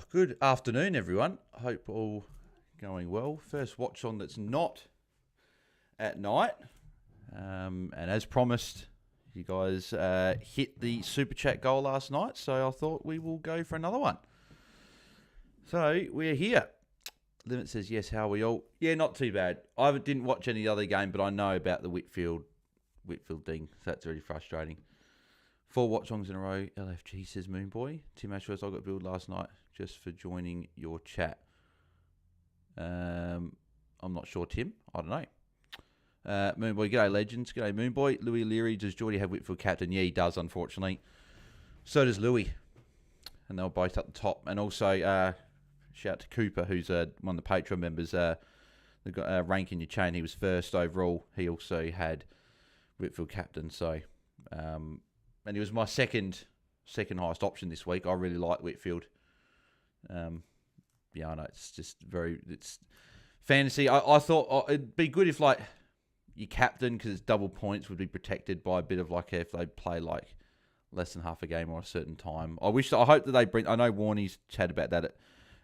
Good afternoon, everyone. Hope all going well. First watch on that's not at night. And as promised, you guys hit the Super Chat goal last night, so I thought we will go for another one. So, we're here. Limit says, yes, how are we all? Yeah, not too bad. I didn't watch any other game, but I know about the Whitfield thing, so that's really frustrating. 4 watch-alongs in a row. LFG says Moonboy. Tim Ashworth, I got billed last night just for joining your chat. I'm not sure, Tim. I don't know. Moonboy, g'day, legends. G'day, Moonboy. Louis Leary, does Jordy have Whitfield captain? Yeah, he does, unfortunately. So does Louis. And they're both up the top. And also, shout out to Cooper, who's one of the Patreon members. They've got rank in your chain. He was first overall. He also had Whitfield captain. So, and he was my second highest option this week. I really like Whitfield. Yeah, I know it's fantasy. I thought it'd be good if like your captain, because it's double points, would be protected by a bit of like if they play like less than half a game or a certain time. I hope that they bring. I know Warney's chat about that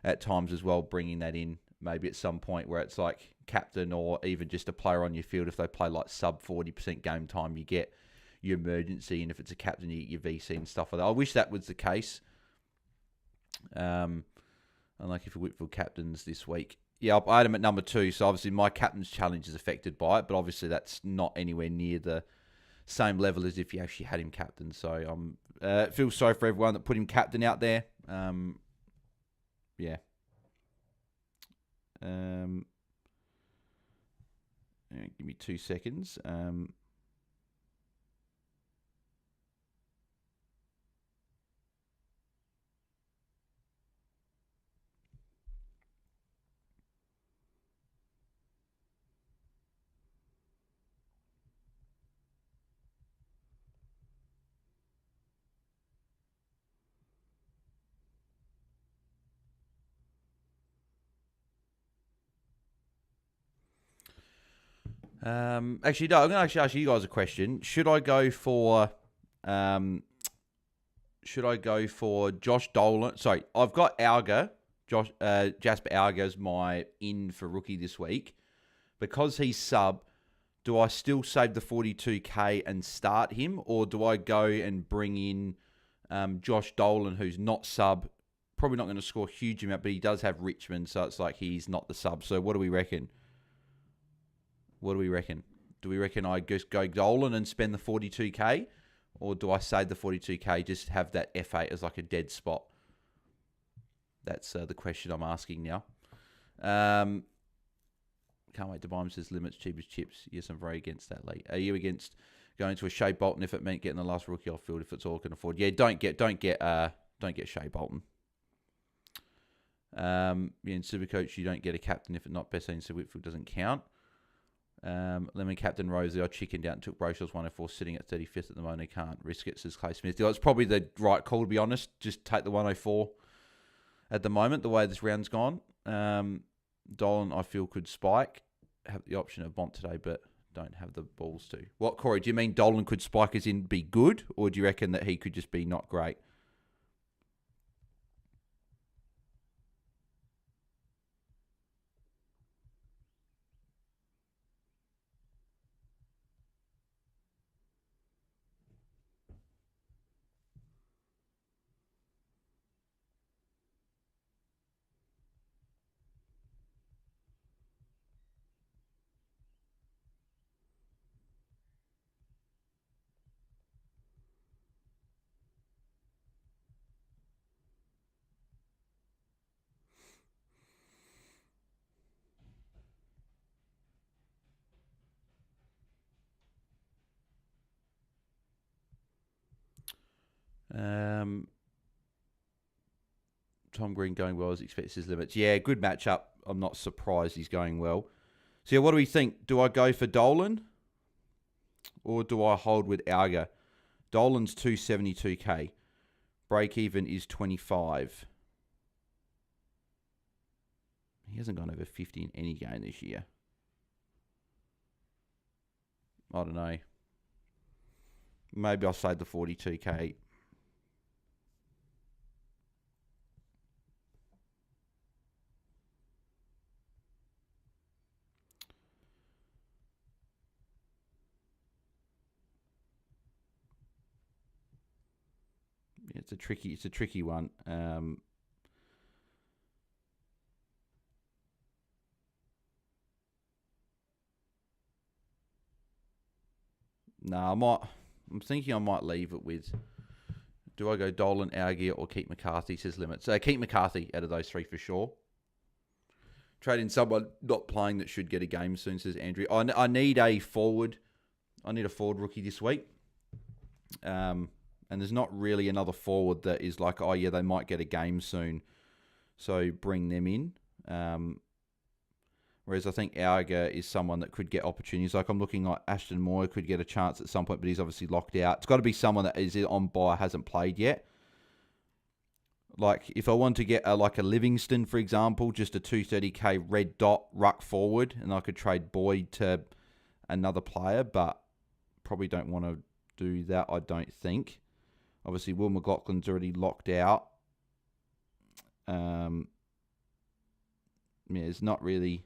at times as well, bringing that in maybe at some point where it's like captain or even just a player on your field. If they play like sub 40% game time, you get your emergency, and if it's a captain, you get your VC and stuff like that. I wish that was the case. Unlike if Whitfield captains this week. Yeah, I had him at number 2, so obviously my captain's challenge is affected by it, but obviously that's not anywhere near the same level as if you actually had him captain. So I feel sorry for everyone that put him captain out there. Yeah. Give me 2 seconds. Actually, no, I'm going to actually ask you guys a question. Should I go for Josh Dolan? Sorry, I've got Alga, Jasper Alga as my in for rookie this week. Because he's sub, do I still save the 42k and start him, or do I go and bring in Josh Dolan, who's not sub, probably not going to score a huge amount, but he does have Richmond, so it's like he's not the sub. So what do we reckon? Do we reckon I just go Dolan and spend the 42k? Or do I save the 42k, just have that F8 as like a dead spot? That's the question I'm asking now. Can't wait to buy him, says limits, cheap as chips. Yes, I'm very against that, Lee. Are you against going to a Shea Bolton if it meant getting the last rookie off field if it's all can afford? Yeah, don't get Shea Bolton. In Supercoach, you don't get a captain if it's not best seen, so Whitfield doesn't count. Lemon Captain Rosie, I chickened out and took Brochel's 104, sitting at 35th at the moment. He can't risk it, says Clay Smith. It's probably the right call, to be honest. Just take the 104 at the moment, the way this round's gone. Dolan, I feel, could spike. Have the option of Bont today, but don't have the balls to. What, Corey, do you mean Dolan could spike as in be good, or do you reckon that he could just be not great? Tom Green going well as expects his limits. Yeah, good matchup. I'm not surprised he's going well. So, yeah, what do we think? Do I go for Dolan or do I hold with Alga? Dolan's 272k. Break even is 25. He hasn't gone over 50 in any game this year. I don't know. Maybe I'll save the 42k. it's a tricky one. No, I'm thinking I might leave it with. Do I go Dolan, Augie, or keep McCarthy? Says Limit. So keep McCarthy out of those three for sure. Trade in someone not playing that should get a game soon, says Andrew. I need a forward. I need a forward rookie this week. And there's not really another forward that is like, oh yeah, they might get a game soon. So bring them in. Whereas I think Auger is someone that could get opportunities. Like I'm looking like Ashton Moore could get a chance at some point, but he's obviously locked out. It's got to be someone that is on bye, hasn't played yet. Like if I want to get a Livingston, for example, just a 230k red dot ruck forward, and I could trade Boyd to another player, but probably don't want to do that, I don't think. Obviously, Will McLaughlin's already locked out. It's not really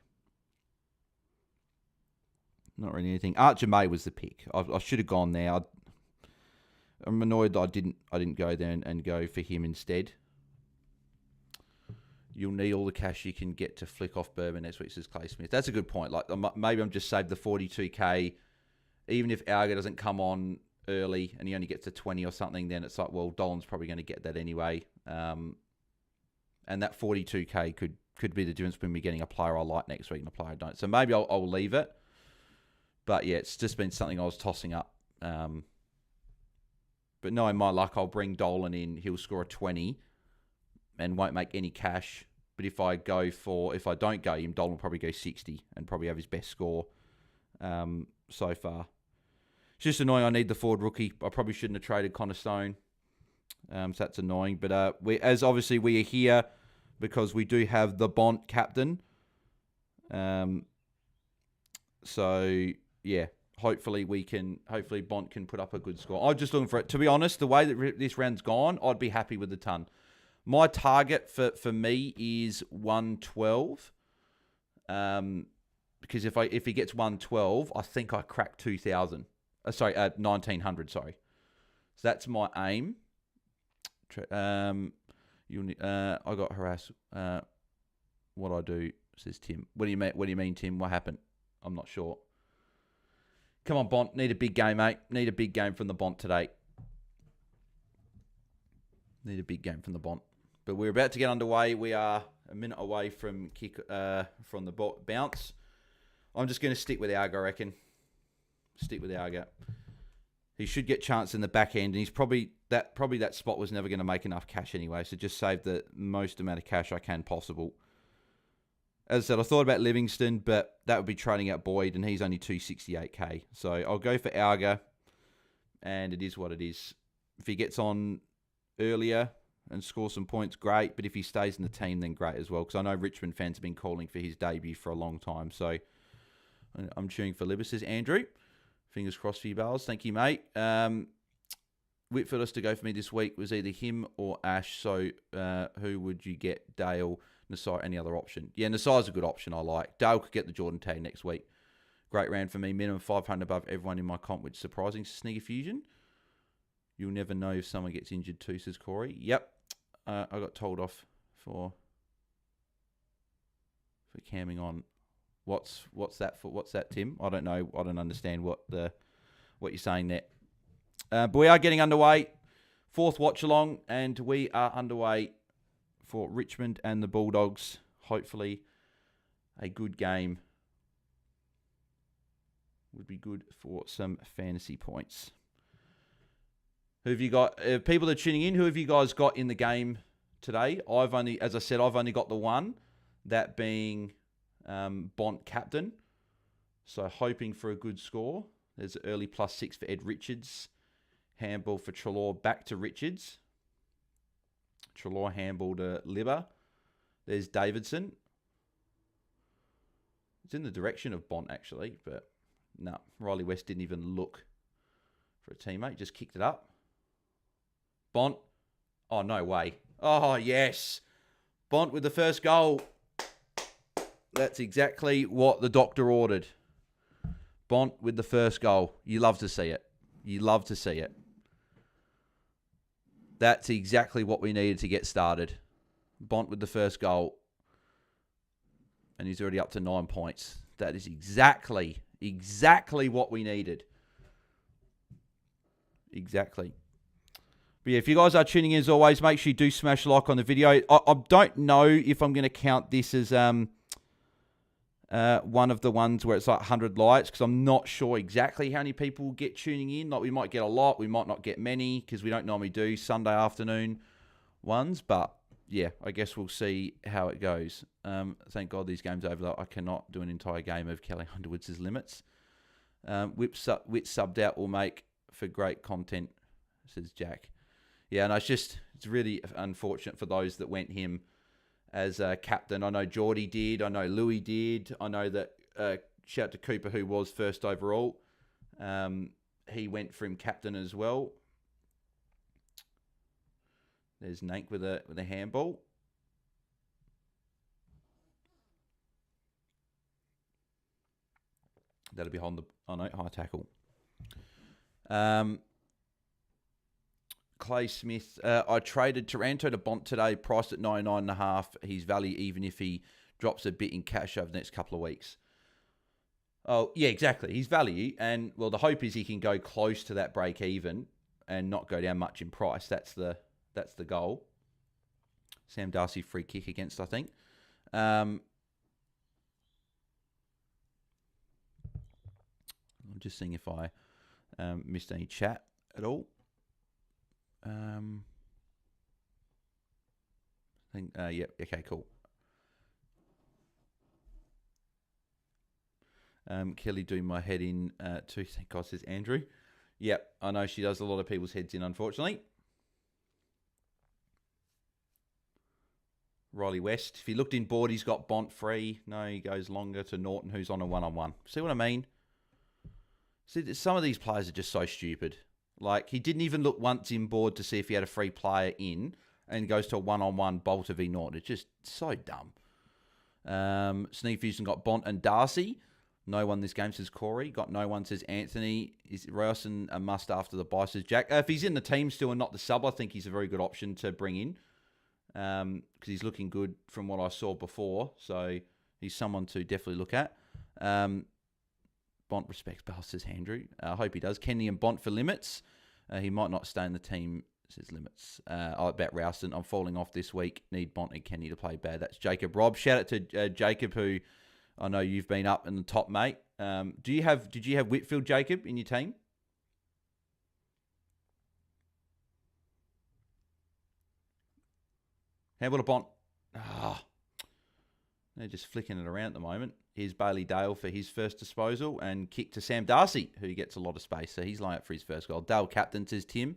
anything. Archer May was the pick. I should have gone there. I'm annoyed that I didn't go there and go for him instead. You'll need all the cash you can get to flick off Bourbon next week, says Clay Smith. That's a good point. Like maybe I'm just saved the 42k. Even if Auger doesn't come on early and he only gets to 20 or something, then it's like, well, Dolan's probably going to get that anyway. And that 42k could be the difference between me getting a player I like next week and a player I don't. So maybe I'll leave it. But yeah, it's just been something I was tossing up. But knowing my luck, I'll bring Dolan in. He'll score a 20 and won't make any cash. But if I don't go him, Dolan will probably go 60 and probably have his best score so far. It's just annoying. I need the forward rookie. I probably shouldn't have traded Connor Stone. So that's annoying. But we are here because we do have the Bont captain. So yeah, hopefully Bont can put up a good score. I'm just looking for it. To be honest, the way that this round's gone, I'd be happy with the ton. My target for me is 112. Because if he gets 112, I think I crack 2,000. 1,900. Sorry. So that's my aim. I got harassed. What I do, says Tim. What do you mean, Tim? What happened? I'm not sure. Come on, Bont. Need a big game, mate. Need a big game from the Bont today. Need a big game from the Bont. But we're about to get underway. We are a minute away from from the bounce. I'm just going to stick with Auger, I reckon. Stick with Auger. He should get chance in the back end, and he's probably that spot was never going to make enough cash anyway. So just save the most amount of cash I can possible. As I said, I thought about Livingston, but that would be trading out Boyd, and he's only 268k. So I'll go for Auger, and it is what it is. If he gets on earlier and scores some points, great. But if he stays in the team, then great as well. Because I know Richmond fans have been calling for his debut for a long time. So I'm cheering for Libby, says Andrew. Fingers crossed for you, Bales. Thank you, mate. Whitfield has to go for me this week was either him or Ash. So who would you get? Dale, Nasai, any other option? Yeah, Nasai's a good option I like. Dale could get the Jordan tag next week. Great round for me. Minimum 500 above everyone in my comp, which is surprising. Sneaker Fusion. You'll never know if someone gets injured too, says Corey. Yep. I got told off for camming on. What's that for? What's that, Tim? I don't know. I don't understand what you're saying there. But we are getting underway. Fourth watch-along, and we are underway for Richmond and the Bulldogs. Hopefully a good game would be good for some fantasy points. Who have you got? People that are tuning in, who have you guys got in the game today? As I said, I've only got the one, that being Bont captain. So hoping for a good score. There's an early +6 for Ed Richards. Handball for Treloar back to Richards. Treloar handball to Libber. There's Davidson. It's in the direction of Bont, actually, but no. Riley West didn't even look for a teammate. Just kicked it up. Bont. Oh, no way. Oh, yes. Bont with the first goal. That's exactly what the doctor ordered. Bont with the first goal. You love to see it. You love to see it. That's exactly what we needed to get started. Bont with the first goal. And he's already up to 9 points. That is exactly what we needed. Exactly. But yeah, if you guys are tuning in as always, make sure you do smash like on the video. I don't know if I'm going to count this as one of the ones where it's like 100 likes, because I'm not sure exactly how many people will get tuning in. Like, we might get a lot, we might not get many, because we don't normally do Sunday afternoon ones. But yeah, I guess we'll see how it goes. Thank God these games are over. I cannot do an entire game of Kelly Underwood's limits. Wit subbed out will make for great content, says Jack. Yeah, and it's really unfortunate for those that went him as captain. I know Jordy did. I know Louis did. I know that, shout out to Cooper, who was first overall. He went for him captain as well. There's Nank with a handball. That'll be on the high tackle. Clay Smith. I traded Taranto to Bont today, priced at 99.5. He's value even if he drops a bit in cash over the next couple of weeks. Oh, yeah, exactly. He's value, and well, the hope is he can go close to that break even and not go down much in price. That's the goal. Sam Darcy free kick against, I think. I'm just seeing if I missed any chat at all. I think, yeah, okay, cool. Kelly doing my head in too, thank God, says Andrew. Yep, I know she does a lot of people's heads in, unfortunately. Riley West. If he looked in board, he's got Bont free. No, he goes longer to Norton, who's on a one-on-one. See what I mean? See, some of these players are just so stupid. Like, he didn't even look once in board to see if he had a free player in, and goes to a one-on-one Bolter v Norton. It's just so dumb. Sneak Fusion got Bont and Darcy. No one this game, says Corey. Got no one, says Anthony. Is Ryerson a must after the bye, says Jack? If he's in the team still and not the sub, I think he's a very good option to bring in. Because he's looking good from what I saw before. So he's someone to definitely look at. Bont respects Bell, says Andrew. I hope he does. Kenny and Bont for limits. He might not stay in the team, says limits. About Rowston, I'm falling off this week. Need Bont and Kenny to play bad. That's Jacob Robb. Shout out to Jacob, who I know you've been up in the top, mate. Did you have Whitfield, Jacob, in your team? Handball to Bont. They're just flicking it around at the moment. Here's Bailey Dale for his first disposal, and kick to Sam Darcy, who gets a lot of space. So he's lined up for his first goal. Dale captain, says Tim.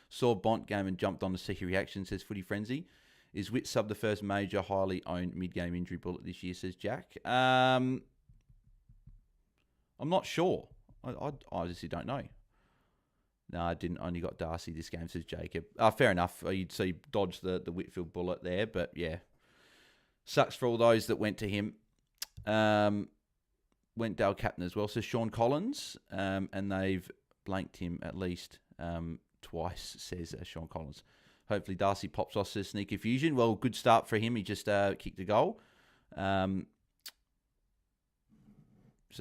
Saw Bont game and jumped on to see reaction, says Footy Frenzy. Is Witt sub the first major highly owned mid-game injury bullet this year, says Jack? I'm not sure. I honestly don't know. No, I didn't. Only got Darcy this game, says Jacob. Fair enough. You'd see dodge the Whitfield bullet there, but yeah. Sucks for all those that went to him. Went Dale captain as well, says Sean Collins. And they've blanked him at least twice, says Sean Collins. Hopefully Darcy pops off, says Sneaker Fusion. Well, good start for him. He just kicked a goal. So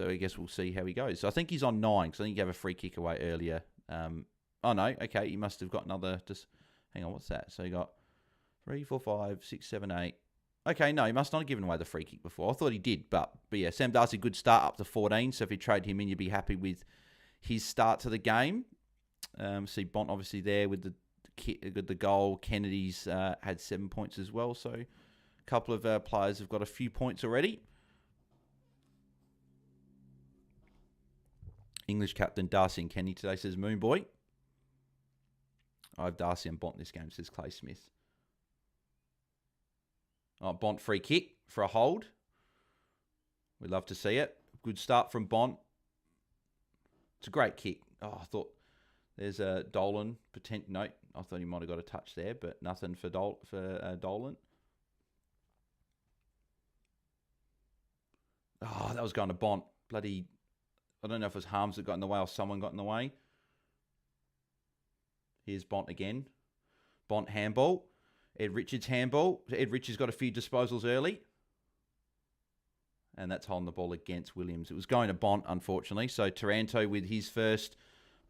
I guess we'll see how he goes. So I think he's on 9, because I think he gave a free kick away earlier. Oh, no. Okay, he must have got another... Just hang on, what's that? So he got 3, 4, 5, 6, 7, 8. Okay, no, he must not have given away the free kick before. I thought he did, but yeah, Sam Darcy, good start up to 14. So if you trade him in, you'd be happy with his start to the game. See Bont obviously there with the goal. Kennedy's had 7 points as well. So a couple of players have got a few points already. English captain Darcy and Kenny today, says Moonboy. I have Darcy and Bont this game, says Clay Smith. Bont free kick for a hold. We'd love to see it. Good start from Bont. It's a great kick. I thought there's a Dolan. No, I thought he might have got a touch there, but nothing for Dolan. That was going to Bont. Bloody, I don't know if it was Harms that got in the way or someone got in the way. Here's Bont again. Bont handball. Ed Richards handball. Ed Richards got a few disposals early. And that's holding the ball against Williams. It was going to Bont, unfortunately. So Taranto with his first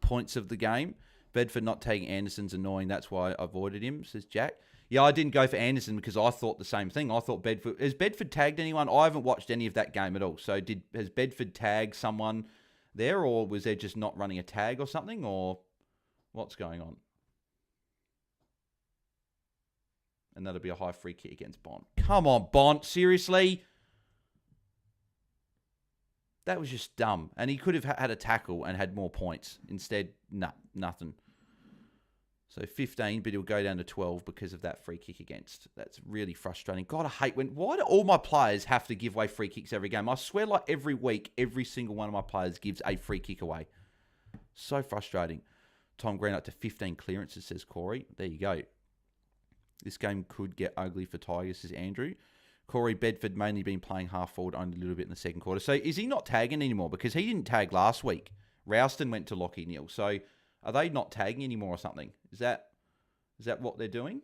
points of the game. Bedford not taking Anderson's annoying. That's why I avoided him, says Jack. Yeah, I didn't go for Anderson because I thought the same thing. I thought Bedford... Has Bedford tagged anyone? I haven't watched any of that game at all. So has Bedford tagged someone there, or was there just not running a tag or something, or what's going on? And that'll be a high free kick against Bont. Come on, Bont. Seriously? That was just dumb. And he could have had a tackle and had more points. Instead, nothing. So 15, but he'll go down to 12 because of that free kick against. That's really frustrating. God, I hate why do all my players have to give away free kicks every game? I swear like every week, every single one of my players gives a free kick away. So frustrating. Tom Green up to 15 clearances, says Corey. There you go. This game could get ugly for Tigers, says Andrew. Corey, Bedford mainly been playing half forward only a little bit in the second quarter. So is he not tagging anymore? Because he didn't tag last week. Rouston went to Lockie Neal. So are they not tagging anymore or something? Is that what they're doing?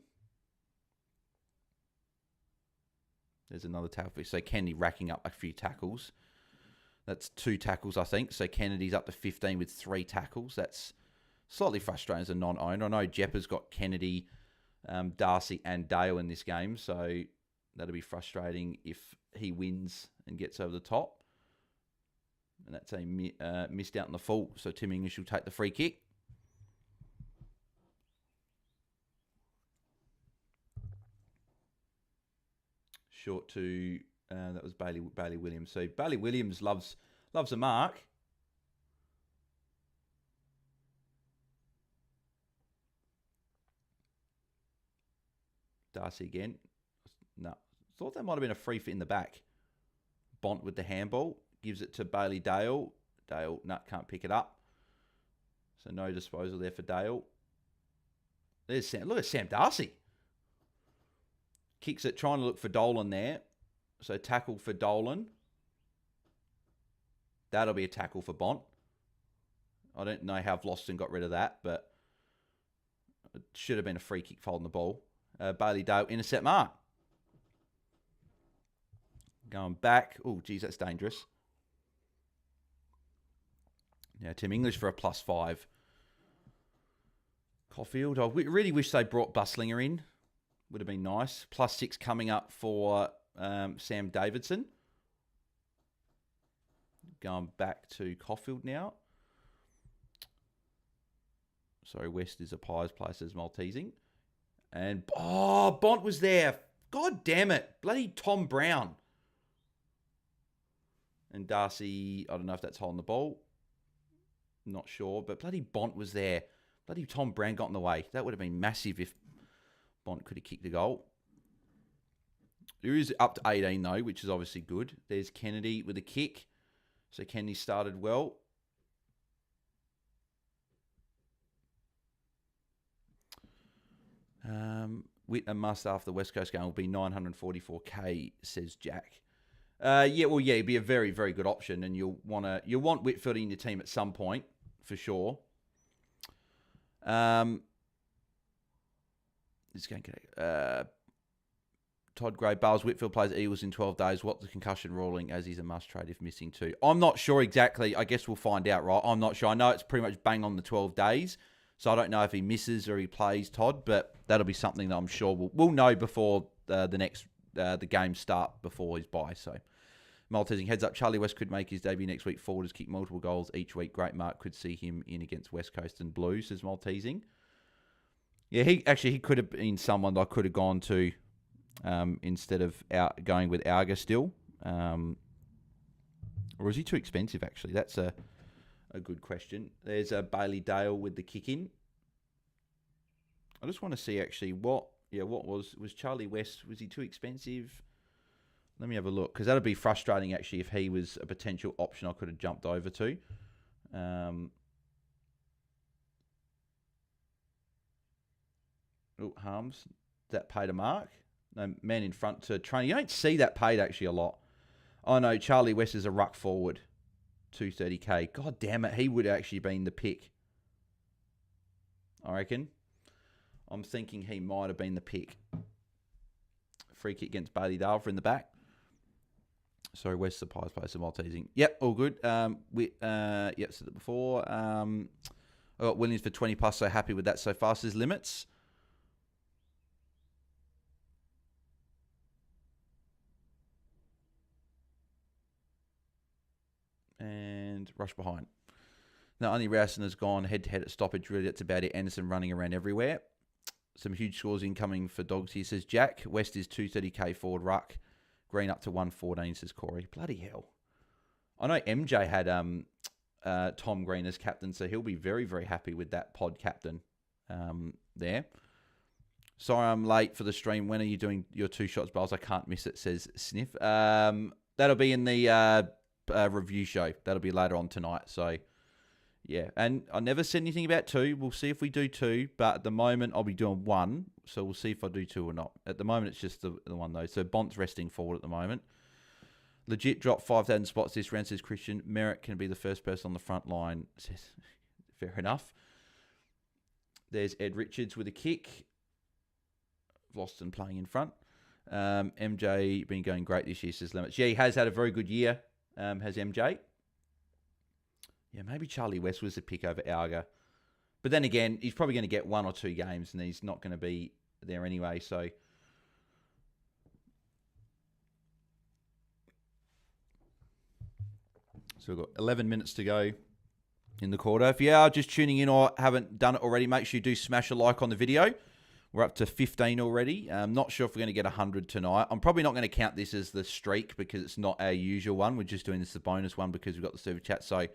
There's another tackle. So Kennedy racking up a few tackles. That's 2 tackles, I think. So Kennedy's up to 15 with 3 tackles. That's slightly frustrating as a non-owner. I know Jepper's got Kennedy, Darcy and Dale in this game. So that'll be frustrating if he wins and gets over the top. And that's a missed out in the full. So Tim English will take the free kick. Short to, that was Bailey Williams. So Bailey Williams loves a mark. Darcy again. No. Thought that might have been a free fit in the back. Bont with the handball. Gives it to Bailey Dale. Dale, can't pick it up. So no disposal there for Dale. There's Sam. Look at Sam Darcy. Kicks it, trying to look for Dolan there. So tackle for Dolan. That'll be a tackle for Bont. I don't know how Vlosten got rid of that, but it should have been a free kick folding the ball. Bailey Dale, intercept mark. Going back. Oh, geez, that's dangerous. Now, Tim English for a +5. Caulfield. I really wish they brought Buslinger in. Would have been nice. +6 coming up for Sam Davidson. Going back to Caulfield now. Sorry, West is a Pies place as Maltesing. And, Bont was there. God damn it. Bloody Tom Brown. And Darcy, I don't know if that's holding the ball. Not sure. But bloody Bont was there. Bloody Tom Brown got in the way. That would have been massive if Bont could have kicked the goal. There is up to 18 though, which is obviously good. There's Kennedy with a kick. So Kennedy started well. Whitner must after the West Coast game will be 944k, says Jack. It'd be a very, very good option, and you'll want Whitfield in your team at some point for sure. This game, Todd Gray, Bales Whitfield plays Eagles in 12 days. What's the concussion ruling, as he's a must trade if missing 2? I'm not sure exactly. I guess we'll find out, right? I'm not sure. I know it's pretty much bang on the 12 days. So I don't know if he misses or he plays, Todd, but that'll be something that I'm sure we'll know before the games start before his bye. So Maltesing heads up. Charlie West could make his debut next week. Forward has kicked multiple goals each week. Great mark. Could see him in against West Coast and Blues, says Maltesing. Yeah, he could have been someone that I could have gone to instead of going with Auger still. Or is he too expensive, actually? That's a good question. There's Bailey Dale with the kick in. I just want to see actually what was Charlie West, was he too expensive? Let me have a look, because that would be frustrating actually if he was a potential option I could have jumped over to. Harms, that paid a mark. No, man in front to train. You don't see that paid actually a lot. Oh no, Charlie West is a ruck forward. 230k. God damn it, he would have actually been the pick, I reckon. I'm thinking he might have been the pick. Free kick against Bailey Dale for in the back. Sorry, West Supplies place of Maltesing. Yep, all good. Yep, said it before. I got Williams for 20 plus, so happy with that so far. Says limits. And rush behind. Now, only Rowson has gone head-to-head at stoppage. Really, that's about it. Anderson running around everywhere. Some huge scores incoming for Dogs here, says Jack. West is 230k forward ruck. Green up to 114, says Corey. Bloody hell. I know MJ had Tom Green as captain, so he'll be very, very happy with that pod captain there. Sorry I'm late for the stream. When are you doing your 2 shots, Bowls? I can't miss it, says Sniff. That'll be in the review show. That'll be later on tonight, so... Yeah, and I never said anything about 2. We'll see if we do 2, but at the moment I'll be doing 1, so we'll see if I do 2 or not. At the moment it's just the 1 though. So Bont's resting forward at the moment. Legit dropped 5,000 spots this round, says Christian. Merritt can be the first person on the front line, says fair enough. There's Ed Richards with a kick. Vlosten playing in front. MJ been going great this year, says Lemons. Yeah, he has had a very good year, has MJ. Yeah, maybe Charlie West was the pick over Alga. But then again, he's probably going to get 1 or 2 games and he's not going to be there anyway. So we've got 11 minutes to go in the quarter. If you are just tuning in or haven't done it already, make sure you do smash a like on the video. We're up to 15 already. I'm not sure if we're going to get 100 tonight. I'm probably not going to count this as the streak because it's not our usual one. We're just doing this as a bonus one because we've got the super chat. So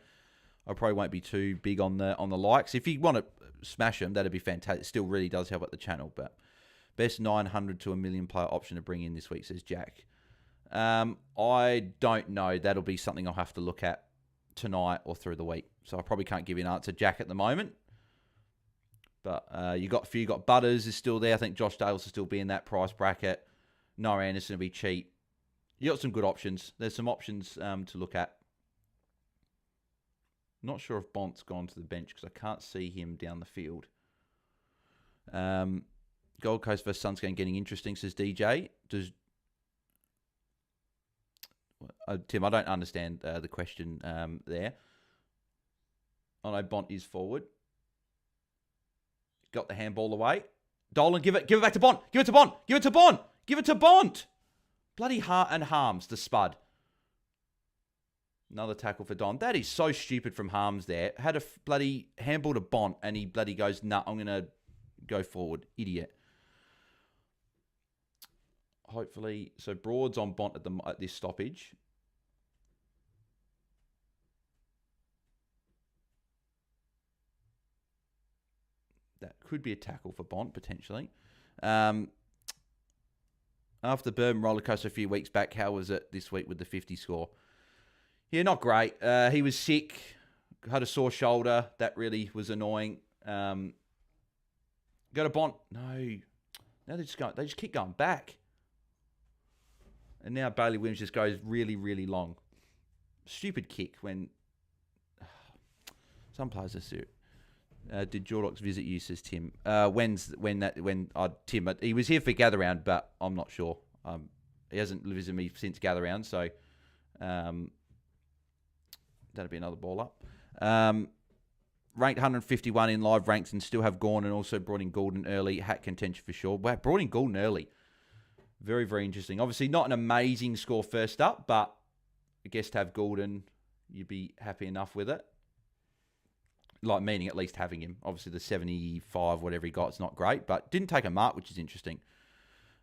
I probably won't be too big on the likes. If you want to smash them, that'd be fantastic. It still really does help out the channel. But best 900 to 1 million player option to bring in this week, says Jack. I don't know. That'll be something I'll have to look at tonight or through the week. So I probably can't give you an answer, Jack, at the moment. But you got Butters is still there. I think Josh Dales will still be in that price bracket. Noah Anderson will be cheap. You got some good options. There's some options to look at. Not sure if Bont's gone to the bench because I can't see him down the field. Gold Coast versus Suns getting interesting, says DJ. Tim, I don't understand the question there. I know Bont is forward. Got the handball away. Dolan, give it back to Bont. Give it to Bont. Give it to Bont. Give it to Bont. Bloody Harms to Spud. Another tackle for Don. That is so stupid from Harms there. Had a bloody handball to Bont and he bloody goes, nah, I'm going to go forward. Idiot. Hopefully, so Broad's on Bont at this stoppage. That could be a tackle for Bont, potentially. After the Bourbon roller coaster a few weeks back, how was it this week with the 50 score? Yeah, not great. He was sick, had a sore shoulder. That really was annoying. Go to Bont. No, they just keep going back. And now Bailey Williams just goes really, really long. Stupid kick when some players are serious. Did Jordox visit you, says Tim? Tim, he was here for Gather Round, but I'm not sure. He hasn't visited me since Gather Round, so that'll be another ball up. Ranked 151 in live ranks and still have Gorn and also brought in Goulden early. Hat contention for sure. Wow, brought in Goulden early. Very, very interesting. Obviously not an amazing score first up, but I guess to have Goulden, you'd be happy enough with it. Like, meaning at least having him. Obviously, the 75, whatever he got, it's not great, but didn't take a mark, which is interesting.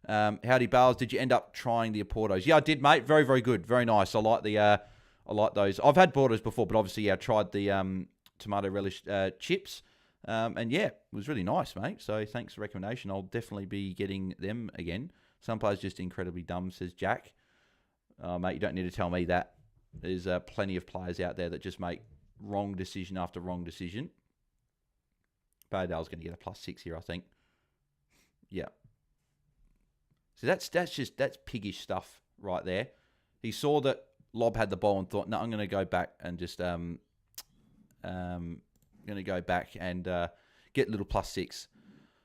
Howdy, Bales. Did you end up trying the Oportos? Yeah, I did, mate. Very, very good. Very nice. I like those. I've had Portos before, but obviously, yeah, I tried the tomato relish chips. And yeah, it was really nice, mate. So thanks for the recommendation. I'll definitely be getting them again. Some players just incredibly dumb, says Jack. Mate, you don't need to tell me that. There's plenty of players out there that just make wrong decision after wrong decision. Baydale's going to get a +6 here, I think. Yeah. So that's piggish stuff right there. He saw that Lob had the ball and thought, no, I'm going to go back and just get little +6.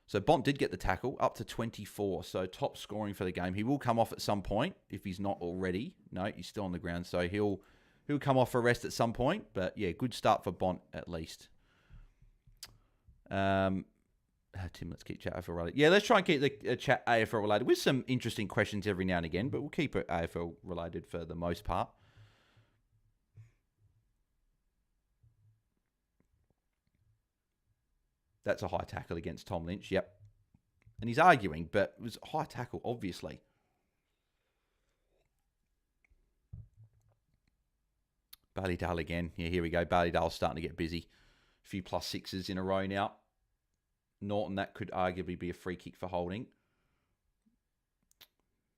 So Bont did get the tackle up to 24. So top scoring for the game. He will come off at some point if he's not already. No, he's still on the ground. So he'll come off for a rest at some point. But yeah, good start for Bont at least. Tim, let's keep chat AFL related. Yeah, let's try and keep the chat AFL related with some interesting questions every now and again. But we'll keep it AFL related for the most part. That's a high tackle against Tom Lynch. Yep. And he's arguing, but it was a high tackle, obviously. Bailey-Dale again. Yeah, here we go. Bailey-Dale's starting to get busy. A few +6s in a row now. Norton, that could arguably be a free kick for holding.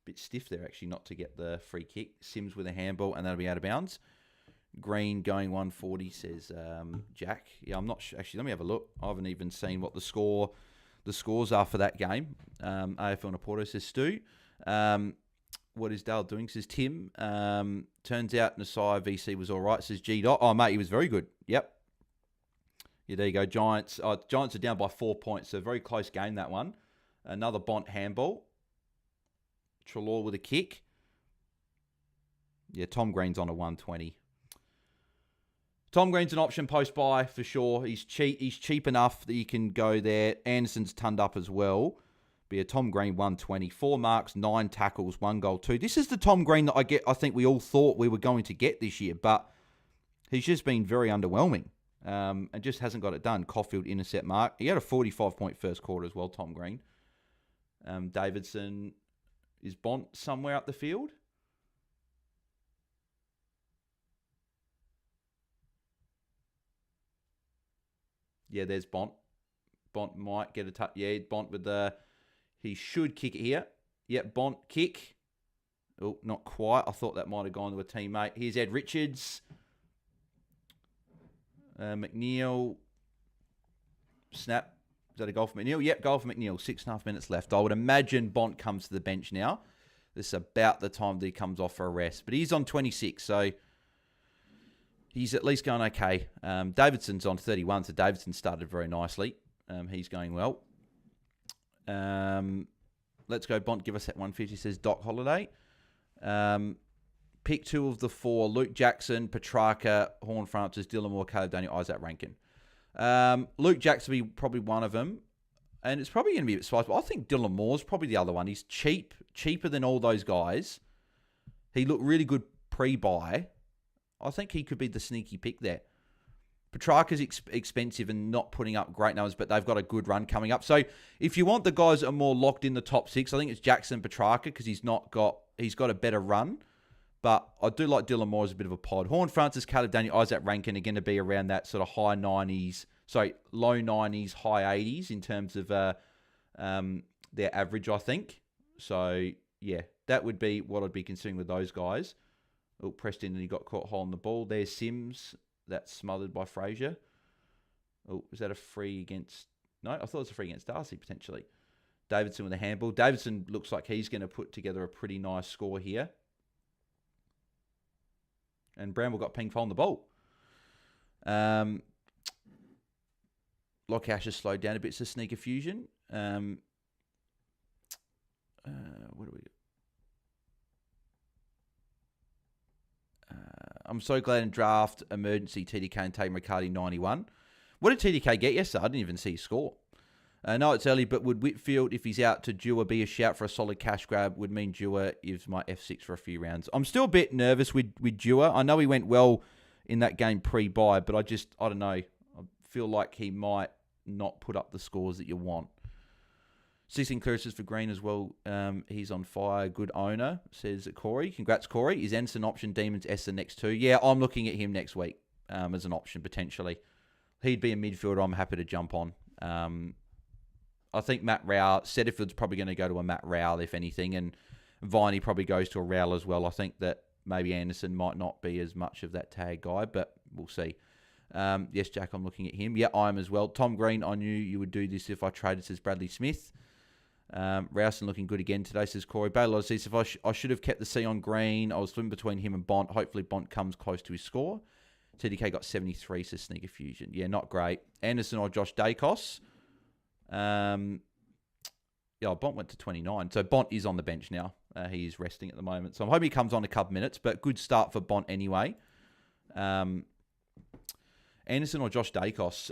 Bit stiff there, actually, not to get the free kick. Sims with a handball, and that'll be out of bounds. Green going 140, says Jack. Yeah, I'm not sure. Actually, let me have a look. I haven't even seen what the scores are for that game. AFL Naporto, says Stu. What is Dale doing, says Tim. Turns out Nasai VC was all right, says G. Oh, mate, he was very good. Yep. Yeah, there you go. Giants. Giants are down by 4 points, so very close game, that one. Another Bont handball. Trelaw with a kick. Yeah, Tom Green's on a 120. Tom Green's an option post-buy for sure. He's cheap. He's cheap enough that you can go there. Anderson's turned up as well. Be a Tom Green 120. 4 marks, 9 tackles, 1 goal, 2. This is the Tom Green that I think we all thought we were going to get this year, but he's just been very underwhelming and just hasn't got it done. Caulfield intercept mark. He had a 45-point first quarter as well, Tom Green. Davidson, is Bont somewhere up the field? Yeah, there's Bont. Bont might get a touch. Yeah, Bont with the... He should kick it here. Yep, Bont kick. Oh, not quite. I thought that might have gone to a teammate. Here's Ed Richards. McNeil. Snap. Is that a goal for McNeil? Yep, goal for McNeil. 6.5 minutes left. I would imagine Bont comes to the bench now. This is about the time that he comes off for a rest. But he's on 26, so... He's at least going okay. Davidson's on 31, so Davidson started very nicely. He's going well. Let's go, Bont. Give us that 150, says Doc Holiday. Pick 2 of the 4. Luke Jackson, Petrarca, Horn Francis, Dylan Moore, Caleb Daniel, Isaac Rankin. Luke Jackson will be probably one of them. And it's probably going to be a bit spicy, but I think Dylan Moore's probably the other one. He's cheaper than all those guys. He looked really good pre-buy. I think he could be the sneaky pick there. Petrarca's expensive and not putting up great numbers, but they've got a good run coming up. So if you want the guys that are more locked in the top 6, I think it's Jackson Petrarca because he's got a better run. But I do like Dylan Moore as a bit of a pod. Horn Francis, Caleb Daniel, Isaac Rankin are going to be around that sort of low 90s, high 80s in terms of their average, I think. So yeah, that would be what I'd be considering with those guys. Oh, Preston, and he got caught holding the ball. There's Sims. That's smothered by Fraser. Oh, was that a free against... No, I thought it was a free against Darcy, potentially. Davidson with a handball. Davidson looks like he's going to put together a pretty nice score here. And Bramble got ping on the ball. Lockash has slowed down a bit. It's a sneaker fusion. What do we... I'm so glad in draft emergency TDK and Tate McCarty 91. What did TDK get yesterday? I didn't even see his score. No, it's early, but would Whitfield, if he's out to Dewar, be a shout for a solid cash grab? Would mean Dewar is my F6 for a few rounds. I'm still a bit nervous with Dewar. I know he went well in that game pre-buy, but I don't know. I feel like he might not put up the scores that you want. 16 clearances for Green as well. He's on fire. Good owner, says Corey. Congrats, Corey. Is Anderson option? Demons S the next 2? Yeah, I'm looking at him next week as an option, potentially. He'd be a midfielder I'm happy to jump on. I think Matt Rowell, Setterfield's probably going to go to a Matt Rowell, if anything, and Viney probably goes to a Rowell as well. I think that maybe Anderson might not be as much of that tag guy, but we'll see. Yes, Jack, I'm looking at him. Yeah, I am as well. Tom Green, I knew you would do this if I traded, says Bradley Smith. Rowson looking good again today, says Corey. Baylor says, if I should have kept the C on Green. I was swimming between him and Bont. Hopefully Bont comes close to his score. TDK got 73, says Sneaker Fusion. Yeah, not great. Anderson or Josh Dacos. Yeah, Bont went to 29. So Bont is on the bench now. He is resting at the moment. So I'm hoping he comes on a couple minutes, but good start for Bont anyway. Anderson or Josh Dacos?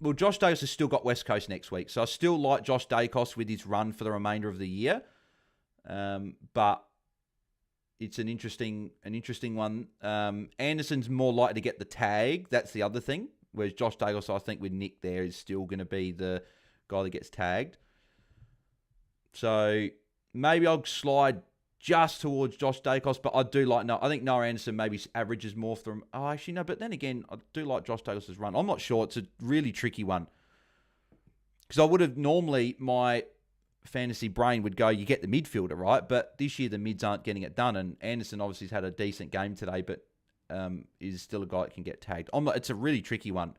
Well, Josh Dacos has still got West Coast next week. So I still like Josh Dacos with his run for the remainder of the year. But it's an interesting one. Anderson's more likely to get the tag. That's the other thing. Whereas Josh Dacos, I think with Nick there, is still going to be the guy that gets tagged. So maybe I'll slide just towards Josh Dacos, but I do like I think Noah Anderson maybe averages more for them. Oh, actually, no, but then again, I do like Josh Dacos' run. I'm not sure. It's a really tricky one. Because I would have normally, my fantasy brain would go, you get the midfielder, right? But this year, the mids aren't getting it done. And Anderson obviously has had a decent game today, but is still a guy that can get tagged. It's a really tricky one.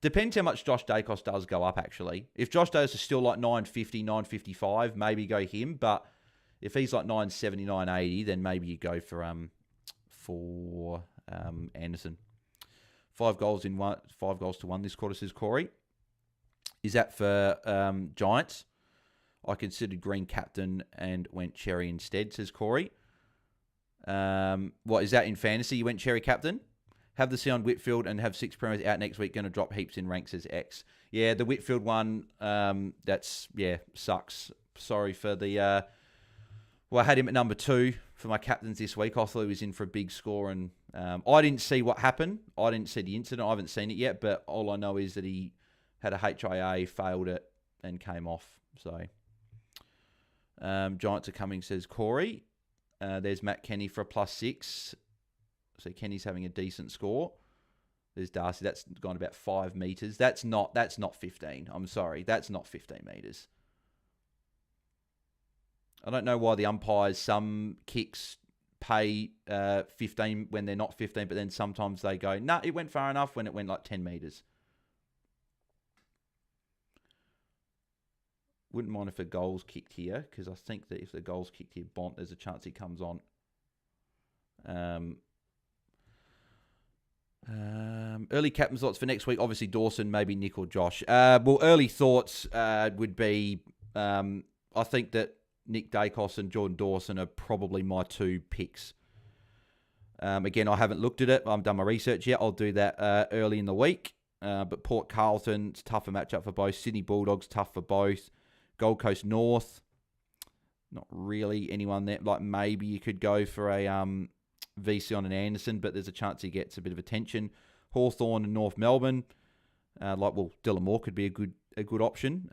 Depends how much Josh Dacos does go up, actually. If Josh Dacos is still like 950, 955, maybe go him. But if he's like 970, 980, then maybe you go for Anderson. 5 goals to 1 this quarter, says Corey. Is that for Giants? I considered Green captain and went Cherry instead, says Corey. What is that in fantasy? You went Cherry captain? Have the C on Whitfield and have 6 promos out next week. Going to drop heaps in ranks as X. Yeah, the Whitfield one, sucks. Sorry for the... Well, I had him at number 2 for my captains this week. I thought he was in for a big score, and I didn't see what happened. I didn't see the incident. I haven't seen it yet, but all I know is that he had a HIA, failed it, and came off. So, Giants are coming, says Corey. There's Matt Kenny for a +6. So Kenny's having a decent score. There's Darcy. That's gone about 5 meters. That's not 15. I'm sorry. That's not 15 meters. I don't know why the umpires, some kicks pay 15 when they're not 15, but then sometimes they go, nah, it went far enough when it went like 10 meters. Wouldn't mind if a goal's kicked here, because I think that if the goal's kicked here, Bont, there's a chance he comes on. Early captain's thoughts for next week. Obviously, Dawson, maybe Nick or Josh. Well, early thoughts would be, I think that Nick Dacos and Jordan Dawson are probably my 2 picks. Again, I haven't looked at it. I haven't done my research yet. I'll do that early in the week. But Port Carlton, it's a tougher matchup for both. Sydney Bulldogs, tough for both. Gold Coast North, not really anyone there. Like maybe you could go for a VC on an Anderson, but there's a chance he gets a bit of attention. Hawthorn and North Melbourne, Dylan Moore could be a good option.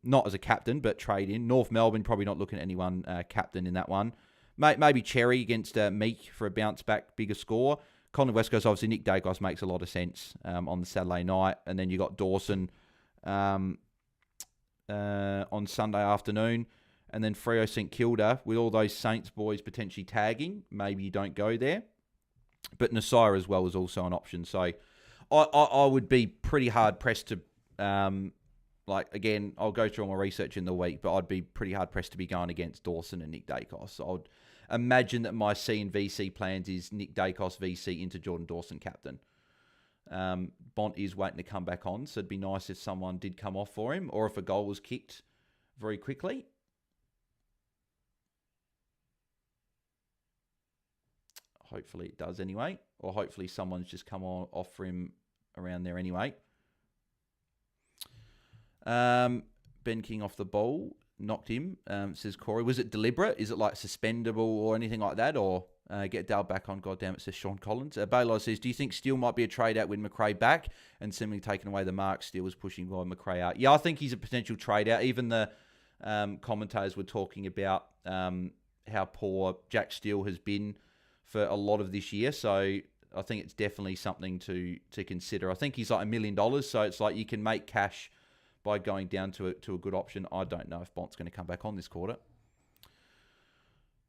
Not as a captain, but trade in. North Melbourne, probably not looking at anyone captain in that one. Maybe Cherry against Meek for a bounce back, bigger score. Collingwood West Coast, obviously Nick Dacos makes a lot of sense on the Saturday night. And then you got Dawson on Sunday afternoon. And then Freo St Kilda, with all those Saints boys potentially tagging, maybe you don't go there. But Nasira as well is also an option. So I would be pretty hard pressed to, again, I'll go through all my research in the week, but I'd be pretty hard pressed to be going against Dawson and Nick Dacos. I would imagine that my C and VC plans is Nick Dacos VC into Jordan Dawson captain. Bont is waiting to come back on, so it'd be nice if someone did come off for him, or if a goal was kicked very quickly. Hopefully it does anyway. Or hopefully someone's just come off for him around there anyway. Ben King off the ball. Knocked him, says Corey. Was it deliberate? Is it like suspendable or anything like that? Or get Dale back on? God damn it, says Sean Collins. Baylor says, do you think Steele might be a trade out with McRae back and similarly taking away the mark Steele was pushing by McRae out? Yeah, I think he's a potential trade out. Even the commentators were talking about how poor Jack Steele has been for a lot of this year. So I think it's definitely something to consider. I think he's like $1 million. So it's like you can make cash by going down to a good option. I don't know if Bont's going to come back on this quarter.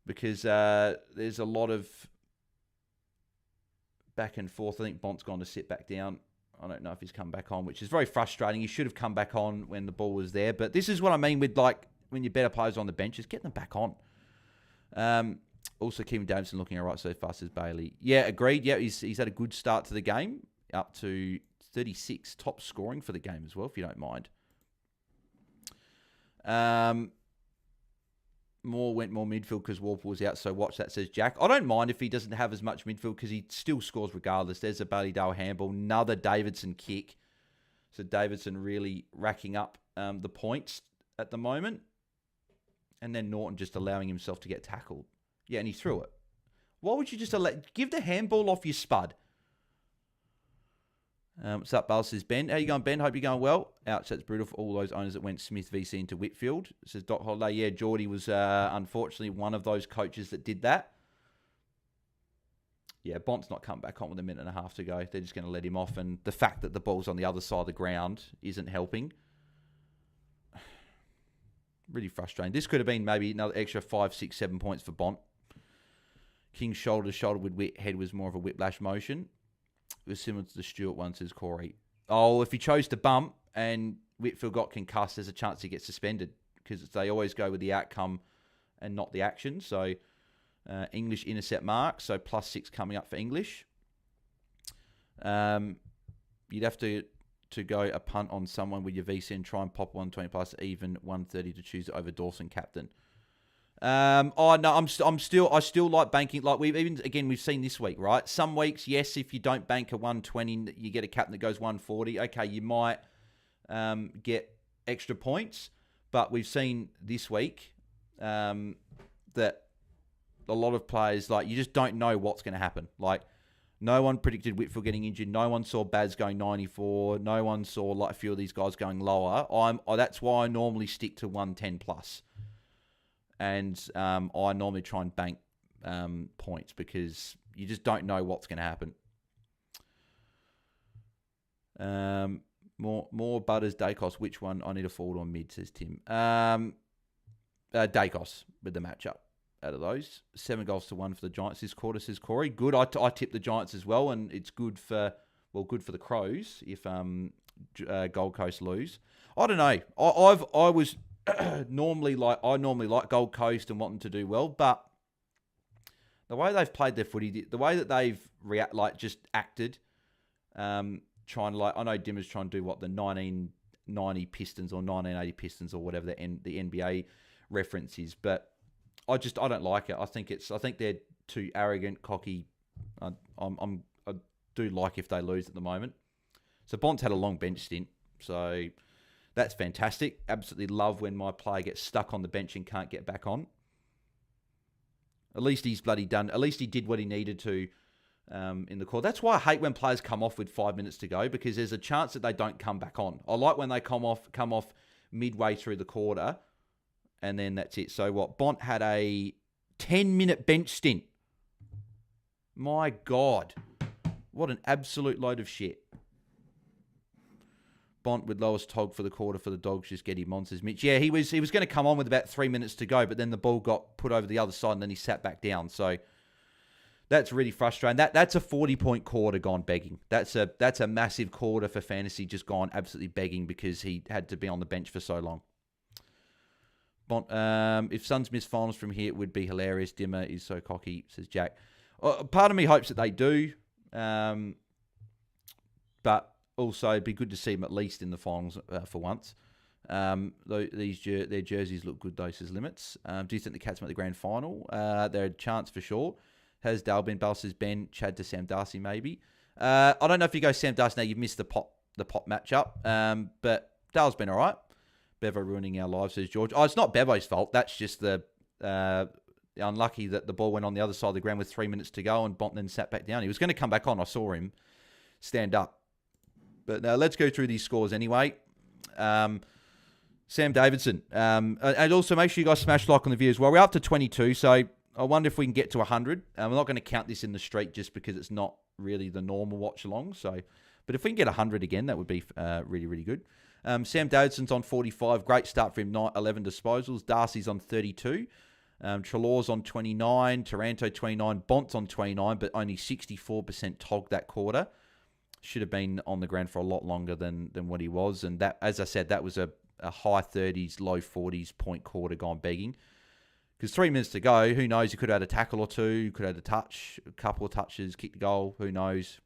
Because there's a lot of back and forth. I think Bont's gone to sit back down. I don't know if he's come back on, which is very frustrating. He should have come back on when the ball was there. But this is what I mean with like when your better players on the bench, just get them back on. Also, Kevin Davison looking all right so far, says Bailey. Yeah, agreed. Yeah, he's had a good start to the game, up to 36, top scoring for the game as well, if you don't mind. Went more midfield because Warple was out, so watch that, says Jack. I don't mind if he doesn't have as much midfield because he still scores regardless. There's a Bailey-Dale handball, another Davidson kick. So Davidson really racking up the points at the moment. And then Norton just allowing himself to get tackled. Yeah, and he threw it. Why would you just give the handball off your spud? What's up, Bale, says Ben. How you going, Ben? Hope you're going well. Ouch, that's brutal for all those owners that went Smith VC into Whitfield. Says Doc Holiday. Yeah, Jordy was unfortunately one of those coaches that did that. Yeah, Bont's not come back on with a minute and a half to go. They're just going to let him off. And the fact that the ball's on the other side of the ground isn't helping. Really frustrating. This could have been maybe another extra 5, 6, 7 points for Bont. King's shoulder to shoulder with Witt. Head was more of a whiplash motion. It was similar to the Stewart one, says Corey. Oh, if he chose to bump and Whitfield got concussed, there's a chance he gets suspended because they always go with the outcome and not the action. So English intercept mark, so +6 coming up for English. You'd have to go a punt on someone with your VC and try and pop 120 plus, even 130 to choose over Dawson captain. Oh no, I still like banking. Like we've seen this week, right? Some weeks, yes, if you don't bank a 120, you get a captain that goes 140. Okay, you might get extra points, but we've seen this week that a lot of players, like, you just don't know what's going to happen. Like, no one predicted Whitfield getting injured. No one saw Baz going 94. No one saw like a few of these guys going lower. That's why I normally stick to 110 plus. And I normally try and bank points because you just don't know what's going to happen. More Butters, Dacos. Which one? I need a forward on mid, says Tim. Dacos with the matchup out of those. 7-1 for the Giants this quarter, says Corey. Good. I tipped the Giants as well, and it's good for the Crows if Gold Coast lose. I don't know. I was normally like Gold Coast and wanting to do well, but the way they've played their footy, the way that they've acted, trying to I know Dimmer's trying to do what the 1990 Pistons or 1980 Pistons or whatever the NBA reference is, but I don't like it. I think they're too arrogant, cocky. I do like if they lose at the moment. So Bont's had a long bench stint, so that's fantastic. Absolutely love when my player gets stuck on the bench and can't get back on. At least he's bloody done. At least he did what he needed to in the call. That's why I hate when players come off with 5 minutes to go, because there's a chance that they don't come back on. I like when they come off midway through the quarter, and then that's it. So what? Bont had a 10-minute bench stint. My God. What an absolute load of shit. Bont with lowest tog for the quarter for the Dogs, just get him on, says Mitch. Yeah, he was going to come on with about 3 minutes to go, but then the ball got put over the other side and then he sat back down. So that's really frustrating. That's a 40-point quarter gone begging. That's a massive quarter for fantasy, just gone absolutely begging because he had to be on the bench for so long. Bont, if Suns miss finals from here, it would be hilarious. Dimmer is so cocky, says Jack. Part of me hopes that they do, but also it'd be good to see them at least in the finals for once. Their jerseys look good though, says Limits. Do you think the Cats make the grand final? They're a chance for sure. Has Dale been? Bale says Ben. Chad to Sam Darcy maybe. I don't know if you go Sam Darcy now. You've missed the pop matchup, but Dale's been all right. Bevo ruining our lives, says George. Oh, it's not Bevo's fault. That's just the unlucky that the ball went on the other side of the ground with 3 minutes to go and Bont then sat back down. He was going to come back on. I saw him stand up. But let's go through these scores anyway. Sam Davidson. And also make sure you guys smash like on the video as well. We're up to 22, so I wonder if we can get to 100. We're not going to count this in the streak just because it's not really the normal watch-along. So, but if we can get 100 again, that would be really, really good. Sam Davidson's on 45. Great start for him, 11 disposals. Darcy's on 32. Trelaw's on 29. Taranto 29. Bont's on 29, but only 64% tog that quarter. Should have been on the ground for a lot longer than what he was. And that, as I said, that was a high 30s, low 40s point quarter gone begging. Because 3 minutes to go, who knows? He could have had a tackle or two, could have had a touch, a couple of touches, kicked the goal, who knows?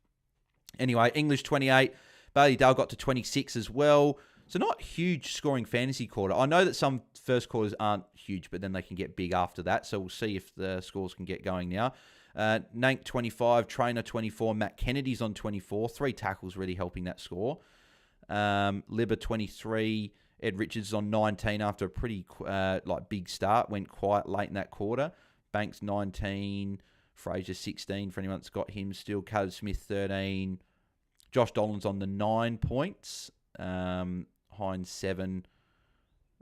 Anyway, English 28. Bailey Dale got to 26 as well. So not huge scoring fantasy quarter. I know that some first quarters aren't huge, but then they can get big after that. So we'll see if the scores can get going now. Nank 25, Trainer 24, Matt Kennedy's on 24. 3 tackles really helping that score. Libba 23, Ed Richards on 19 after a pretty big start. Went quite late in that quarter. Banks 19, Fraser 16 for anyone that's got him still. Caleb Smith 13. Josh Dolan's on the 9 points. Hines 7.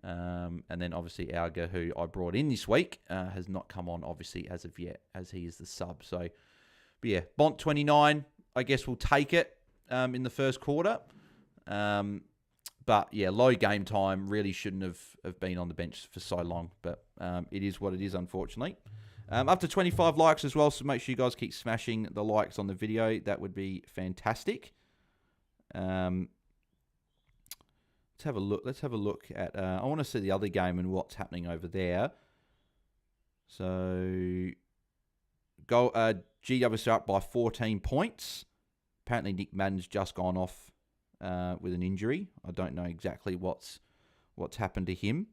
And then obviously Alga, who I brought in this week, has not come on obviously as of yet, as he is the sub. So, but yeah, Bont 29, I guess we'll take it in the first quarter. But yeah, low game time, really shouldn't have been on the bench for so long. But it is what it is, unfortunately. Up to 25 likes as well, so make sure you guys keep smashing the likes on the video. That would be fantastic. Let's have a look. Let's have a look at... I want to see the other game and what's happening over there. So, GWS are up by 14 points. Apparently, Nick Madden's just gone off with an injury. I don't know exactly what's happened to him.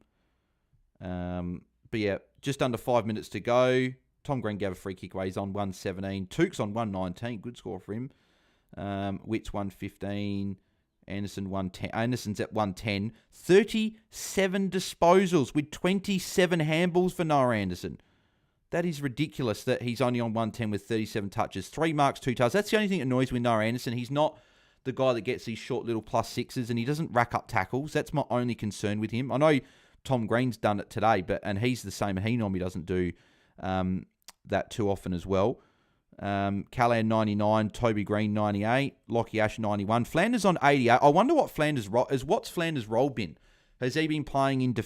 But yeah, just under 5 minutes to go. Tom Green gave a free kick away. He's on 117. Took's on 119. Good score for him. Witt's 115. Anderson 110. Anderson's at 110. 37 disposals with 27 handballs for Noah Anderson. That is ridiculous that he's only on 110 with 37 touches. 3 marks, 2 touches. That's the only thing that annoys me with Noah Anderson. He's not the guy that gets these short little +6s and he doesn't rack up tackles. That's my only concern with him. I know Tom Green's done it today, and he's the same. He normally doesn't do that too often as well. Callan 99, Toby Green 98, Lockie Ash 91, Flanders on 88. I wonder what what's Flanders' role been? Has he been playing in?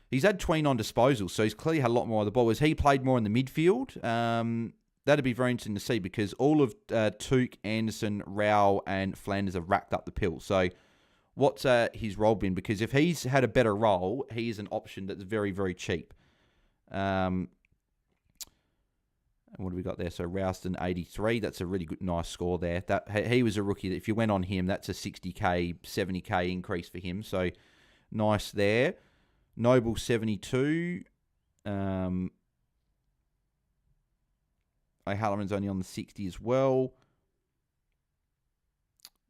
He's had 29 disposals, so he's clearly had a lot more of the ball. Has he played more in the midfield? That'd be very interesting to see because all of Took, Anderson, Rao, and Flanders have racked up the pill. So what's his role been? Because if he's had a better role, he is an option that's very, very cheap. And what do we got there? So Rouston 83. That's a really good, nice score there. That he was a rookie. That if you went on him, that's a 60k, 70k increase for him. So nice there. Noble 72. O'Halloran's only on the 60 as well.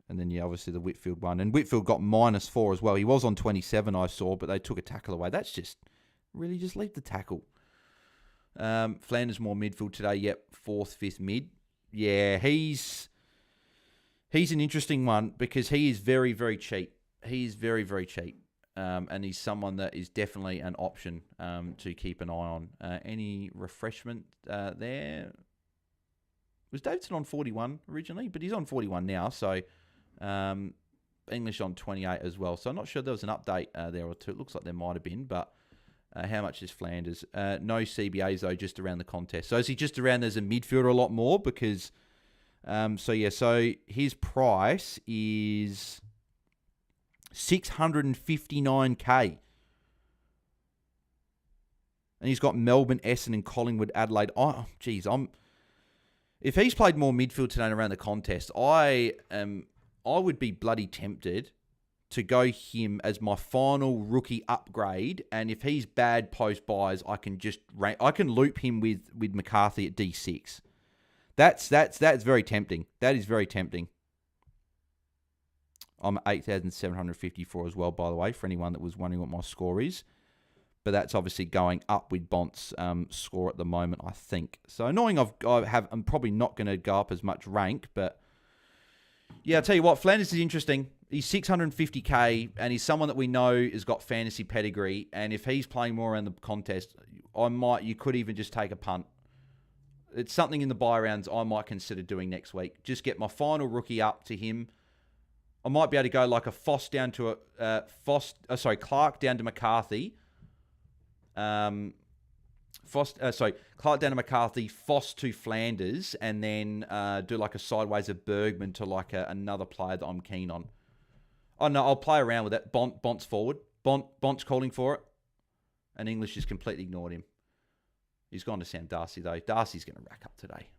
And then, yeah, obviously the Whitfield one. And Whitfield got -4 as well. He was on 27, I saw, but they took a tackle away. That's just, really just leave the tackle. Flanders more midfield today. Yep, 4th, 5th mid. Yeah, he's an interesting one because he is very, very cheap. He's very, very cheap. And he's someone that is definitely an option to keep an eye on. Any refreshment there? Was Davidson on 41 originally? But he's on 41 now, so English on 28 as well. So I'm not sure there was an update there or two. It looks like there might have been, but how much is Flanders? No CBAs, though, just around the contest. So is he just around as a midfielder a lot more? Because, so his price is 659k. And he's got Melbourne, Essendon, and Collingwood, Adelaide. Oh, geez, if he's played more midfield today around the contest, I would be bloody tempted to go him as my final rookie upgrade. And if he's bad post buys, I can loop him with McCarthy at D6. That's very tempting. That is very tempting. I'm at 8,754 as well, by the way, for anyone that was wondering what my score is. But that's obviously going up with Bont's score at the moment, I think. So annoying, I'm probably not going to go up as much rank, but yeah, I'll tell you what, Flanders is interesting. He's 650k, and he's someone that we know has got fantasy pedigree. And if he's playing more around the contest, you could even just take a punt. It's something in the buy rounds I might consider doing next week. Just get my final rookie up to him. I might be able to go like a Clark down to McCarthy. Clark down to McCarthy, Foss to Flanders, and then do like a sideways of Bergman to like another player that I'm keen on. Oh no, I'll play around with that. Bont's forward. Bont's calling for it, and English has completely ignored him. He's gone to Sam Darcy though. Darcy's going to rack up today.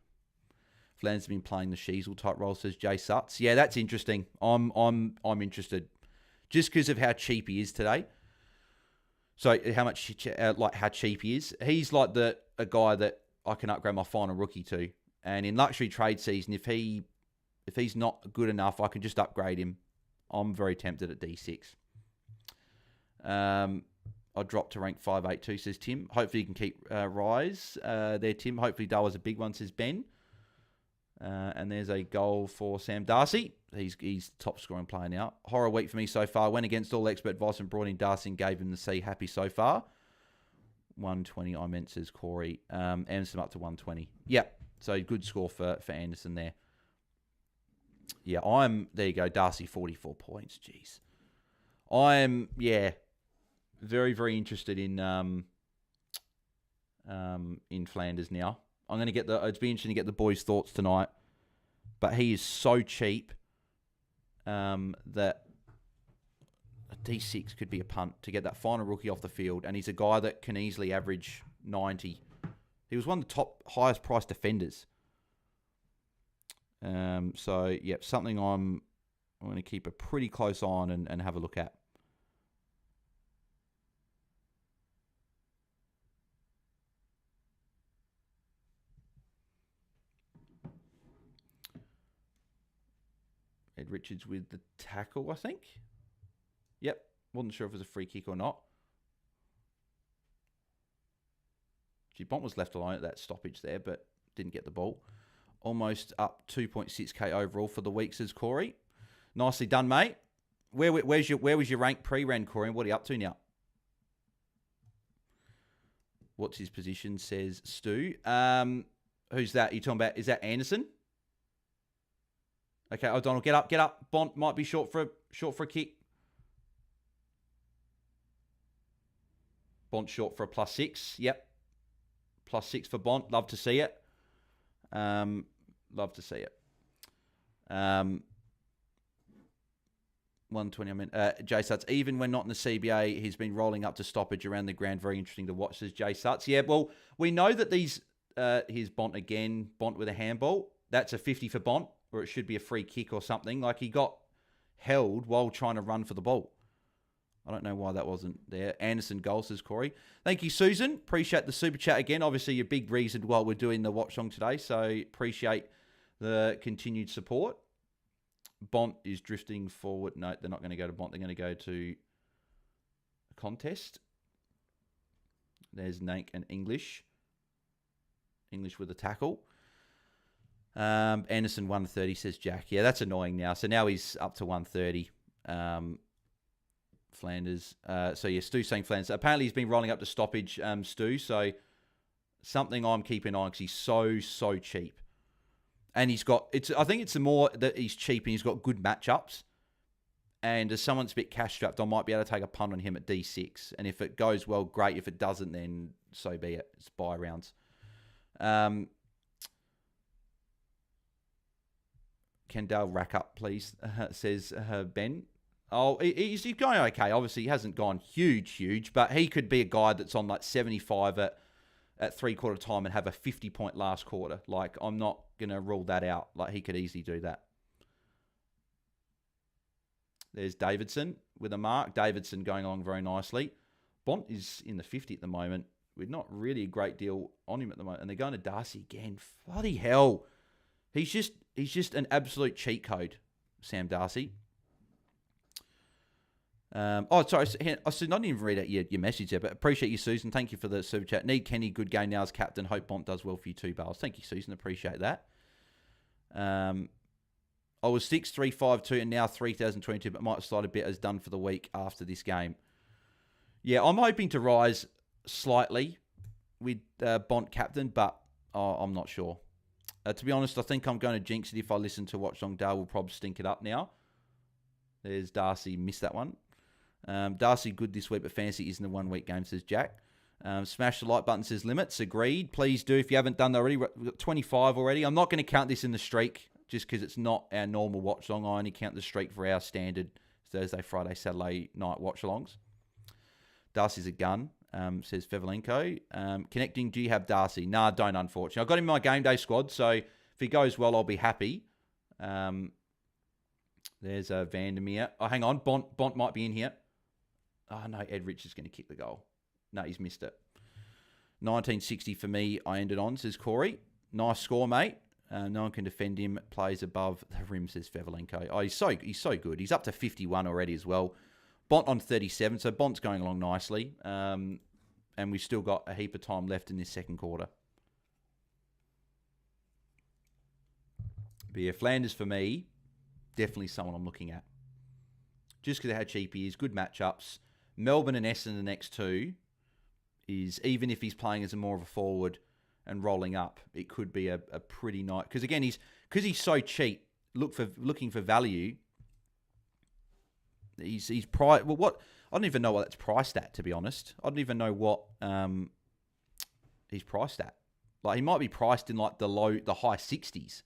Flanders has been playing the Sheasel type role, says Jay Sutts. Yeah, that's interesting. I'm interested. just because of how cheap he is today. So how cheap he is. He's like a guy that I can upgrade my final rookie to. And in luxury trade season, if he's not good enough, I can just upgrade him. I'm very tempted at D6. I'll drop to rank 582, says Tim. Hopefully you can keep rise there, Tim. Hopefully Darwin's a big one, says Ben. And there's a goal for Sam Darcy. He's top scoring player now. Horror week for me so far. Went against all expert advice and brought in Darcy and gave him the C. Happy so far. 120, I meant, says Corey. Anderson up to 120. Yeah, so good score for Anderson there. Yeah, there you go, Darcy, 44 points. Jeez. I'm very, very interested in Flanders now. I'm going to it'd be interesting to get the boys' thoughts tonight. But he is so cheap that a D6 could be a punt to get that final rookie off the field. And he's a guy that can easily average 90. He was one of the top highest priced defenders. So, yeah, something I'm going to keep a pretty close eye on and have a look at. Ed Richards with the tackle, I think. Yep. Wasn't sure if it was a free kick or not. Bont was left alone at that stoppage there, but didn't get the ball. Almost up 2.6k overall for the week, says Corey. Nicely done, mate. Where was your rank pre-ran, Corey? What are you up to now? What's his position, says Stu. Who's that? Are you talking about? Is that Anderson? Okay, O'Donnell, get up. Bont might be short for a kick. Bont short for a +6. Yep. +6 for Bont. Love to see it. Love to see it. 120, I mean, Jay Sutts, even when not in the CBA, he's been rolling up to stoppage around the ground. Very interesting to watch, says Jay Sutts. Yeah, well, we know that here's Bont again, Bont with a handball. That's a 50 for Bont, or it should be a free kick or something. Like, he got held while trying to run for the ball. I don't know why that wasn't there. Anderson goal, says Corey. Thank you, Susan. Appreciate the super chat again. Obviously, a big reason why we're doing the watch song today. So appreciate the continued support. Bont is drifting forward. No, they're not going to go to Bont. They're going to go to a contest. There's Nank and English. English with a tackle. Anderson 130, says Jack. Yeah, that's annoying now. So now he's up to 130. Flanders. So yeah, Stu's saying Flanders. Apparently he's been rolling up to stoppage, Stu. So something I'm keeping on because he's so cheap. And I think it's more that he's cheap and he's got good matchups. And as someone that's a bit cash strapped, I might be able to take a punt on him at D6. And if it goes well, great. If it doesn't, then so be it. It's buy rounds. Can Dale rack up, please? Says Ben. Oh, he's going okay. Obviously, he hasn't gone huge, but he could be a guy that's on like 75 at three-quarter time and have a 50-point last quarter. Like, I'm not going to rule that out. Like, he could easily do that. There's Davidson with a mark. Davidson going along very nicely. Bont is in the 50 at the moment. With not really a great deal on him at the moment. And they're going to Darcy again. Bloody hell. He's just an absolute cheat code, Sam Darcy. Sorry. I didn't even read out your message there, but appreciate you, Susan. Thank you for the super chat. Need Kenny, good game now as captain. Hope Bont does well for you too, Bales. Thank you, Susan. Appreciate that. I was 6,352 and now 3,022, but might slide a bit as done for the week after this game. Yeah, I'm hoping to rise slightly with Bont captain, but I'm not sure. To be honest, I think I'm going to jinx it if I listen to Watchalong. Dale will probably stink it up now. There's Darcy, missed that one. Darcy, good this week, but fantasy isn't a one-week game, says Jack. Smash the like button, says limits. Agreed. Please do if you haven't done that already. We've got 25 already. I'm not going to count this in the streak just because it's not our normal watch-along. I only count the streak for our standard Thursday, Friday, Saturday night watch-alongs. Darcy's a gun, says Fevelenko. Connecting, do you have Darcy? Nah, don't, unfortunately. I've got him in my game day squad, so if he goes well, I'll be happy. There's Vandermeer. Oh, hang on. Bont might be in here. Oh, no. Ed Rich is going to kick the goal. No, he's missed it. 1960 for me, I ended on, says Corey. Nice score, mate. No one can defend him. Plays above the rim, says Fevelenko. Oh, he's so good. He's up to 51 already as well. Bont on 37, so Bont's going along nicely. And we've still got a heap of time left in this second quarter. But yeah, Flanders for me, definitely someone I'm looking at. Just because of how cheap he is, good matchups. Melbourne and Essendon, the next two, is even if he's playing as a more of a forward and rolling up, it could be a pretty nice. Because again, he's so cheap. Looking for value. He's priced. Well, what I don't even know what that's priced at. To be honest, I don't even know what he's priced at. Like he might be priced in like the high 60s.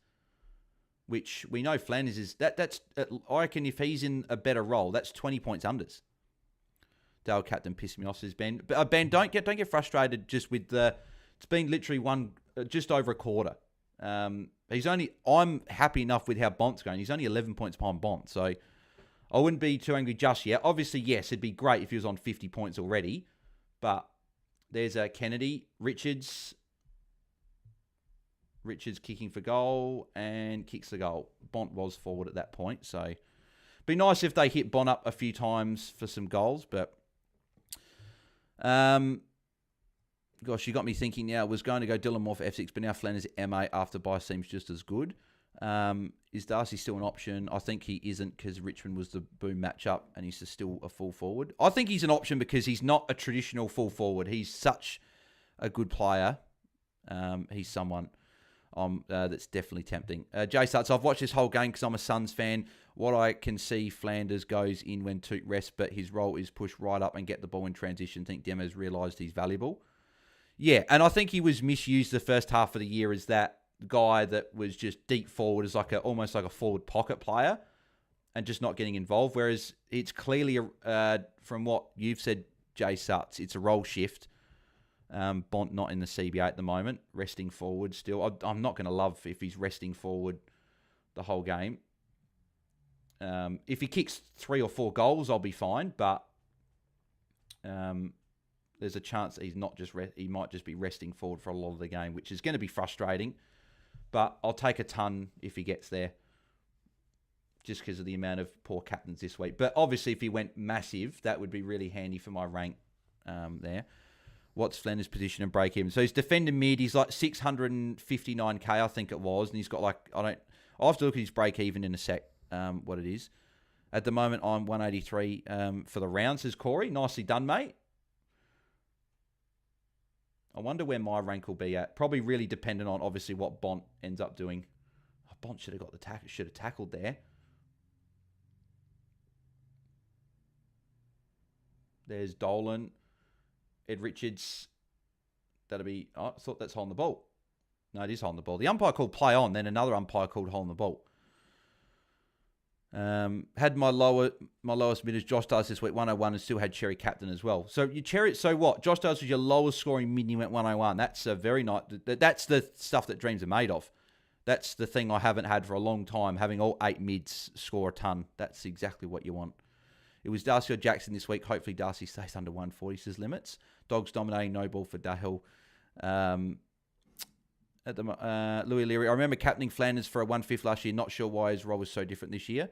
Which we know Flanders is that's I reckon if he's in a better role, that's 20 points unders. Dale captain pissed me off, says Ben. But Ben, don't get frustrated just with it's been literally just over a quarter. I'm happy enough with how Bont's going. He's only 11 points behind Bont, so I wouldn't be too angry just yet. Obviously, yes, it'd be great if he was on 50 points already. But there's Kennedy, Richards kicking for goal and kicks the goal. Bont was forward at that point, so be nice if they hit Bont up a few times for some goals. But gosh, you got me thinking now. I was going to go Dylan Moore for F6, but now Flanders MA after buy seems just as good. Is Darcy still an option? I think he isn't because Richmond was the boom matchup and he's still a full forward. I think he's an option because he's not a traditional full forward. He's such a good player. He's someone that's definitely tempting. Jay starts, I've watched this whole game because I'm a Suns fan. What I can see, Flanders goes in when Toot rests, but his role is push right up and get the ball in transition. Think Demo's realised he's valuable. Yeah, and I think he was misused the first half of the year as that guy that was just deep forward, as almost like a forward pocket player and just not getting involved. Whereas it's clearly, from what you've said, Jay Sutts, it's a role shift. Bont not in the CBA at the moment, resting forward still. I'm not going to love if he's resting forward the whole game. If he kicks 3 or 4 goals, I'll be fine. But there's a chance that he might just be resting forward for a lot of the game, which is going to be frustrating. But I'll take a ton if he gets there, just because of the amount of poor captains this week. But obviously, if he went massive, that would be really handy for my rank there. What's Flanders' position and break even? So he's defending mid. He's like 659k, I think it was, and he's got I'll have to look at his break even in a sec. What it is at the moment, I'm 183 for the round, says Corey. Nicely done, mate. I wonder where my rank will be at. Probably really dependent on obviously what Bont ends up doing. Oh, Bont should have got the tackle. Should have tackled there. There's Dolan. Ed Richards, that'll be... Oh, I thought that's holding the ball. No, it is holding the ball. The umpire called play on, then another umpire called holding the ball. Had my lowest mid as Josh does this week, 101, and still had Cherry captain as well. So so what? Josh does was your lowest scoring mid and you went 101. That's a very nice... That's the stuff that dreams are made of. That's the thing I haven't had for a long time, having all 8 mids score a ton. That's exactly what you want. It was Darcy or Jackson this week. Hopefully Darcy stays under 140, says Limits. Dogs dominating, no ball for Dahill. Louis Leary. I remember captaining Flanders for a 1/5 last year. Not sure why his role was so different this year.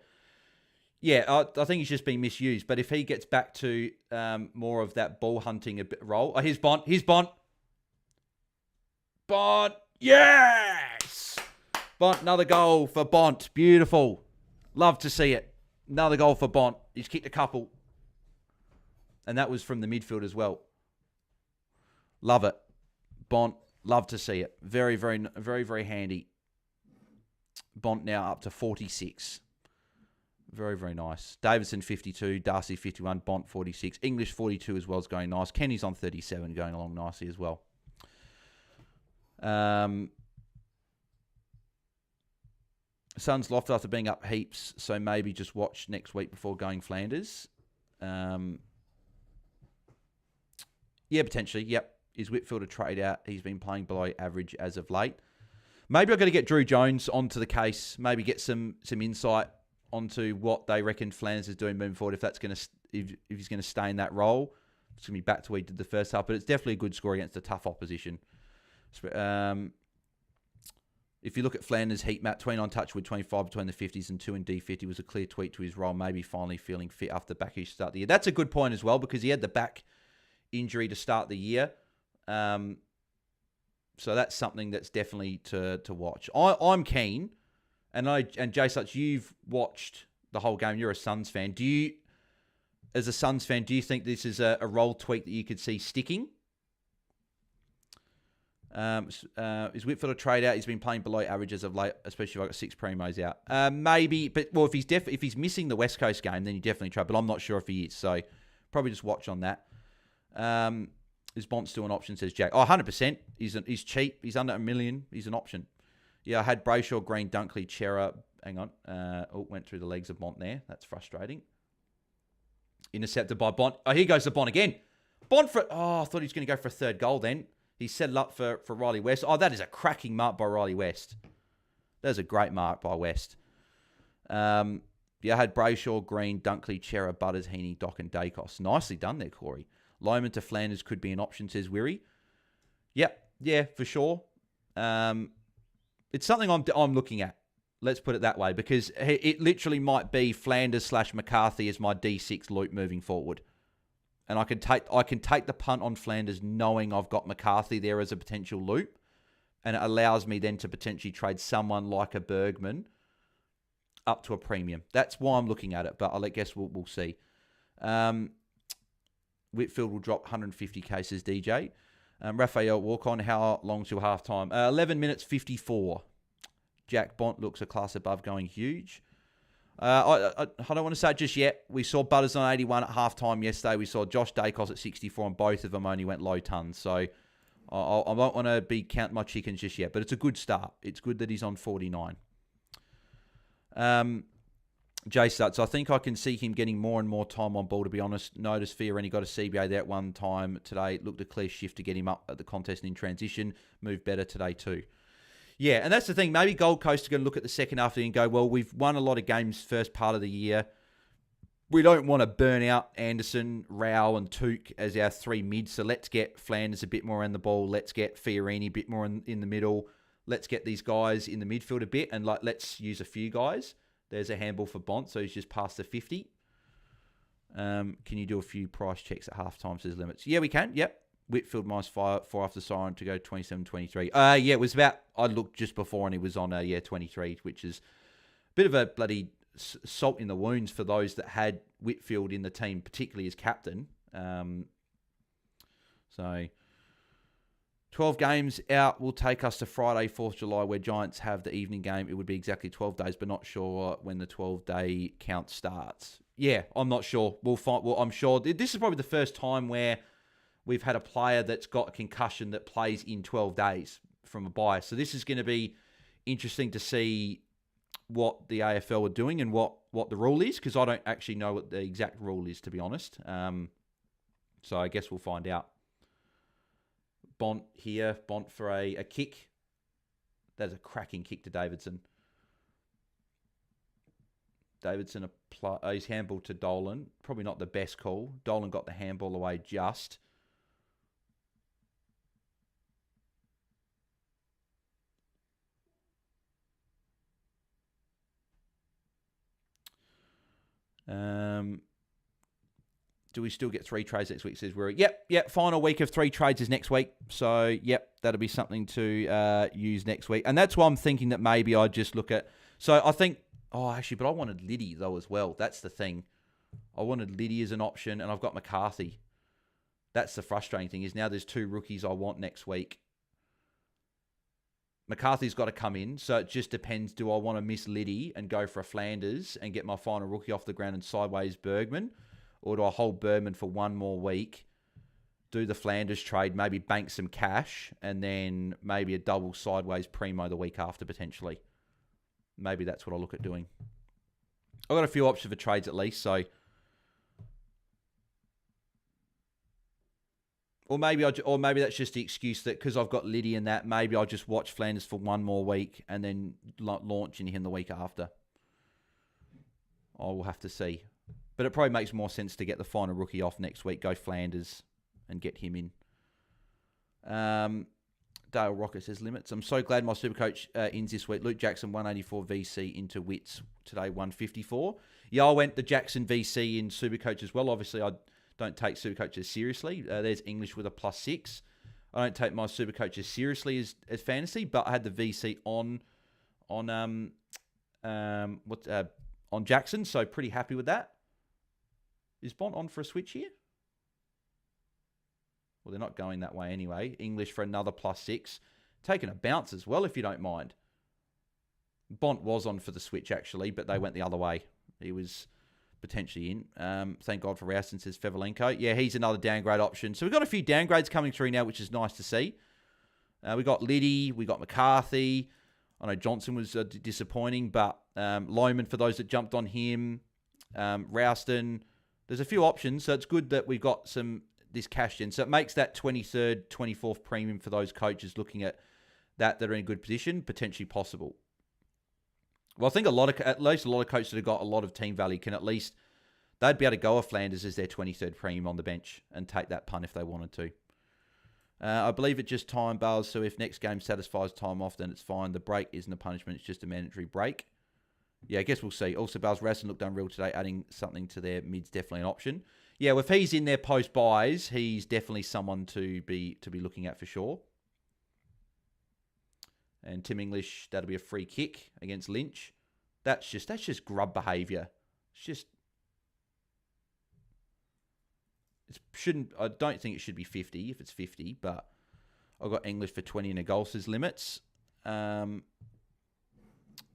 Yeah, I think he's just been misused. But if he gets back to more of that ball hunting role. Oh, here's Bont. Bont. Yes! Bont, another goal for Bont. Beautiful. Love to see it. Another goal for Bont. He's kicked a couple. And that was from the midfield as well. Love it. Bont, love to see it. Very, very, very, very handy. Bont now up to 46. Very, very nice. Davidson 52, Darcy 51, Bont 46. English 42 as well is going nice. Kenny's on 37, going along nicely as well. Suns loft after being up heaps, so maybe just watch next week before going Flanders. Yeah, potentially. Yep. Is Whitfield a trade out? He's been playing below average as of late. Maybe I've got to get Drew Jones onto the case. Maybe get some insight onto what they reckon Flanders is doing moving forward. If he's going to stay in that role, it's going to be back to what he did the first half. But it's definitely a good score against a tough opposition. If you look at Flanders' heat map, 29 touch with 25 between the 50s and 2 in D50 was a clear tweak to his role, maybe finally feeling fit after the back-ish start of the year. That's a good point as well, because he had the back injury to start the year. So that's something that's definitely to watch. I'm keen, and Jay Such, you've watched the whole game. You're a Suns fan. As a Suns fan, do you think this is a role tweak that you could see sticking? Is Whitfield a trade out? He's been playing below average as of late, especially if I've got 6 primos out. Maybe, but well, if he's missing the West Coast game, then you definitely trade. But I'm not sure if he is, so probably just watch on that. Is Bont still an option? Says Jack. 100%. He's cheap. He's under $1 million. He's an option. Yeah, I had Brayshaw, Green, Dunkley, Chera. Hang on. Went through the legs of Bont there. That's frustrating. Intercepted by Bont. Oh, here goes the Bont again. Bont for... Oh, I thought he was going to go for a third goal then. He set it up for Riley West. Oh, that is a cracking mark by Riley West. That is a great mark by West. Yeah, I had Brayshaw, Green, Dunkley, Chera, Butters, Heaney, Dock, and Dacos. Nicely done there, Corey. Loman to Flanders could be an option, says Weary. Yep, yeah, for sure. It's something I'm looking at. Let's put it that way, because it literally might be Flanders / McCarthy as my D6 loop moving forward. And I can take the punt on Flanders knowing I've got McCarthy there as a potential loop. And it allows me then to potentially trade someone like a Bergman up to a premium. That's why I'm looking at it, but I guess we'll see. Whitfield will drop 150 cases, DJ. Raphael, walk on. How long till halftime? 11 minutes 54. Jack Bont looks a class above, going huge. I don't want to say it just yet. We saw Butters on 81 at halftime yesterday. We saw Josh Dacos at 64, and both of them only went low tons. So I don't want to be counting my chickens just yet, but it's a good start. It's good that he's on 49. Jay Stutz, I think I can see him getting more and more time on ball, to be honest. Notice Fiorini got a CBA there at one time today. It looked a clear shift to get him up at the contest and in transition. Moved better today too. Yeah, and that's the thing. Maybe Gold Coast are going to look at the second half and go, well, we've won a lot of games first part of the year. We don't want to burn out Anderson, Rao, and Took as our 3 mids, so let's get Flanders a bit more on the ball. Let's get Fiorini a bit more in the middle. Let's get these guys in the midfield a bit, and let's use a few guys. There's a handball for Bont, so he's just past the 50. Can you do a few price checks at halftime, says Limits? Yeah, we can. Yep. Whitfield -4 after siren to go 27-23. Yeah, it was about... I looked just before and he was on 23, which is a bit of a bloody salt in the wounds for those that had Whitfield in the team, particularly as captain. So 12 games out will take us to Friday, 4th July, where Giants have the evening game. It would be exactly 12 days, but not sure when the 12-day count starts. Yeah, I'm not sure. We'll find. Well, I'm sure this is probably the first time where we've had a player that's got a concussion that plays in 12 days from a bye. So this is going to be interesting to see what the AFL are doing and what the rule is, because I don't actually know what the exact rule is, to be honest. So I guess we'll find out. Bont here. Bont for a kick. That is a cracking kick to Davidson. Davidson, he's handball to Dolan. Probably not the best call. Dolan got the handball away just. Do we still get 3 trades next week? Says we're yep. Final week of 3 trades is next week. So yep, that'll be something to use next week. And that's why I'm thinking that maybe I just look at. So I think. Oh, actually, but I wanted Liddy though as well. That's the thing. I wanted Liddy as an option, and I've got McCarthy. That's the frustrating thing, is now there's 2 rookies I want next week. McCarthy's got to come in, so it just depends. Do I want to miss Liddy and go for a Flanders and get my final rookie off the ground and sideways Bergman? Or do I hold Bergman for 1 more week, do the Flanders trade, maybe bank some cash, and then maybe a double sideways Primo the week after potentially? Maybe that's what I'll look at doing. I've got a few options for trades at least, so... Or maybe that's just the excuse that because I've got Liddy in that, maybe I'll just watch Flanders for 1 more week and then launch into him the week after. I will have to see. But it probably makes more sense to get the final rookie off next week, go Flanders, and get him in. Dale Rocker says limits. I'm so glad my Supercoach ends this week. Luke Jackson, 184 VC into Wits today, 154. Yeah, I went the Jackson VC in Supercoach as well. Obviously, I don't take Supercoaches seriously. There's English with a +6. I don't take my Supercoaches seriously as fantasy, but I had the VC on Jackson, so pretty happy with that. Is Bont on for a switch here? Well, they're not going that way anyway. English for another +6. Taking a bounce as well, if you don't mind. Bont was on for the switch, actually, but they went the other way. He was potentially in. Thank God for Rouston, says Fevelenko. Yeah, he's another downgrade option. So we've got a few downgrades coming through now, which is nice to see. We got Liddy. We got McCarthy. I know Johnson was disappointing, but Lohman for those that jumped on him. Rouston. There's a few options, so it's good that we've got this cashed in. So it makes that 23rd, 24th premium for those coaches looking at that are in a good position, potentially possible. Well, I think at least a lot of coaches that have got a lot of team value can at least, they'd be able to go with Flanders as their 23rd premium on the bench and take that punt if they wanted to. I believe it just time bales, so if next game satisfies time off, then it's fine. The break isn't a punishment, it's just a mandatory break. Yeah, I guess we'll see. Also, Bales Rasson looked unreal today, adding something to their mid's definitely an option. Yeah, if he's in their post buys, he's definitely someone to be looking at for sure. And Tim English, that'll be a free kick against Lynch. That's just grub behaviour. I don't think it should be 50 if it's 50, but I've got English for 20 and a goal says limits. Yeah,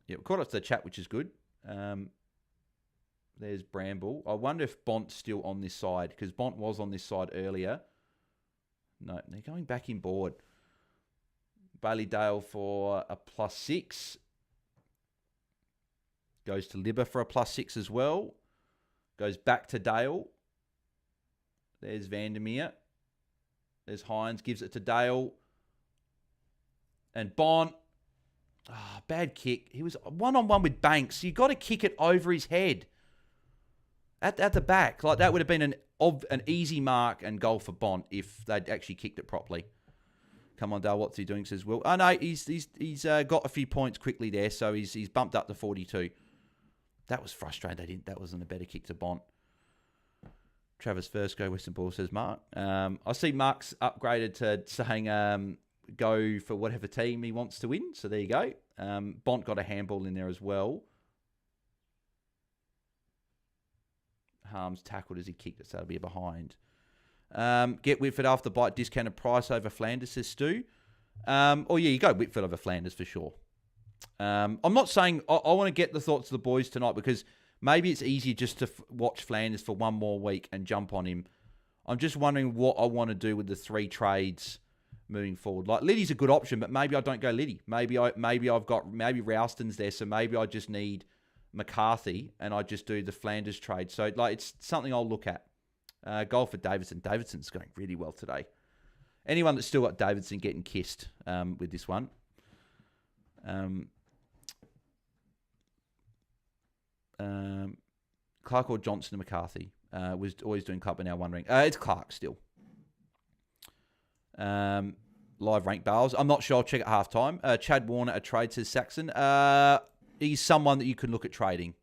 we caught up to the chat, which is good. There's Bramble. I wonder if Bont's still on this side, because Bont was on this side earlier. No, they're going back in board. Bailey Dale for a +6. Goes to Libba for a +6 as well. Goes back to Dale. There's Vandermeer. There's Hines. Gives it to Dale. And Bont. Oh, bad kick. He was one-on-one with Banks. You got to kick it over his head. At the back. Like, that would have been an easy mark and goal for Bont if they'd actually kicked it properly. Come on, Dale. What's he doing? Says Will. Oh, no. He's got a few points quickly there, so he's bumped up to 42. That was frustrating. That wasn't a better kick to Bont. Travis first go Western Bull, says Mark. I see Mark's upgraded to saying go for whatever team he wants to win. So there you go. Bont got a handball in there as well. Harms tackled as he kicked it, so that'll be a behind. Get Whitfield after bite, discounted price over Flanders, says Stu. Oh, yeah, you go Whitfield over Flanders for sure. I'm not saying I want to get the thoughts of the boys tonight because maybe it's easier just to watch Flanders for one more week and jump on him. I'm just wondering what I want to do with the 3 trades moving forward. Like, Liddy's a good option, but maybe I don't go Liddy. Maybe Rouston's there, so maybe I just need McCarthy and I just do the Flanders trade. So, like, it's something I'll look at. Goal for Davidson. Davidson's going really well today. Anyone that's still got Davidson getting kissed with this one. Clark or Johnson and McCarthy was always doing club, but now wondering. It's Clark still. Live rank bales. I'm not sure. I'll check at halftime. Chad Warner, a trade, says Saxon. He's someone that you can look at trading.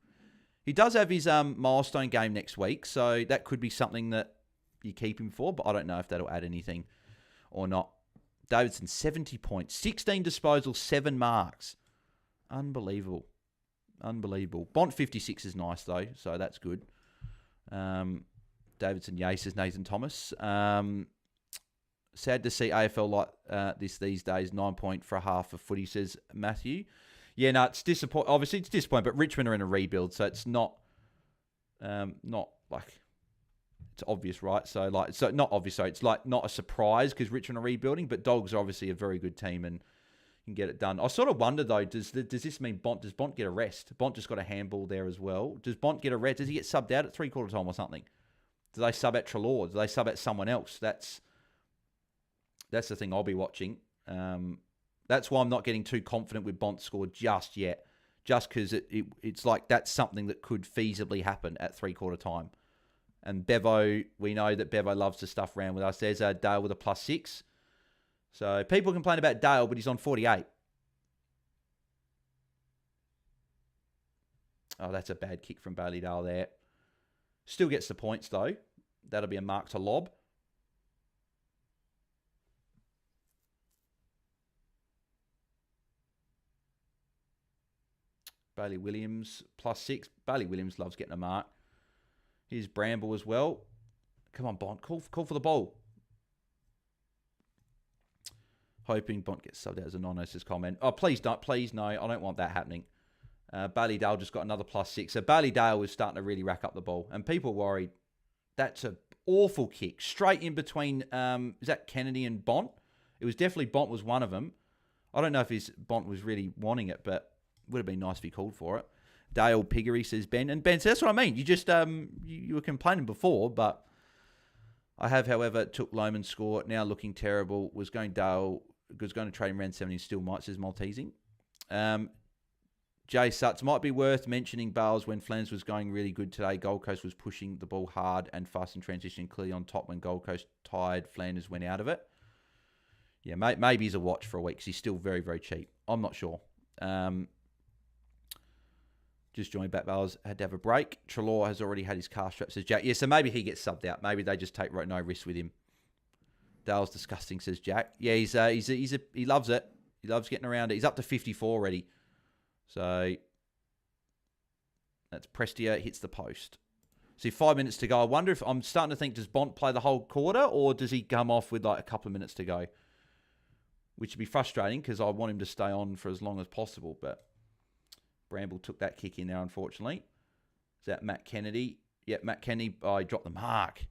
He does have his milestone game next week, so that could be something that you keep him for, but I don't know if that'll add anything or not. Davidson, 70 points, 16 disposals, 7 marks. Unbelievable. Bont 56 is nice, though, so that's good. Davidson, yay, says Nathan Thomas. Sad to see AFL like this these days. 9 point for a half of footy, says Matthew. Yeah, no, it's disappointing. Obviously, it's disappointing, but Richmond are in a rebuild, so it's not like it's obvious, right? So not obvious. So it's like not a surprise because Richmond are rebuilding, but Dogs are obviously a very good team and can get it done. I sort of wonder though, does this mean does Bont get a rest? Bont just got a handball there as well. Does Bont get a rest? Does he get subbed out at 3/4 time or something? Do they sub at Trelaw? Do they sub at someone else? That's the thing I'll be watching. That's why I'm not getting too confident with Bont's score just yet. just because it's like that's something that could feasibly happen at 3/4 time. And Bevo, we know that Bevo loves to stuff around with us. There's Dale with a +6. So people complain about Dale, but he's on 48. Oh, that's a bad kick from Bailey Dale there. Still gets the points, though. That'll be a mark to lob. Bailey Williams, +6. Bailey Williams loves getting a mark. Here's Bramble as well. Come on, Bont. Call for the ball. Hoping Bont gets subbed out as a non-notice comment. Oh, please don't. Please, no. I don't want that happening. Bailey Dale just got another +6. So Bailey Dale was starting to really rack up the ball. And people worried. That's an awful kick. Straight in between, is that Kennedy and Bont? It was definitely Bont was one of them. I don't know if Bont was really wanting it, but would have been nice if he called for it. Dale Piggery, says Ben. And Ben says, that's what I mean. You just, you were complaining before, but I have, however, took Loman's score. Now looking terrible. Was going to trade him around 70, still might, says Maltesing. Jay Sutts, might be worth mentioning Bales when Flanders was going really good today. Gold Coast was pushing the ball hard and fast and transitioning clearly on top. When Gold Coast tired, Flanders went out of it. Yeah, maybe he's a watch for a week because he's still very, very cheap. I'm not sure. Just joined back. Bales had to have a break. Trelaw has already had his calf strap, says Jack. Yeah, so maybe he gets subbed out. Maybe they just take no risk with him. Dale's disgusting, says Jack. Yeah, he loves it. He loves getting around it. He's up to 54 already. So that's Prestia hits the post. See, 5 minutes to go. I wonder if I'm starting to think, does Bont play the whole quarter or does he come off with like a couple of minutes to go? Which would be frustrating because I want him to stay on for as long as possible. But Bramble took that kick in there, unfortunately. Is that Matt Kennedy? Yep, Matt Kennedy. Oh, he dropped the mark.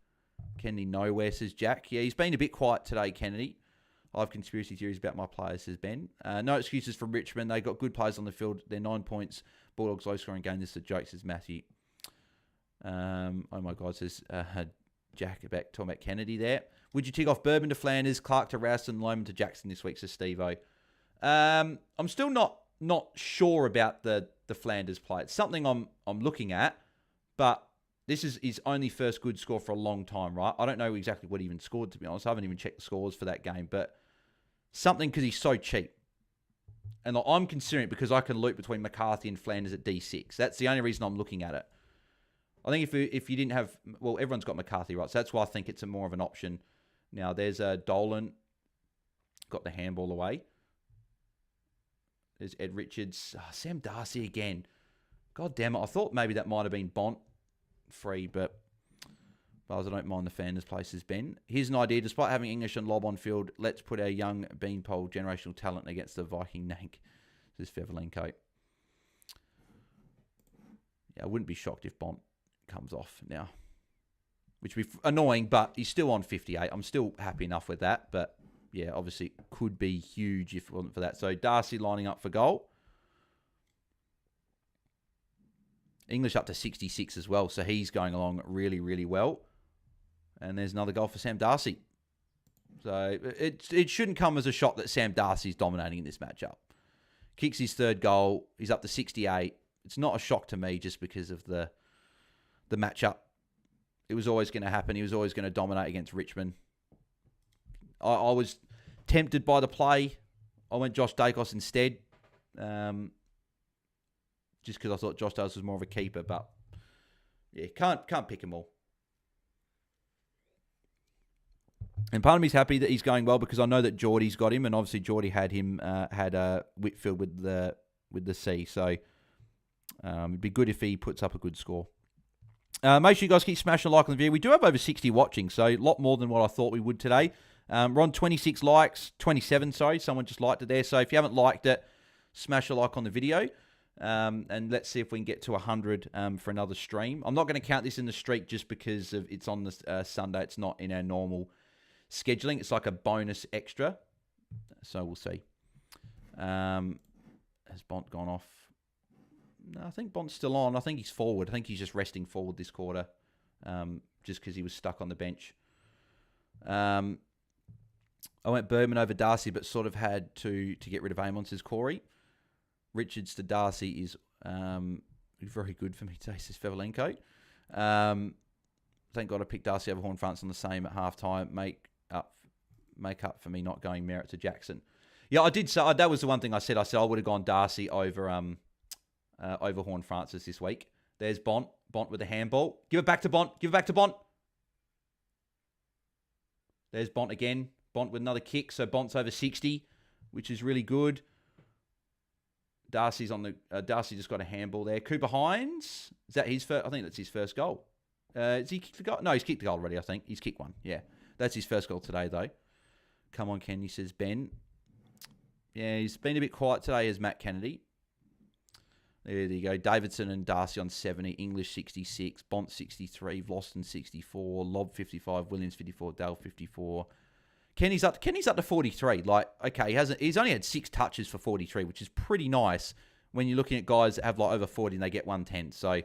Kennedy nowhere, says Jack. Yeah, he's been a bit quiet today, Kennedy. I have conspiracy theories about my players, says Ben. No excuses from Richmond. They got good players on the field. They're 9 points. Bulldogs low scoring game. This is a joke, says Matthew. Oh my God, says Jack talking about Kennedy there. Would you tick off Bourbon to Flanders, Clark to Rowston, Loman to Jackson this week, says Steve-O. I'm still not sure about the Flanders play. It's something I'm looking at, but this is his only first good score for a long time, right? I don't know exactly what he even scored, to be honest. I haven't even checked the scores for that game, but something because he's so cheap. And I'm considering it because I can loop between McCarthy and Flanders at D6. That's the only reason I'm looking at it. I think if you didn't have... Well, everyone's got McCarthy, right? So that's why I think it's more of an option. Now, there's Dolan. Got the handball away. There's Ed Richards. Oh, Sam Darcy again. God damn it. I thought maybe that might have been Bont free, but I don't mind the Flanders places, Ben. Here's an idea. Despite having English and Lob on field, let's put our young beanpole generational talent against the Viking Nank. This is Fevelenko. Yeah, I wouldn't be shocked if Bont comes off now, which would be annoying, but he's still on 58. I'm still happy enough with that, but yeah, obviously it could be huge if it wasn't for that. So Darcy lining up for goal. English up to 66 as well, so he's going along really, really well. And there's another goal for Sam Darcy. So it shouldn't come as a shock that Sam Darcy's dominating in this matchup. Kicks his third goal. He's up to 68. It's not a shock to me just because of the matchup. It was always going to happen. He was always going to dominate against Richmond. I was tempted by the play. I went Josh Dacos instead. Just because I thought Josh Dacos was more of a keeper. But yeah, can't pick him all. And part of me's happy that he's going well because I know that Jordy's got him, and obviously Jordy had him Whitfield with the C. So it'd be good if he puts up a good score. Make sure you guys keep smashing a like on the video. We do have over 60 watching, so a lot more than what I thought we would today. We're on 26 likes, 27, sorry. Someone just liked it there. So if you haven't liked it, smash a like on the video. And let's see if we can get to 100 for another stream. I'm not going to count this in the streak just because it's on the Sunday. It's not in our normal scheduling. It's like a bonus extra. So we'll see. Has Bont gone off? No, I think Bont's still on. I think he's forward. I think he's just resting forward this quarter just because he was stuck on the bench. I went Berman over Darcy, but sort of had to get rid of Amon, says Corey. Richards to Darcy is very good for me today, says Fevelenko. Thank God I picked Darcy over Horn France on the same at halftime. Make up for me not going Merritt to Jackson. Yeah, I did say that was the one thing I said. I said I would have gone Darcy over Horn Francis this week. There's Bont. Bont with the handball. Give it back to Bont. Give it back to Bont. There's Bont again. Bont with another kick. So Bont's over 60, which is really good. Darcy's on the. Darcy just got a handball there. Cooper Hines. Is that his first? I think that's his first goal. Has he kicked the goal? No, he's kicked the goal already, I think. He's kicked one. Yeah. That's his first goal today, though. Come on, Kenny, says Ben. Yeah, he's been a bit quiet today as Matt Kennedy. There you go. Davidson and Darcy on 70. English 66. Bont 63. Vlosten 64. Lob 55. Williams 54. Dale 54. Kenny's up to 43. Like, okay, he's only had 6 touches for 43, which is pretty nice when you're looking at guys that have like over 40 and they get 110. So,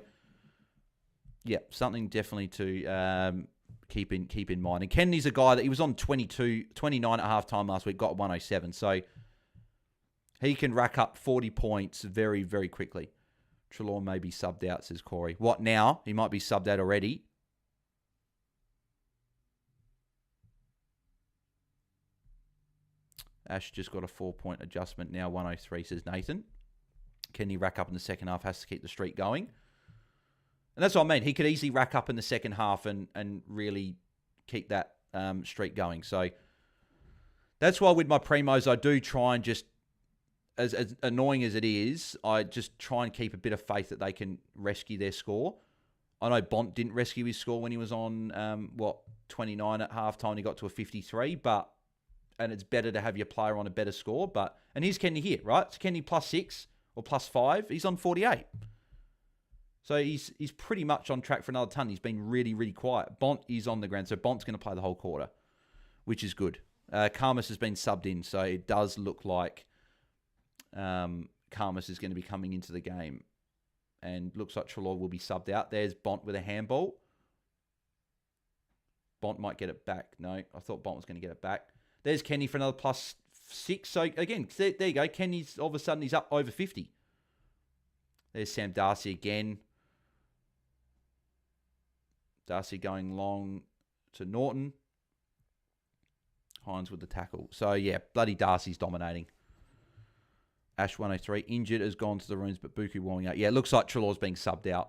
yeah, something definitely to keep in mind. And Kennedy's a guy that he was on 29 at halftime last week, got 107. So he can rack up 40 points very, very quickly. Trelaw may be subbed out, says Corey. What now? He might be subbed out already. Ash just got a 4-point adjustment now, 103, says Nathan. Can he rack up in the second half? Has to keep the streak going. And that's what I mean. He could easily rack up in the second half and really keep that streak going. So that's why with my primos, I do try and just, as annoying as it is, I just try and keep a bit of faith that they can rescue their score. I know Bont didn't rescue his score when he was on, 29 at halftime. He got to a 53, and it's better to have your player on a better score. And here's Kenny here, right? It's Kenny +6 or +5. He's on 48. So he's pretty much on track for another ton. He's been really, really quiet. Bont is on the ground, so Bont's going to play the whole quarter, which is good. Karmas has been subbed in, so it does look like Karmas is going to be coming into the game. And looks like Trelaw will be subbed out. There's Bont with a handball. Bont might get it back. No, I thought Bont was going to get it back. There's Kenny for another +6. So, again, there you go. Kenny's, all of a sudden, he's up over 50. There's Sam Darcy again. Darcy going long to Norton. Hines with the tackle. So, yeah, bloody Darcy's dominating. Ash 103. Injured, has gone to the rooms, but Buku warming out. Yeah, it looks like Trelaw's being subbed out.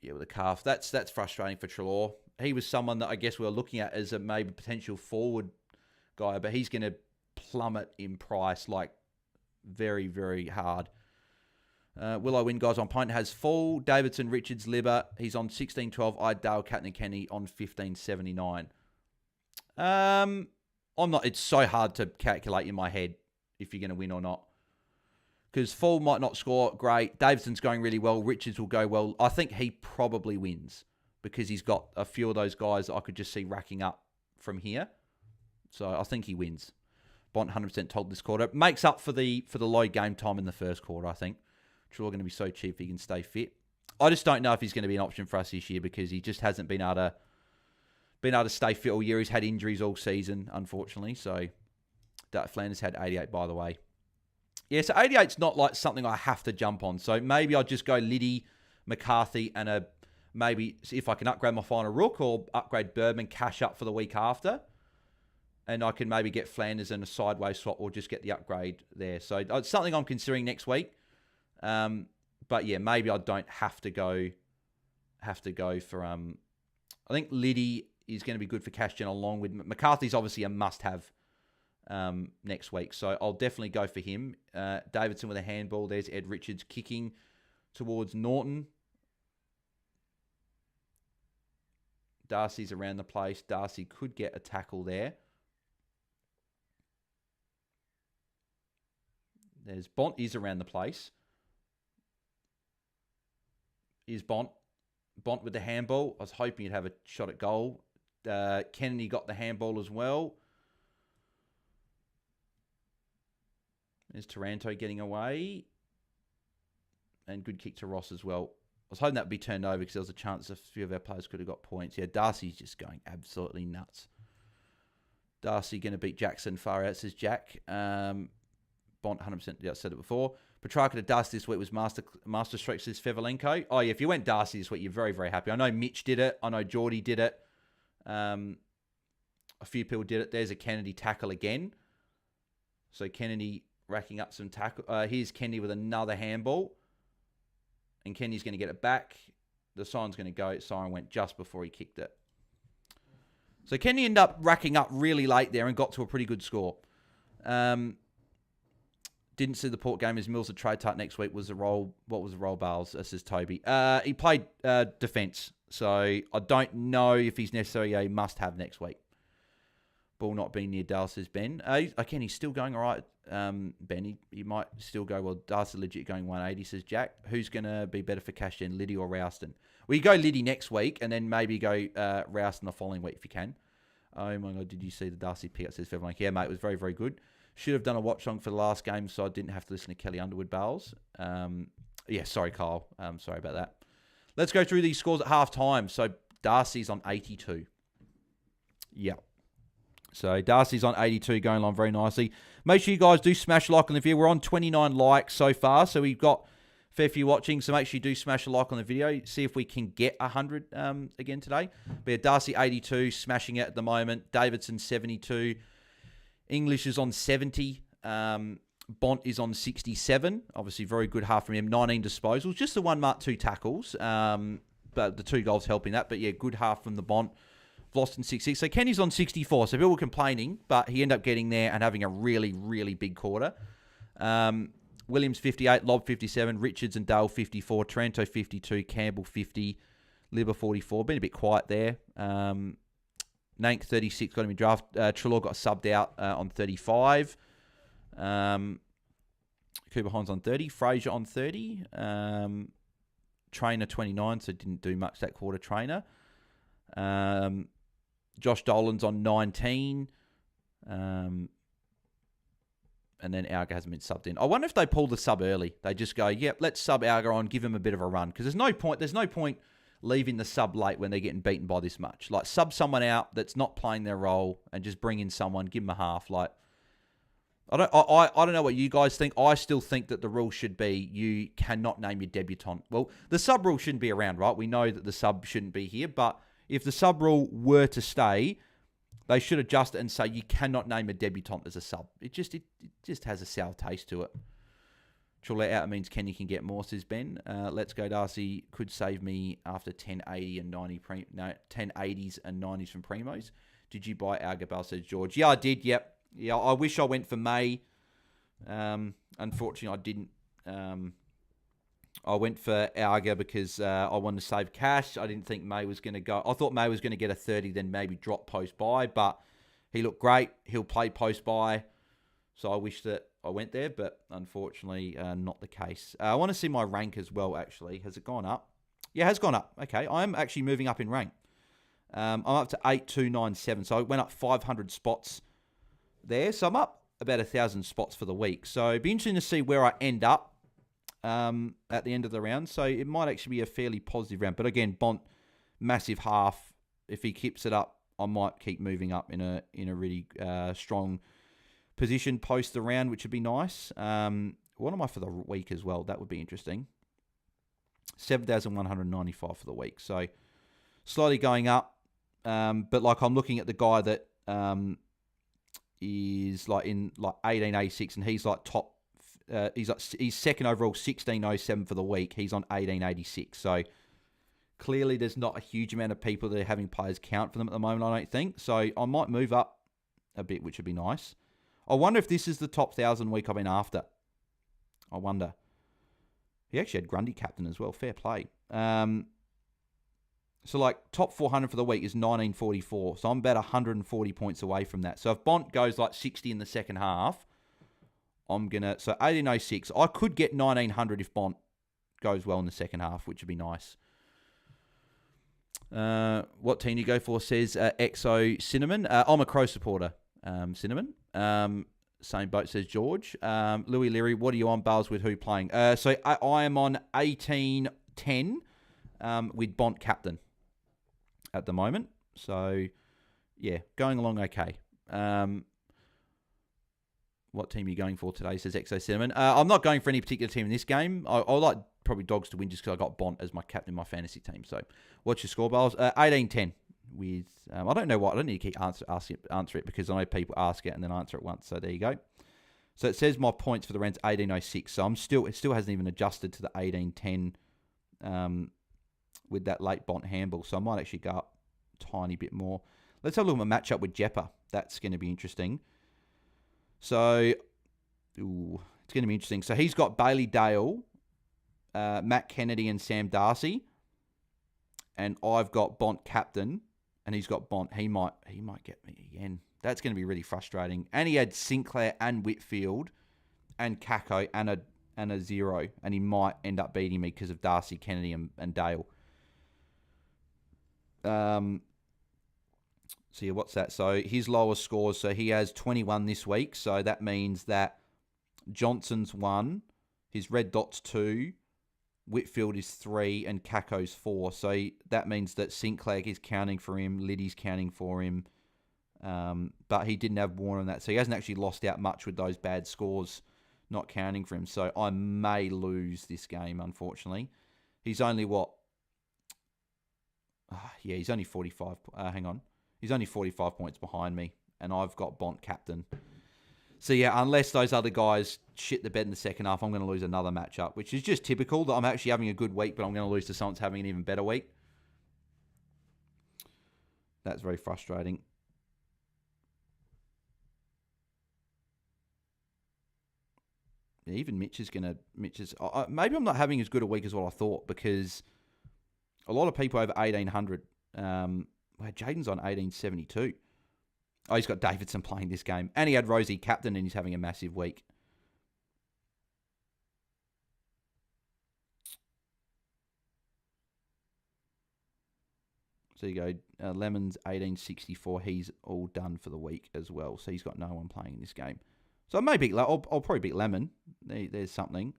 Yeah, with a calf. That's frustrating for Trelaw. He was someone that I guess we were looking at as a maybe potential forward guy, but he's going to plummet in price like very, very hard. Will I win, guys? On point has full. Davidson, Richards, Libber. He's on 16.12. Dale, Catton and Kenny on 15.79. I'm not. It's so hard to calculate in my head if you're going to win or not. Because Full might not score great. Davidson's going really well. Richards will go well. I think he probably wins because he's got a few of those guys that I could just see racking up from here. So I think he wins. Bont 100% told this quarter. Makes up for the low game time in the first quarter, I think. Trelaw going to be so cheap if he can stay fit. I just don't know if he's going to be an option for us this year because he just hasn't been able to stay fit all year. He's had injuries all season, unfortunately. So Flanders had 88, by the way. Yeah, so 88's not like something I have to jump on. So maybe I'll just go Liddy, McCarthy, and maybe see if I can upgrade my final rook or upgrade Birdman, cash up for the week after. And I can maybe get Flanders and a sideways swap or just get the upgrade there. So it's something I'm considering next week. But yeah, maybe I don't have to go for, I think Liddy is going to be good for cash gen along with McCarthy's obviously a must-have next week. So I'll definitely go for him. Davidson with a handball. There's Ed Richards kicking towards Norton. Darcy's around the place. Darcy could get a tackle there. There's Bont is around the place. Is Bont. Bont with the handball. I was hoping he'd have a shot at goal. Kennedy got the handball as well. There's Taranto getting away. And good kick to Ross as well. I was hoping that would be turned over because there was a chance a few of our players could have got points. Yeah, Darcy's just going absolutely nuts. Darcy going to beat Jackson far out, says Jack. Bont 100%. Yeah, I said it before. Petrarca to Darcy this week was Master Stroke, says Fevelenko. Oh, yeah, if you went Darcy this week, you're very, very happy. I know Mitch did it. I know Jordy did it. A few people did it. There's a Kennedy tackle again. So Kennedy racking up some tackle. Here's Kennedy with another handball. And Kennedy's going to get it back. The siren's going to go. Siren went just before he kicked it. So Kennedy ended up racking up really late there and got to a pretty good score. Didn't see the Port game as Mills a trade tart next week. Was the role? What was the role, Bales? Says Toby. He played defence. So I don't know if he's necessarily a must-have next week. Ball not being near Dale, says Ben. Again, he's still going all right, Ben. He might still go, well, Darcy legit going 180, says Jack. Who's going to be better for cash gen, Liddy or Rouston? Well, you go Liddy next week and then maybe go Rouston the following week if you can. Oh, my God, did you see the Darcy pick-up, says Fevelenko? Yeah, mate, it was very, very good. Should have done a watch-along for the last game so I didn't have to listen to Kelly Underwood Bales. Yeah, sorry, Kyle. Sorry about that. Let's go through these scores at half-time. So Darcy's on 82. Yeah. So Darcy's on 82, going along very nicely. Make sure you guys do smash a like on the video. We're on 29 likes so far, so we've got a fair few watching. So make sure you do smash a like on the video. See if we can get 100 again today. But yeah, Darcy 82, smashing it at the moment. Davidson 72. English is on 70. Bont is on 67. Obviously, very good half from him. 19 disposals. Just the one mark, 2 tackles. But the 2 goals helping that. But yeah, good half from the Bont. Vlosten 66. So Kenny's on 64. So people were complaining, but he ended up getting there and having a really, really big quarter. Williams 58, Lob 57, Richards and Dale 54, Taranto 52, Campbell 50, Libba 44. Been a bit quiet there. Nank 36 got him in draft. Trelaw got subbed out on 35. Cooper Hines on 30. Fraser on 30. Trainer 29, so didn't do much that quarter, Trainer. Josh Dolan's on 19. And then Alga hasn't been subbed in. I wonder if they pull the sub early. They just go, yep, let's sub Alga on, give him a bit of a run. Because there's no point leaving the sub late when they're getting beaten by this much. Like, sub someone out that's not playing their role and just bring in someone, give them a half. Like, I don't know what you guys think. I still think that the rule should be you cannot name your debutant. Well, the sub rule shouldn't be around, right? We know that the sub shouldn't be here, but if the sub rule were to stay, they should adjust it and say you cannot name a debutant as a sub. It just has a sour taste to it. Truly out means Kenny can get more, says Ben. Let's go, Darcy. Could save me after 1080 and 1080s and 90s from Primos. Did you buy Algabal, says George? Yeah, I did, yep. Yeah, I wish I went for May. Unfortunately, I didn't. I went for Alga because I wanted to save cash. I didn't think May was going to go. I thought May was going to get a 30, then maybe drop post-buy, but he looked great. He'll play post-buy. So I wish that I went there, but unfortunately, not the case. I want to see my rank as well, actually. Has it gone up? Yeah, it has gone up. Okay, I'm actually moving up in rank. I'm up to 8297, so I went up 500 spots there. So I'm up about 1,000 spots for the week. So it'd be interesting to see where I end up at the end of the round. So it might actually be a fairly positive round. But again, Bont, massive half. If he keeps it up, I might keep moving up in a really strong position post the round, which would be nice. What am I for the week as well? That would be interesting. 7,195 for the week. So slightly going up. But like I'm looking at the guy that is like in like 1886 and he's like top. He's second overall, 1607 for the week. He's on 1886. So clearly there's not a huge amount of people that are having players count for them at the moment, I don't think. So I might move up a bit, which would be nice. I wonder if this is the top 1,000 week I've been after. I wonder. He actually had Grundy captain as well. Fair play. So like top 400 for the week is 1944. So I'm about 140 points away from that. So if Bont goes like 60 in the second half, I'm going to... So 1806. I could get 1900 if Bont goes well in the second half, which would be nice. What team do you go for, says XO Cinnamon. I'm a Crow supporter, Cinnamon. Same boat, says George. Louis Leary, what are you on, Bales, with who playing? So I am on 1810 with Bont captain at the moment. So, yeah, going along okay. What team are you going for today, says Exo Cinnamon. I'm not going for any particular team in this game. I like probably Dogs to win just because I got Bont as my captain in my fantasy team. So what's your score, Bales? 18-10 with, I don't know what, I don't need to keep answer it because I know people ask it and then answer it once. So there you go. So it says my points for the round's 18.06. So it still hasn't even adjusted to the 18.10 with that late Bont handball. So I might actually go up a tiny bit more. Let's have a look at my matchup with Jepper. That's going to be interesting. So, it's going to be interesting. So he's got Bailey Dale, Matt Kennedy, and Sam Darcy, and I've got Bont captain, and he's got Bont. He might get me again. That's going to be really frustrating. And he had Sinclair and Whitfield, and Kako and a 0, and he might end up beating me because of Darcy, Kennedy, and Dale. So yeah, what's that? So his lowest scores, so he has 21 this week. So that means that Johnson's 1, his red dot's 2, Whitfield is 3, and Kako's 4. So that means that Sinclair is counting for him, Liddy's counting for him. But he didn't have Warner on that. So he hasn't actually lost out much with those bad scores not counting for him. So I may lose this game, unfortunately. He's only what? He's only 45. Hang on. He's only 45 points behind me, and I've got Bont captain. So, yeah, unless those other guys shit the bed in the second half, I'm going to lose another matchup, which is just typical that I'm actually having a good week, but I'm going to lose to someone that's having an even better week. That's very frustrating. Yeah, even Mitch is... maybe I'm not having as good a week as what I thought, because a lot of people over 1,800... Jaiden's on 1872. Oh, he's got Davidson playing this game. And he had Rosie captain, and he's having a massive week. So you go, Lemon's 1864. He's all done for the week as well. So he's got no one playing in this game. So I may beat... I'll probably beat Lemon. There's something.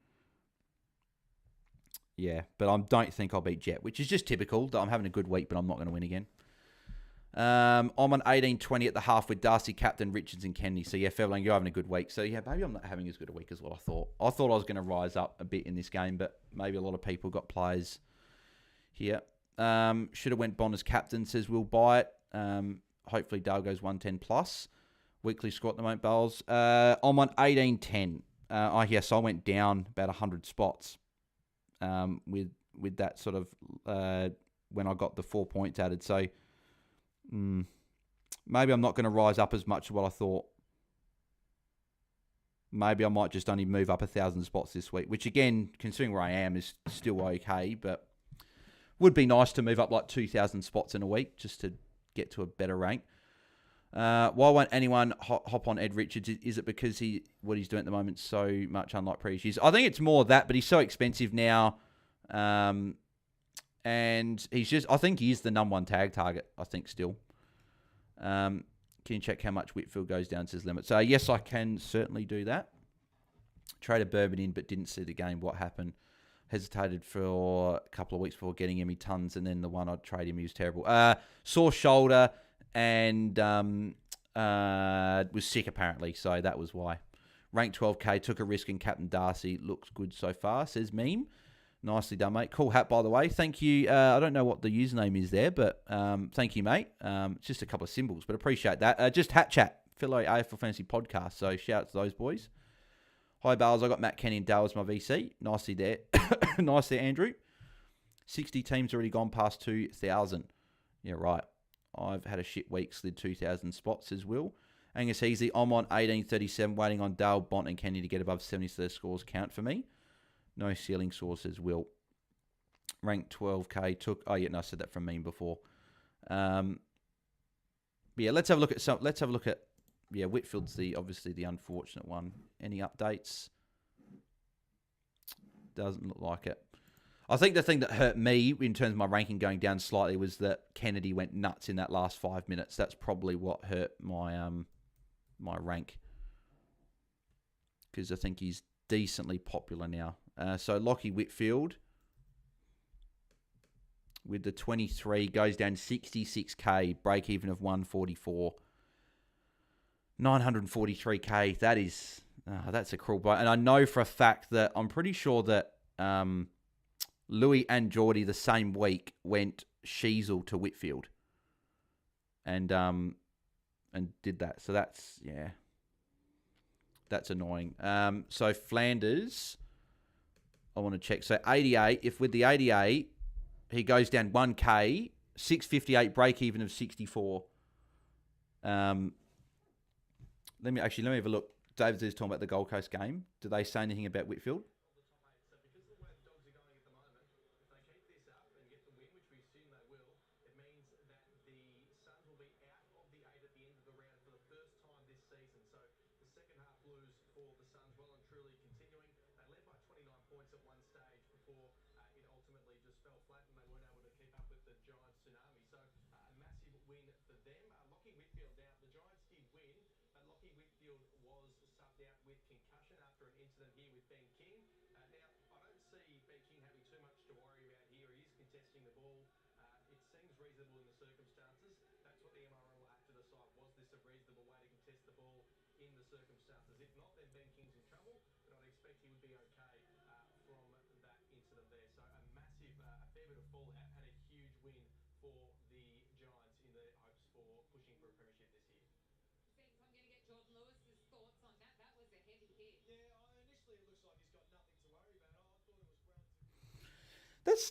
Yeah, but I don't think I'll beat Jet, which is just typical that I'm having a good week, but I'm not going to win again. I'm on 18-20 at the half with Darcy, Captain, Richards, and Kennedy. So, yeah, Fevling, you're having a good week. So, yeah, maybe I'm not having as good a week as what I thought. I thought I was going to rise up a bit in this game, but maybe a lot of people got players here. Should have went Bond as captain, says we'll buy it. Hopefully, Dale goes 110 plus. Weekly score at the moment, Bales. I'm on 18-10. So I went down about 100 spots with that sort of when I got the 4 points added. So, maybe I'm not going to rise up as much as what I thought. Maybe I might just only move up 1,000 spots this week, which again, considering where I am, is still okay, but would be nice to move up like 2,000 spots in a week just to get to a better rank. Why won't anyone hop on Ed Richards? Is it because what he's doing at the moment so much unlike previous years? I think it's more that, but he's so expensive now. And I think he is the number 1 tag target, I think, still. Can you check how much Whitfield goes down to his limit? So, yes, I can certainly do that. Traded Bourbon in, but didn't see the game. What happened? Hesitated for a couple of weeks before getting him. He tons, and then the one I'd trade him, he was terrible. Sore shoulder and was sick, apparently, so that was why. Ranked 12K, took a risk, and Captain Darcy looks good so far, says Meme. Nicely done, mate. Cool hat, by the way. Thank you. I don't know what the username is there, but thank you, mate. It's just a couple of symbols, but appreciate that. Just Hat Chat, fellow AFL Fantasy podcast, so shout out to those boys. Hi, Bales. I got Matt Kenny and Dale as my VC. Nicely there. Nice there, Andrew. 60 teams already gone past 2,000. Yeah, right. I've had a shit week, slid 2,000 spots as Will. Angus Easy, I'm on 1837, waiting on Dale, Bont, and Kenny to get above 70 so their scores count for me. No ceiling sources will. Ranked 12K took... Oh, yeah, no, I said that from me before. Let's have a look at some... Let's have a look at... Yeah, Whitfield's obviously the unfortunate one. Any updates? Doesn't look like it. I think the thing that hurt me in terms of my ranking going down slightly was that Kennedy went nuts in that last 5 minutes. That's probably what hurt my my rank. Because I think he's decently popular now. So Lockie Whitfield with the 23 goes down 66k, break even of 144. 943k. That is, that's a cruel blow. And I know for a fact that I'm pretty sure that Louis and Jordy the same week went Sheasel to Whitfield, and did that. So that's that's annoying. So Flanders, I want to check. So 88. If with the 88, he goes down 1k, 658 break even of 64. Let me have a look. David is talking about the Gold Coast game. Do they say anything about Whitfield?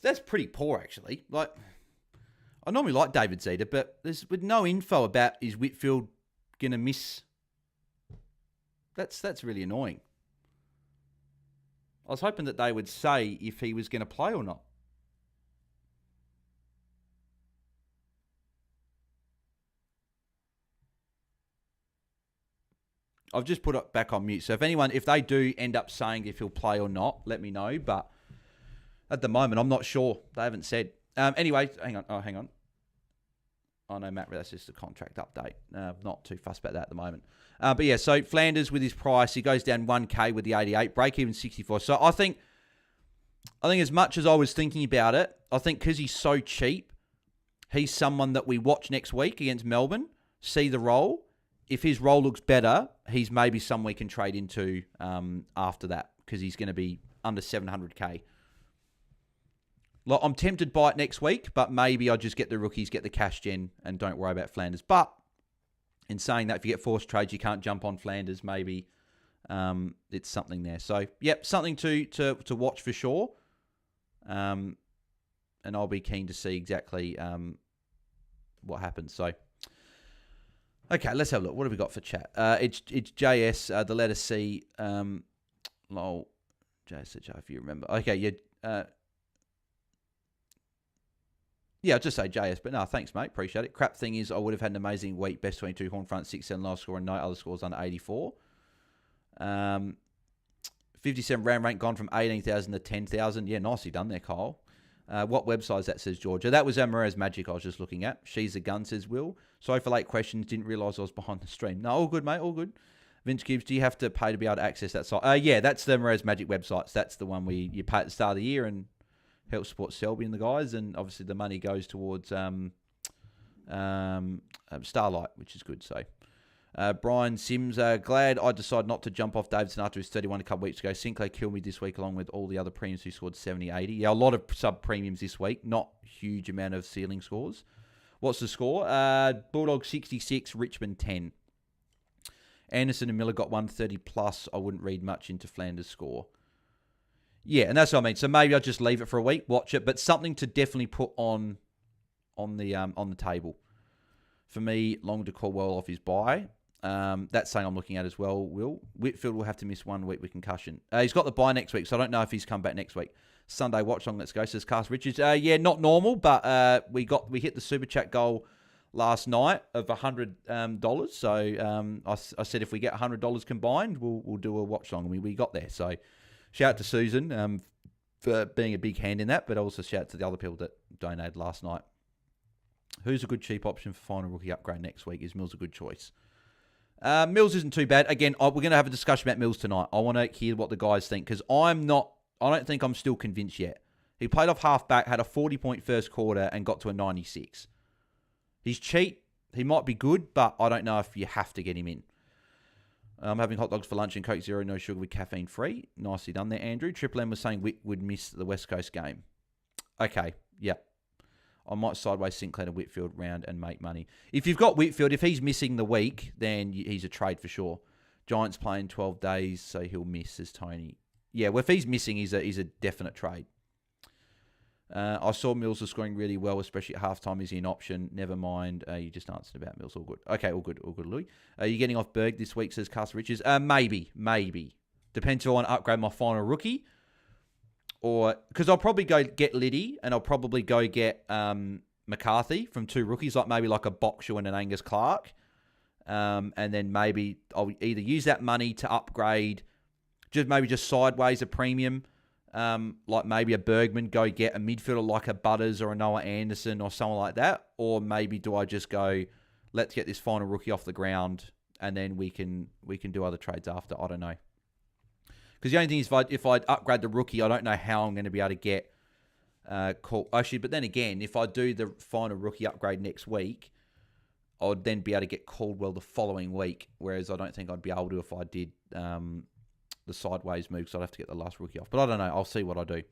That's pretty poor, actually. Like, I normally like David Zeta, but there's with no info about is Whitfield gonna miss. That's really annoying. I was hoping that they would say if he was going to play or not. I've just put it back on mute. So if they do end up saying if he'll play or not, let me know. But at the moment, I'm not sure. They haven't said. Anyway, hang on. Oh, no, Matt, that's just a contract update. Not too fussed about that at the moment. But yeah, so Flanders with his price, he goes down 1k with the 88, break even 64. So I think as much as I was thinking about it, I think because he's so cheap, he's someone that we watch next week against Melbourne, see the role. If his role looks better, he's maybe someone we can trade into after that because he's going to be under 700k. Like, I'm tempted by it next week, but maybe I'll just get the rookies, get the cash gen, and don't worry about Flanders. But in saying that, if you get forced trades, you can't jump on Flanders. Maybe it's something there. So, yep, something to watch for sure. And I'll be keen to see exactly what happens. So, okay, let's have a look. What have we got for chat? It's JS, the letter C. Lol, JS, if you remember. Okay, yeah. Yeah, I'll just say JS, but no, thanks, mate. Appreciate it. Crap thing is, I would have had an amazing week. Best 22, horn front, 6-7 last score, and no other scores under 84. 57 round rank gone from 18,000 to 10,000. Yeah, nicely done there, Kyle. What website is that, says Georgia? That was Maria's Magic I was just looking at. She's a gun, says Will. Sorry for late questions. Didn't realise I was behind the stream. No, all good, mate. All good. Vince Gibbs, do you have to pay to be able to access that site? Yeah, that's the Maria's Magic websites. That's the one you pay at the start of the year and help support Selby and the guys, and obviously the money goes towards Starlight, which is good. So, Brian Sims, glad I decided not to jump off Davidson after his 31 a couple weeks ago. Sinclair killed me this week along with all the other premiums who scored 70, 80. Yeah, a lot of sub-premiums this week, not huge amount of ceiling scores. What's the score? Bulldogs 66, Richmond 10. Anderson and Miller got 130 plus. I wouldn't read much into Flanders' score. Yeah, and that's what I mean. So maybe I'll just leave it for a week, watch it, but something to definitely put on the table. For me, Long to Caldwell off his bye. That's something I'm looking at as well, Will. Whitfield will have to miss 1 week with concussion. He's got the bye next week, so I don't know if he's come back next week. Sunday Watchalong, let's go, says Cast Richards. Yeah, not normal, but we hit the Super Chat goal last night of $100. So I said if we get $100 combined, we'll do a Watchalong, and we got there. So shout out to Susan for being a big hand in that, but also shout out to the other people that donated last night. Who's a good cheap option for final rookie upgrade next week? Is Mills a good choice? Mills isn't too bad. Again, we're going to have a discussion about Mills tonight. I want to hear what the guys think because I don't think I'm still convinced yet. He played off half-back, had a 40-point first quarter, and got to a 96. He's cheap. He might be good, but I don't know if you have to get him in. I'm having hot dogs for lunch and Coke Zero, no sugar with caffeine free. Nicely done there, Andrew. Triple M was saying Whit would miss the West Coast game. Okay, yeah. I might sideways Sinclair to Whitfield round and make money. If you've got Whitfield, if he's missing the week, then he's a trade for sure. Giants playing 12 days, so he'll miss, says Tony. Yeah, well, if he's missing, he's a definite trade. I saw Mills was scoring really well, especially at halftime. Is he an option? Never mind. You just answered about Mills. All good. Okay, all good, Louis. Are you getting off Berg this week, says Castle Richards? Maybe. Depends if I want to upgrade my final rookie. Or, because I'll probably go get Liddy, and I'll probably go get McCarthy from 2 rookies, like a Boxall and an Angus Clark. And then maybe I'll either use that money to upgrade, just sideways a premium, like maybe a Bergman, go get a midfielder like a Butters or a Noah Anderson or someone like that. Or maybe do I just go, let's get this final rookie off the ground, and then we can do other trades after. I don't know. Because the only thing is, if I upgrade the rookie, I don't know how I'm going to be able to get actually, but then again, if I do the final rookie upgrade next week, I would then be able to get Caldwell the following week, whereas I don't think I'd be able to if I did the sideways move, so I'd have to get the last rookie off. But I don't know. I'll see what I do.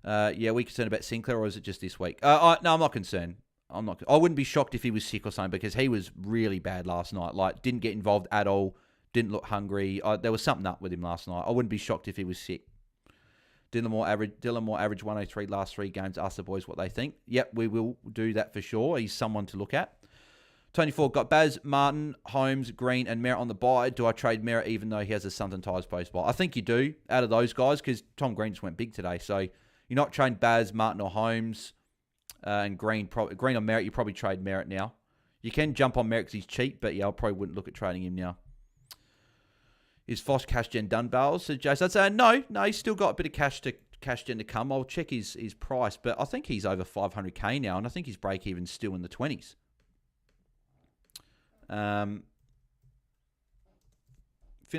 Yeah, are we concerned about Sinclair, or is it just this week? No, I'm not concerned. I wouldn't be shocked if he was sick or something, because he was really bad last night. Like, didn't get involved at all. Didn't look hungry. There was something up with him last night. I wouldn't be shocked if he was sick. Dylan Moore average 103 last 3 games. Ask the boys what they think. Yep, we will do that for sure. He's someone to look at. Tony Ford got Baz, Martin, Holmes, Green, and Merritt on the bye. Do I trade Merritt even though he has a Sunton Ties post bye? I think you do, out of those guys, because Tom Green just went big today. So you're not trading Baz, Martin, or Holmes, and Green or Merritt. You probably trade Merritt now. You can jump on Merritt because he's cheap, but yeah, I probably wouldn't look at trading him now. Is Foss cash gen done, Bales? Said Jason. I'd say no, he's still got a bit of cash gen to come. I'll check his price, but I think he's over 500k now, and I think his break even's still in the 20s. Finn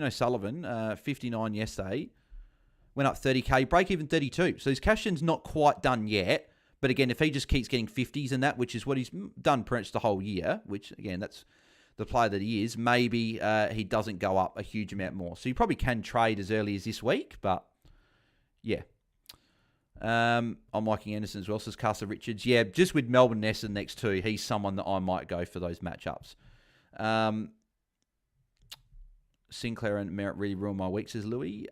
O'Sullivan, 59 yesterday, went up 30k, break even 32. So his cash gen's not quite done yet, but again, if he just keeps getting 50s and that, which is what he's done pretty much the whole year, which again, that's the player that he is, maybe he doesn't go up a huge amount more. So you probably can trade as early as this week, but yeah. I'm liking Anderson as well, says Castle Richards. Yeah, just with Melbourne Ness in the next 2, he's someone that I might go for those matchups. Sinclair and Merritt really ruined my week, says Louis.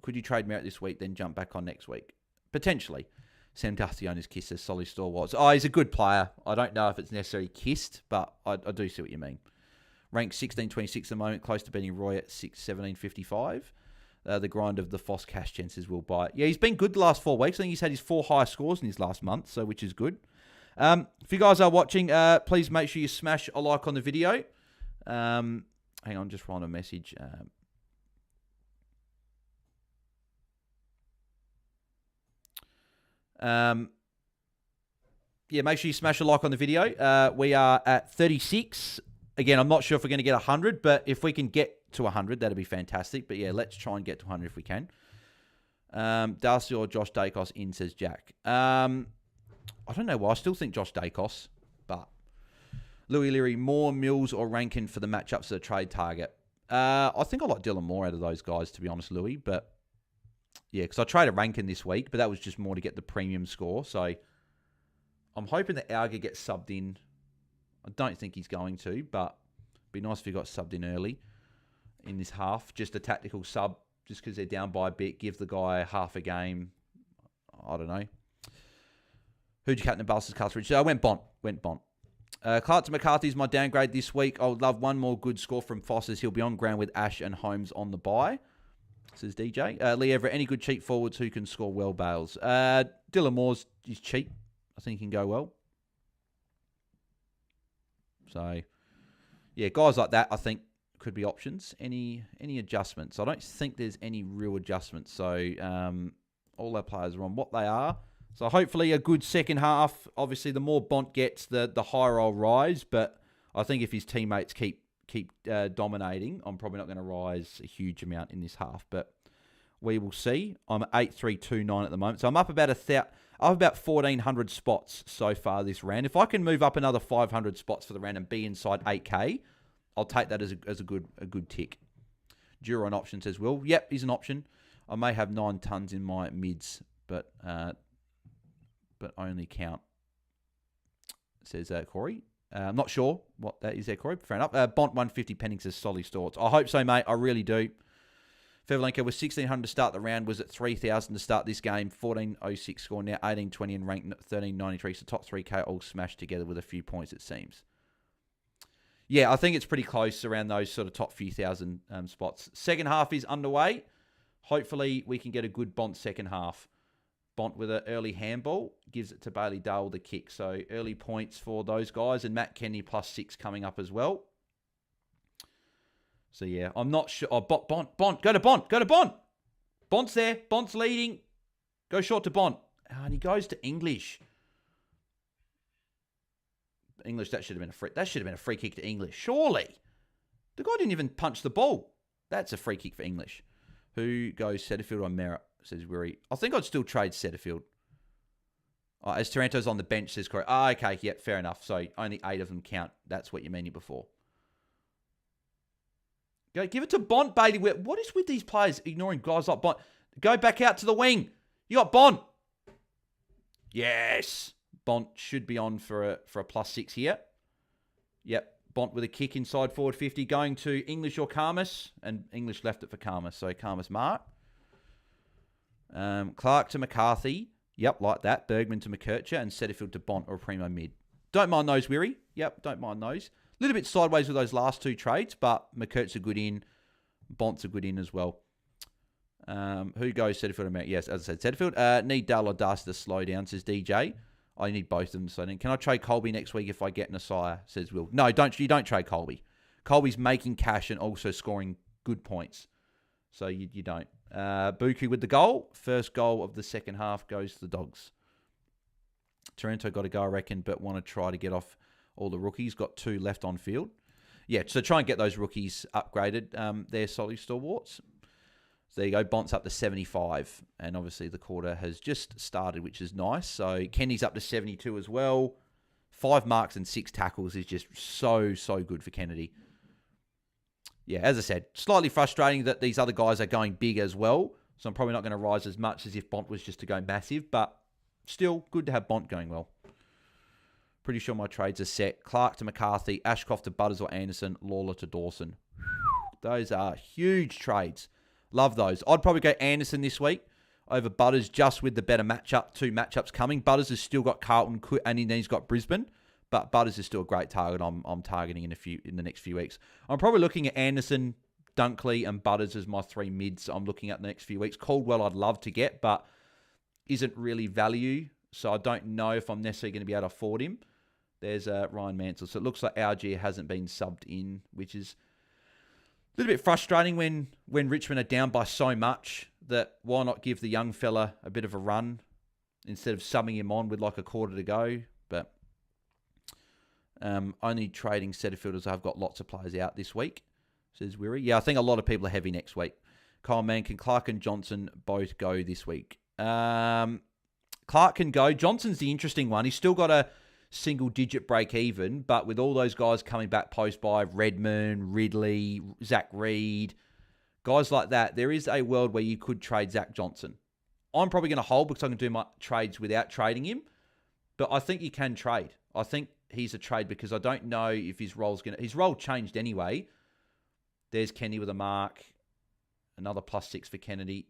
Could you trade Merritt this week, then jump back on next week? Potentially. Sam Darcy on his kiss, says Solly Store was. Oh, he's a good player. I don't know if it's necessarily kissed, but I do see what you mean. Ranked 16.26 at the moment, close to beating Roy at 17.55. The grind of the Foss cash chances will buy it. Yeah, he's been good the last 4 weeks. I think he's had his 4 highest scores in his last month, so which is good. If you guys are watching, please make sure you smash a like on the video. Hang on, just writing a message. Yeah, make sure you smash a like on the video. We are at 36. Again, I'm not sure if we're going to get 100, but if we can get to 100, that'd be fantastic. But yeah, let's try and get to 100 if we can. Darcy or Josh Dacos in, says Jack. I don't know why. I still think Josh Dacos, but Louis Leary, Moore, Mills, or Rankin for the matchups of the trade target. I think I like Dylan Moore out of those guys, to be honest, Louis. But yeah, because I traded Rankin this week, but that was just more to get the premium score. So I'm hoping that Auger gets subbed in. I don't think he's going to, but it'd be nice if he got subbed in early in this half. Just a tactical sub, just because they're down by a bit. Give the guy half a game. I don't know. Who'd you captain in Bals's Cartridge? I went Bont. Clark to McCarthy's my downgrade this week. I would love one more good score from Foss's. He'll be on ground with Ash and Holmes on the bye, says DJ. Lee Everett, any good cheap forwards who can score well, Bales? Dylan Moore's is cheap. I think he can go well. So, yeah, guys like that, I think, could be options. Any adjustments? I don't think there's any real adjustments. So, all our players are on what they are. So, hopefully, a good second half. Obviously, the more Bont gets, the higher I'll rise. But I think if his teammates keep dominating, I'm probably not going to rise a huge amount in this half. But we will see. I'm at 8,329 at the moment. So, I'm up about 1,400 spots so far this round. If I can move up another 500 spots for the round and be inside 8K, I'll take that as a good tick. Duron option, says Will. Yep, he's an option. I may have 9 tons in my mids, but only count, says Corey. I'm not sure what that is there, Corey. Fair enough. Bont 150 pending, says Solly Storts. I hope so, mate. I really do. Feverlenko was 1,600 to start the round. Was at 3,000 to start this game. 14.06 score now. 18.20 and ranked 13.93. So top 3K all smashed together with a few points, it seems. Yeah, I think it's pretty close around those sort of top few thousand spots. Second half is underway. Hopefully, we can get a good Bont second half. Bont with an early handball gives it to Bailey Dale the kick. So early points for those guys. And Matt Kenny +6 coming up as well. So yeah, I'm not sure. Oh, Bont. Go to Bont. Bont's there. Bont's leading. Go short to Bont. Oh, and he goes to English. That should have been a free kick to English. Surely. The guy didn't even punch the ball. That's a free kick for English. Who goes Setterfield on Merritt, says Weary. I think I'd still trade Setterfield. Oh, as Taranto's on the bench, says Corey. Oh, okay, yeah, fair enough. So only 8 of them count. That's what you meant before. Go, give it to Bont, Bailey. What is with these players ignoring guys like Bont? Go back out to the wing. You got Bont. Yes. Bont should be on for a +6 here. Yep. Bont with a kick inside forward 50. Going to English or Karmas. And English left it for Karmas. So Karmas mark. Clark to McCarthy. Yep, like that. Bergman to McKercher. And Setterfield to Bont or Primo mid. Don't mind those, Weary. Yep, don't mind those. A little bit sideways with those last 2 trades, but McKert's a good in. Bont's a good in as well. Who goes Setterfield? Yes, as I said, Setterfield. Need Dale or Darcy to slow down, says DJ. I need both of them to slow down. Can I trade Colby next week if I get Nasire, says Will. No, you don't trade Colby. Colby's making cash and also scoring good points. So you don't. Buku with the goal. First goal of the second half goes to the Dogs. Taranto got to go, I reckon, but want to try to get off all the rookies. Got 2 left on field. Yeah, so try and get those rookies upgraded. They're solid stalwarts. So there you go. Bont's up to 75. And obviously the quarter has just started, which is nice. So Kenny's up to 72 as well. 5 marks and 6 tackles is just so good for Kennedy. Yeah, as I said, slightly frustrating that these other guys are going big as well. So I'm probably not going to rise as much as if Bont was just to go massive. But still good to have Bont going well. Pretty sure my trades are set. Clark to McCarthy, Ashcroft to Butters or Anderson, Lawler to Dawson. Those are huge trades. Love those. I'd probably go Anderson this week over Butters just with the better matchup. 2 matchups coming. Butters has still got Carlton and then he's got Brisbane. But Butters is still a great target I'm targeting in the next few weeks. I'm probably looking at Anderson, Dunkley and Butters as my 3 mids I'm looking at the next few weeks. Caldwell I'd love to get, but isn't really value. So I don't know if I'm necessarily going to be able to afford him. There's Ryan Mansell. So it looks like Algier hasn't been subbed in, which is a little bit frustrating when Richmond are down by so much that why not give the young fella a bit of a run instead of subbing him on with like a quarter to go. But only trading Setterfielders. I've got lots of players out this week, says Weary. Yeah, I think a lot of people are heavy next week. Kyle Mankin, Clark and Johnson both go this week. Clark can go. Johnson's the interesting one. He's still got a single-digit break-even, but with all those guys coming back post-buy, Redmond, Ridley, Zach Reed, guys like that, there is a world where you could trade Zach Johnson. I'm probably going to hold because I can do my trades without trading him, but I think you can trade. I think he's a trade because I don't know if his role's going to... His role changed anyway. There's Kenny with a mark. Another +6 for Kennedy.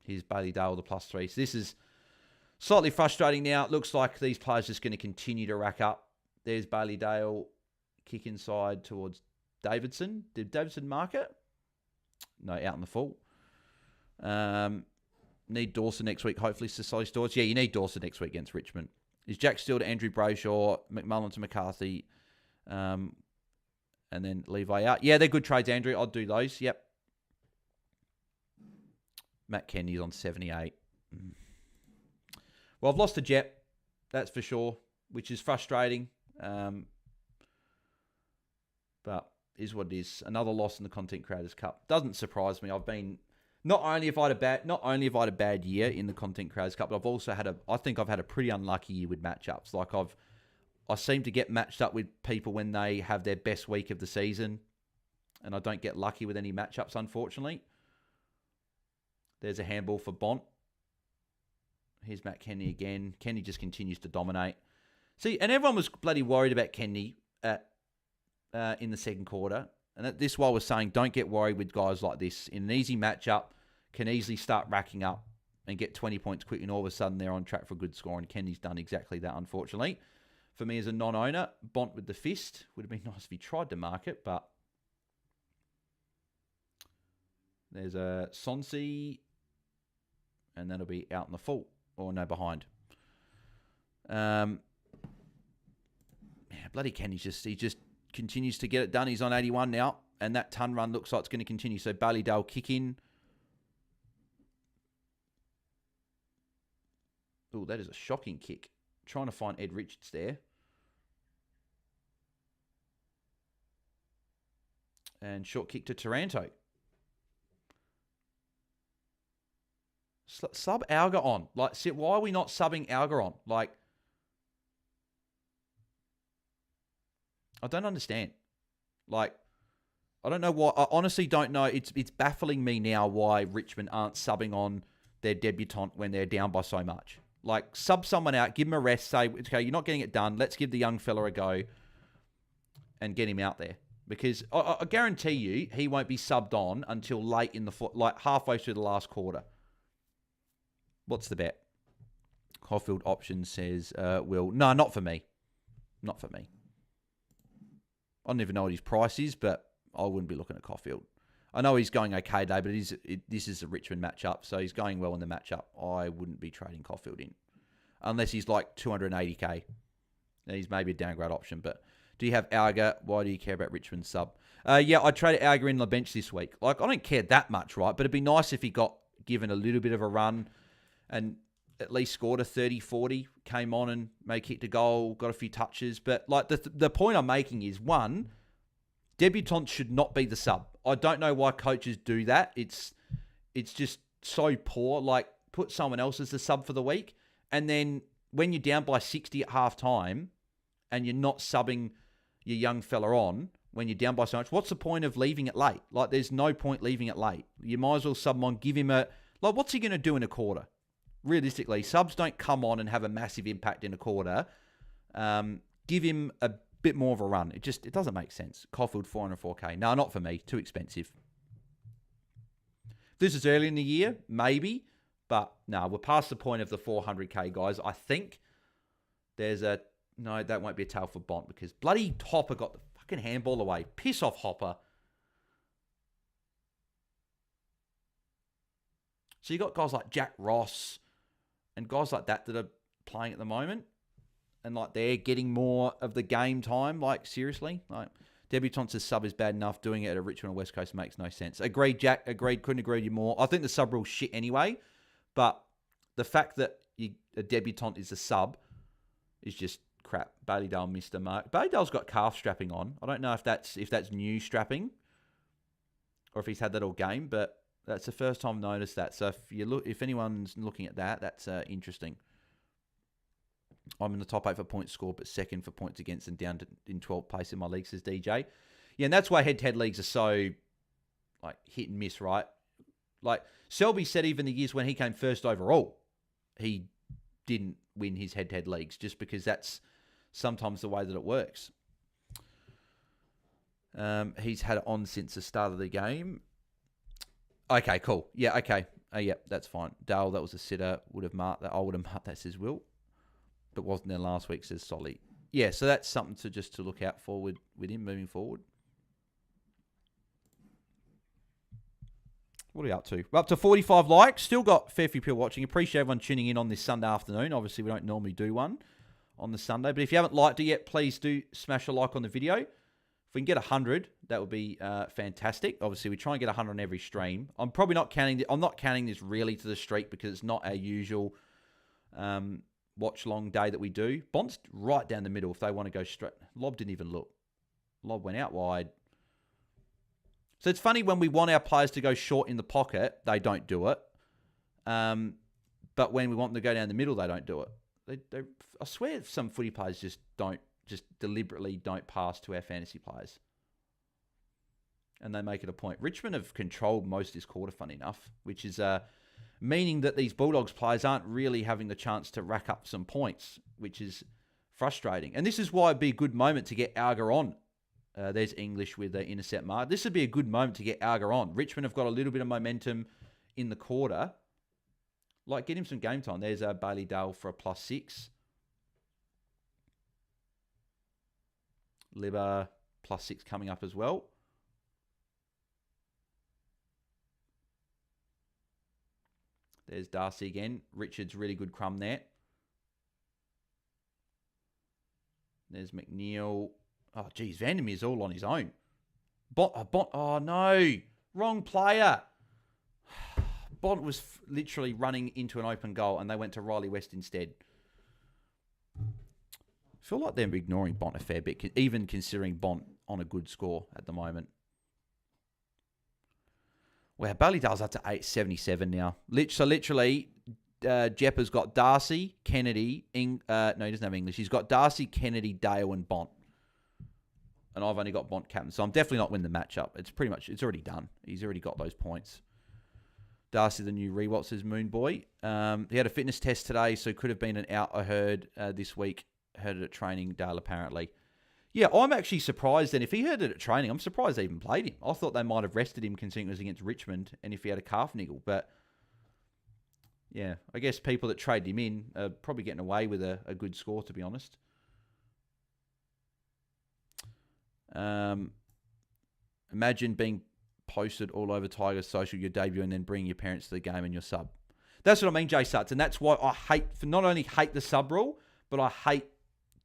Here's Bailey Dale with a +3. So this is slightly frustrating now. It looks like these players are just going to continue to rack up. There's Bailey Dale. Kick inside towards Davidson. Did Davidson mark it? No, out in the full. Need Dawson next week, hopefully, Society Stores. Yeah, you need Dawson next week against Richmond. Is Jack Steele to Andrew Brayshaw, McMullen to McCarthy, and then Levi out? Yeah, they're good trades, Andrew. I'll do those. Yep. Matt Kenny's on 78. Well, I've lost a Jet, that's for sure, which is frustrating. But is what it is. Another loss in the Content Creators Cup. Doesn't surprise me. I've been not only have I had a bad year in the Content Creators Cup, but I've also had I think I've had a pretty unlucky year with matchups. Like I seem to get matched up with people when they have their best week of the season, and I don't get lucky with any matchups, unfortunately. There's a handball for Bont. Here's Matt Kenny again. Kenny just continues to dominate. See, and everyone was bloody worried about Kenny in the second quarter. And this is why I was saying, don't get worried with guys like this. In an easy matchup, can easily start racking up and get 20 points quick, and all of a sudden they're on track for a good score. And Kenny's done exactly that, unfortunately. For me as a non-owner, Bont with the fist. Would have been nice if he tried to mark it, but there's a Sonsi, and that'll be out in the full, or no, behind. Yeah, bloody Kenny's he just continues to get it done. He's on 81 now, and that ton run looks like it's going to continue. So Bailey-Dale kick in. Oh, that is a shocking kick. Trying to find Ed Richards there. And short kick to Taranto. Sub Alga on. Like, why are we not subbing Alga on? Like, I don't understand. Like, I don't know why. I honestly don't know. It's baffling me now why Richmond aren't subbing on their debutant when they're down by so much. Like, sub someone out, give him a rest, say, okay, you're not getting it done. Let's give the young fella a go and get him out there. Because I guarantee you he won't be subbed on until late in the like halfway through the last quarter. What's the bet? Caulfield option says, Will. No, not for me. Not for me. I don't even know what his price is, but I wouldn't be looking at Caulfield. I know he's going okay today, but this is a Richmond matchup, so he's going well in the matchup. I wouldn't be trading Caulfield in. Unless he's like 280k. Then he's maybe a downgrade option. But do you have Alga? Why do you care about Richmond sub? Yeah, I traded Alga in the bench this week. Like, I don't care that much, right? But it'd be nice if he got given a little bit of a run and at least scored a 30-40, came on and made kick to goal, got a few touches. But like the point I'm making is, one, debutants should not be the sub. I don't know why coaches do that. It's just so poor. Like, put someone else as the sub for the week. And then when you're down by 60 at halftime and you're not subbing your young fella on when you're down by so much, what's the point of leaving it late? Like, there's no point leaving it late. You might as well sub him on, give him a... Like, what's he going to do in a quarter? Realistically, subs don't come on and have a massive impact in a quarter. Give him a bit more of a run. It doesn't make sense. Caulfield, 404k. No, not for me. Too expensive. If this is early in the year, maybe. But no, we're past the point of the 400k, guys. I think there's a... No, that won't be a tail for Bont because bloody Hopper got the fucking handball away. Piss off, Hopper. So you got guys like Jack Ross and guys like that are playing at the moment. And like they're getting more of the game time. Like, seriously. Like, debutants as sub is bad enough. Doing it at a Richmond or West Coast makes no sense. Agreed, Jack. Agreed. Couldn't agree with you more. I think the sub rule's shit anyway. But the fact that a debutant is a sub is just crap. Bailey-Dale missed a mark. Bailey-Dale's got calf strapping on. I don't know if that's new strapping or if he's had that all game, but that's the first time I've noticed that. So if anyone's looking at that, that's interesting. I'm in the top 8 for points scored, but second for points against and down in 12th place in my league, says DJ. Yeah, and that's why head-to-head leagues are so like hit and miss, right? Like Selby said, even the years when he came first overall, he didn't win his head-to-head leagues just because that's sometimes the way that it works. He's had it on since the start of the game. Okay, cool. Yeah, okay. Yeah, that's fine. Dale, that was a sitter. Would have marked that. I would have marked that, says Will. But wasn't there last week, says Solly. Yeah, so that's something to look out for with him moving forward. What are we up to? We're up to 45 likes. Still got a fair few people watching. Appreciate everyone tuning in on this Sunday afternoon. Obviously, we don't normally do one on the Sunday. But if you haven't liked it yet, please do smash a like on the video. If we can get 100, that would be fantastic. Obviously, we try and get 100 on every stream. I'm probably not counting... I'm not counting this really to the streak because it's not our usual watch-long day that we do. Bont's right down the middle if they want to go straight. Lob didn't even look. Lob went out wide. So it's funny when we want our players to go short in the pocket, they don't do it. But when we want them to go down the middle, they don't do it. I swear some footy players just don't just deliberately don't pass to our fantasy players. And they make it a point. Richmond have controlled most of this quarter, funny enough, which is meaning that these Bulldogs players aren't really having the chance to rack up some points, which is frustrating. And this is why it'd be a good moment to get Alga on. There's English with the intercept mark. This would be a good moment to get Alga on. Richmond have got a little bit of momentum in the quarter. Like, get him some game time. There's Bailey Dale for a +6. Libba +6 coming up as well. There's Darcy again. Richard's really good crumb there. There's McNeil. Oh, geez. Vandermeer's all on his own. Oh, no. Wrong player. Bont was literally running into an open goal, and they went to Riley West instead. I feel like they're ignoring Bont a fair bit, even considering Bont on a good score at the moment. Wow, Bailey-Dale's up to 877 now. So literally, Jeppa's got Darcy, Kennedy. No, he doesn't have English. He's got Darcy, Kennedy, Dale, and Bont. And I've only got Bont captain. So I'm definitely not winning the matchup. It's pretty much, it's already done. He's already got those points. Darcy, the new Rewalt, says Moon Boy. He had a fitness test today, so could have been an out, I heard, this week. Heard it at training, Dale, apparently. Yeah, I'm actually surprised then. If he heard it at training, I'm surprised they even played him. I thought they might have rested him considering it was against Richmond and if he had a calf niggle. But, yeah, I guess people that traded him in are probably getting away with a good score, to be honest. Imagine being posted all over Tigers social, your debut, and then bringing your parents to the game and your sub. That's what I mean, Jay Sutts. And that's why I not only hate the sub rule, but I hate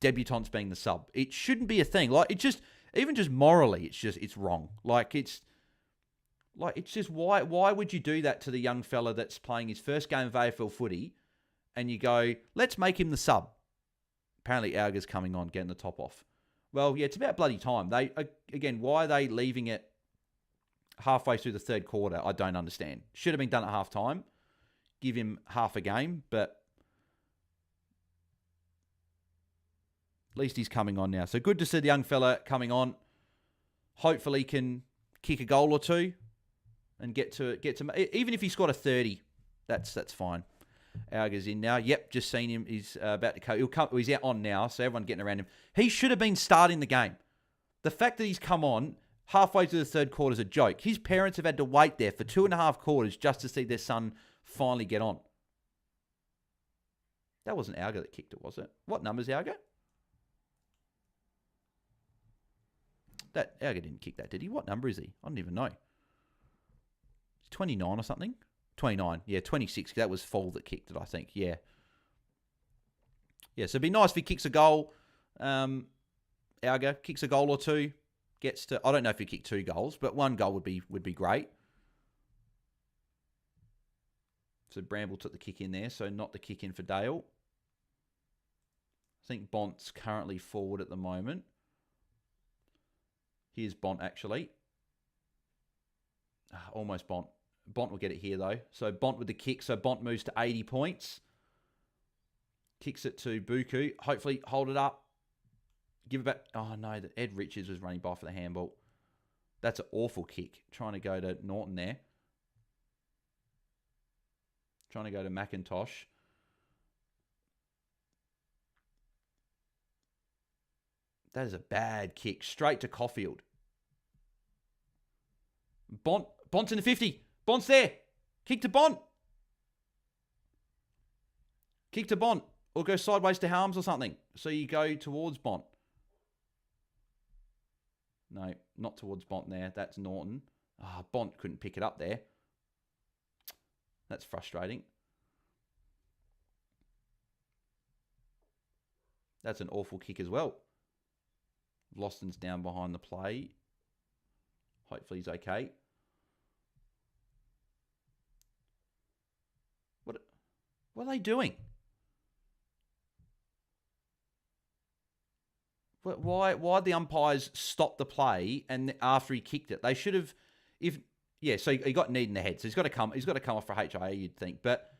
debutants being the sub. It shouldn't be a thing. Like, it just, even just morally, it's wrong. It's just, why would you do that to the young fella that's playing his first game of AFL footy and you go, let's make him the sub? Apparently Alga's coming on, getting the top off. Well, yeah, it's about bloody time. Again, why are they leaving it halfway through the third quarter? I don't understand. Should have been done at half time. Give him half a game, but at least he's coming on now. So good to see the young fella coming on. Hopefully can kick a goal or two and get to even if he scored a 30, that's fine. Alga's in now. Yep, just seen him. He's about to come. He's out on now, so everyone getting around him. He should have been starting the game. The fact that he's come on halfway through the third quarter is a joke. His parents have had to wait there for 2.5 quarters just to see their son finally get on. That wasn't Alga that kicked it, was it? What number's Alga? That Alga didn't kick that, did he? What number is he? I don't even know. He's 29 or something? 29. Yeah, 26. That was Fall that kicked it, I think. Yeah. Yeah, so it'd be nice if he kicks a goal. Alga kicks a goal or two. Gets to, I don't know if he kicked 2 goals, but 1 goal would be great. So Bramble took the kick in there, so not the kick in for Dale. I think Bont's currently forward at the moment. Here's Bont, actually. Almost Bont. Bont will get it here, though. So Bont with the kick. So Bont moves to 80 points. Kicks it to Buku. Hopefully hold it up. Give it back. Oh, no. Ed Richards was running by for the handball. That's an awful kick. Trying to go to Norton there. Trying to go to McIntosh. That is a bad kick. Straight to Caulfield. Bont's in the 50. Bont's there. Kick to Bont. Kick to Bont. Or go sideways to Helms or something. So you go towards Bont. No, not towards Bont there. That's Norton. Bont couldn't pick it up there. That's frustrating. That's an awful kick as well. Loston's down behind the play. Hopefully he's okay. What are they doing? Why the umpires stop the play and after he kicked it? They should have, so he got kneed in the head, so he's got to come off for HIA, you'd think. But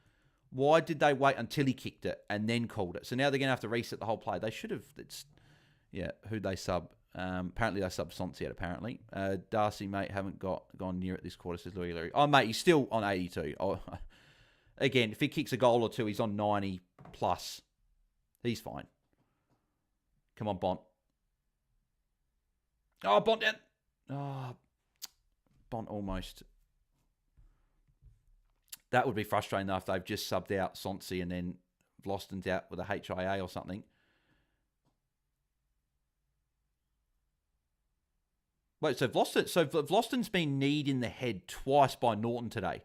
why did they wait until he kicked it and then called it? So now they're going to have to reset the whole play. They should have. Yeah, who'd they sub? Apparently they sub Sonsiat, apparently. Darcy, mate, haven't gone near it this quarter, says Louis Leary. Oh, mate, he's still on 82. Oh, again, if he kicks a goal or two, he's on 90 plus. He's fine. Come on, Bont. Oh, Bont down. Oh, Bont almost. That would be frustrating, though, if they've just subbed out Sonsi and then Vlosten's out with a HIA or something. Wait, so Vlosten's been kneed in the head twice by Norton today.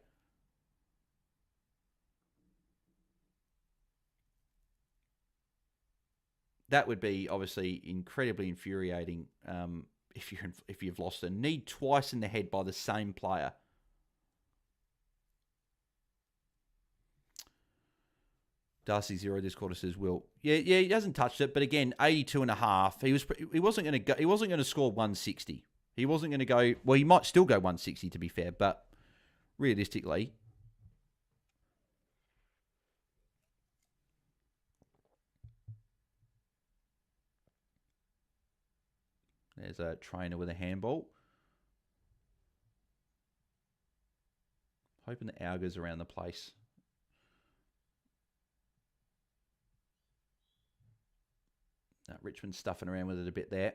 That would be obviously incredibly infuriating if you've lost a knee twice in the head by the same player. Darcy Zero this quarter says Will. Yeah, he hasn't touched it, but again, 82.5. He wasn't going to score 160. He wasn't going to go. Well, he might still go 160 to be fair, but realistically. There's a trainer with a handball. Hoping the Augers around the place. Richmond stuffing around with it a bit there.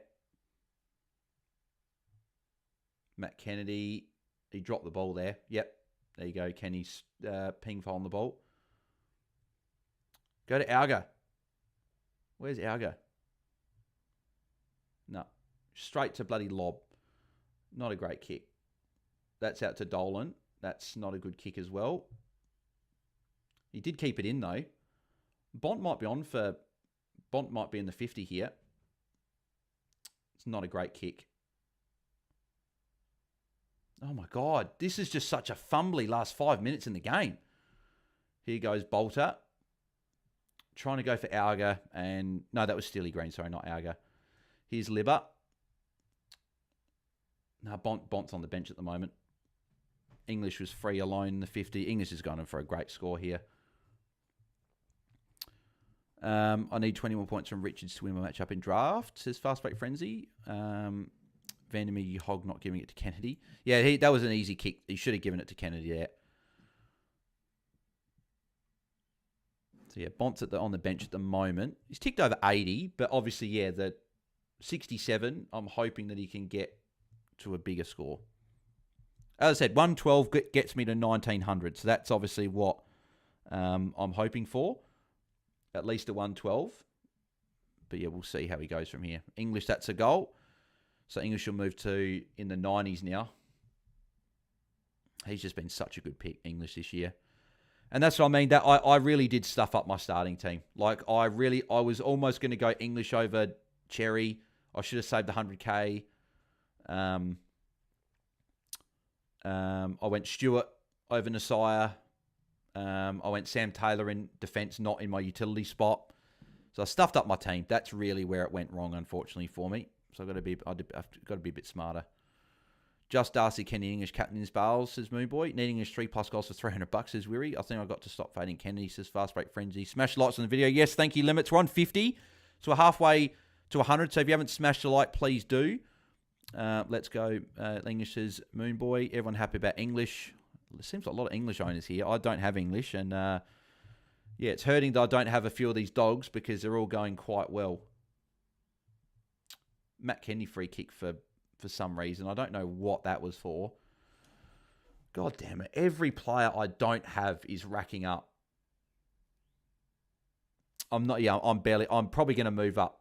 Matt Kennedy, he dropped the ball there. Yep, there you go. Kenny's ping following the ball. Go to Auger. Where's Auger? No. Straight to bloody lob. Not a great kick. That's out to Dolan. That's not a good kick as well. He did keep it in, though. Bont might be in the 50 here. It's not a great kick. Oh, my God. This is just such a fumbly last 5 minutes in the game. Here goes Bolter. Trying to go for Auger. And no, that was Steely Green. Sorry, not Auger. Here's Libber. No, Bont's on the bench at the moment. English was free alone in the 50. English is going in for a great score here. I need 21 points from Richards to win my matchup in draft, says Fastback Frenzy. Vandermeer Hogg not giving it to Kennedy. Yeah, that was an easy kick. He should have given it to Kennedy there. So yeah, Bont's on the bench at the moment. He's ticked over 80, but obviously, yeah, the 67, I'm hoping that he can get to a bigger score. As I said, 112 gets me to 1900, so that's obviously what I'm hoping for. At least a 112. But yeah, we'll see how he goes from here. English, that's a goal. So English will move to in the 90s now. He's just been such a good pick, English, this year. And that's what I mean. That I really did stuff up my starting team. Like, I was almost going to go English over Cherry. I should have saved the 100K. I went Stewart over Nasiah. I went Sam Taylor in defence, not in my utility spot. So I stuffed up my team. That's really where it went wrong, unfortunately, for me. So I've got to be a bit smarter. Just Darcy, Kenny English, captain's Bales, says Moon Boy. Needing English 3+ goals for $300, says Weary. I think I got to stop fading Kennedy, says Fast Break Frenzy. Smash likes on the video. Yes, thank you, Limits. We're on 50. So we're halfway to 100. So if you haven't smashed a like, please do. Let's go. English says Moon Boy. Everyone happy about English. There seems like a lot of English owners here. I don't have English. And yeah, it's hurting that I don't have a few of these dogs because they're all going quite well. Matt Kennedy free kick for some reason. I don't know what that was for. God damn it. Every player I don't have is racking up. I'm probably going to move up.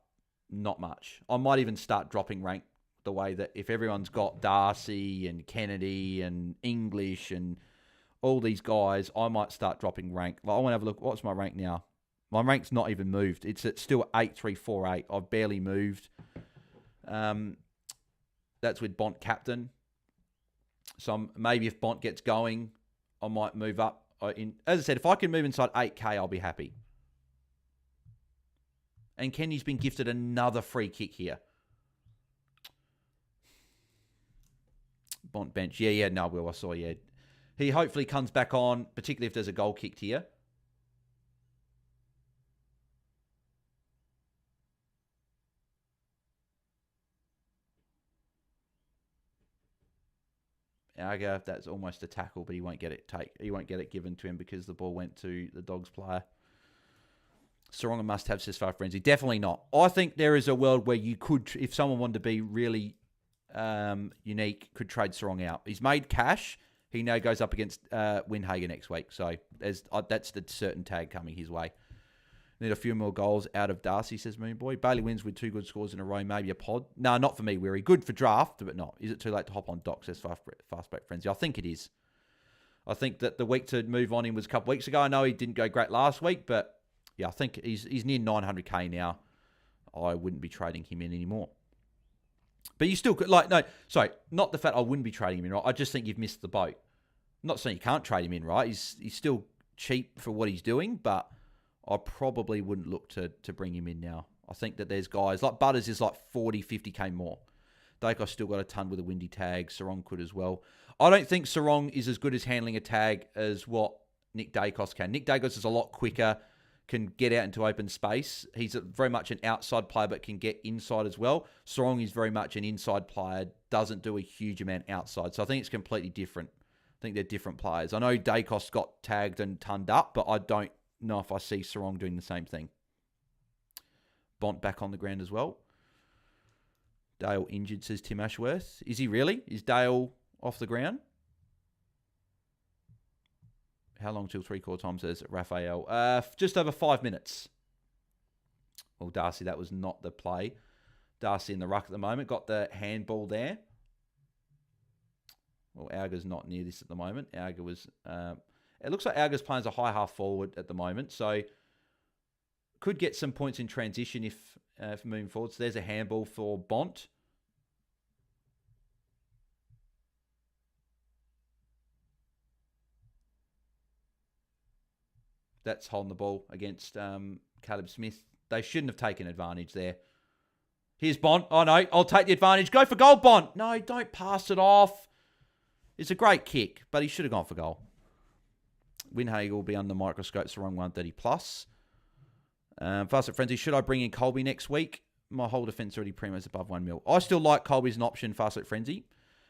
Not much. I might even start dropping rank the way that if everyone's got Darcy and Kennedy and English and all these guys, I might start dropping rank. Like, I want to have a look. What's my rank now? My rank's not even moved. It's still 8348. I've barely moved. That's with Bont captain. So maybe if Bont gets going, I might move up. As I said, if I can move inside 8K, I'll be happy. And Kenny's been gifted another free kick here. Bont bench. Yeah, no, Will, I saw, yeah. He hopefully comes back on, particularly if there's a goal kicked here. Alga, that's almost a tackle, but he won't get it given to him because the ball went to the Dogs player. Sarong a must-have, says Far Frenzy. Definitely not. I think there is a world where you could, if someone wanted to be really unique, could trade Sarong out. He's made cash. He now goes up against Windhager next week. So that's the certain tag coming his way. Need a few more goals out of Darcy, says Moonboy. Bailey wins with 2 good scores in a row, maybe a pod. No, not for me, Weary. Good for draft, but not. Is it too late to hop on Doc, says Fastback Frenzy? I think it is. I think that the week to move on him was a couple weeks ago. I know he didn't go great last week, but yeah, I think he's near 900k now. I wouldn't be trading him in anymore. But you still could, not the fact I wouldn't be trading him in, right? I just think you've missed the boat. I'm not saying you can't trade him in, right? He's still cheap for what he's doing, but I probably wouldn't look to bring him in now. I think that there's guys, like Butters is like 40, 50k more. Dacos still got a ton with a windy tag. Sarong could as well. I don't think Sarong is as good as handling a tag as what Nick Dacos can. Nick Dacos is a lot quicker, can get out into open space. He's very much an outside player, but can get inside as well. Sarong is very much an inside player, doesn't do a huge amount outside. So I think it's completely different. I think they're different players. I know Dacos got tagged and tonned up, but I don't know if I see Sarong doing the same thing. Bont back on the ground as well. Dale injured, says Tim Ashworth. Is he really? Is Dale off the ground? How long till 3/4 time, says Raphael? Just over 5 minutes. Well, Darcy, that was not the play. Darcy in the ruck at the moment. Got the handball there. Well, Alga's not near this at the moment. Alga was... it looks like Alga's playing as a high half forward at the moment. So, could get some points in transition if moving forward. So, there's a handball for Bont. That's holding the ball against Caleb Smith. They shouldn't have taken advantage there. Here's Bont. Oh, no. I'll take the advantage. Go for goal, Bont. No, don't pass it off. It's a great kick, but he should have gone for goal. Windhager will be under the microscope, so wrong 130 plus. Fast at Frenzy, should I bring in Colby next week? My whole defence already primo's above 1 mil. I still like Colby as an option, Fast at Frenzy.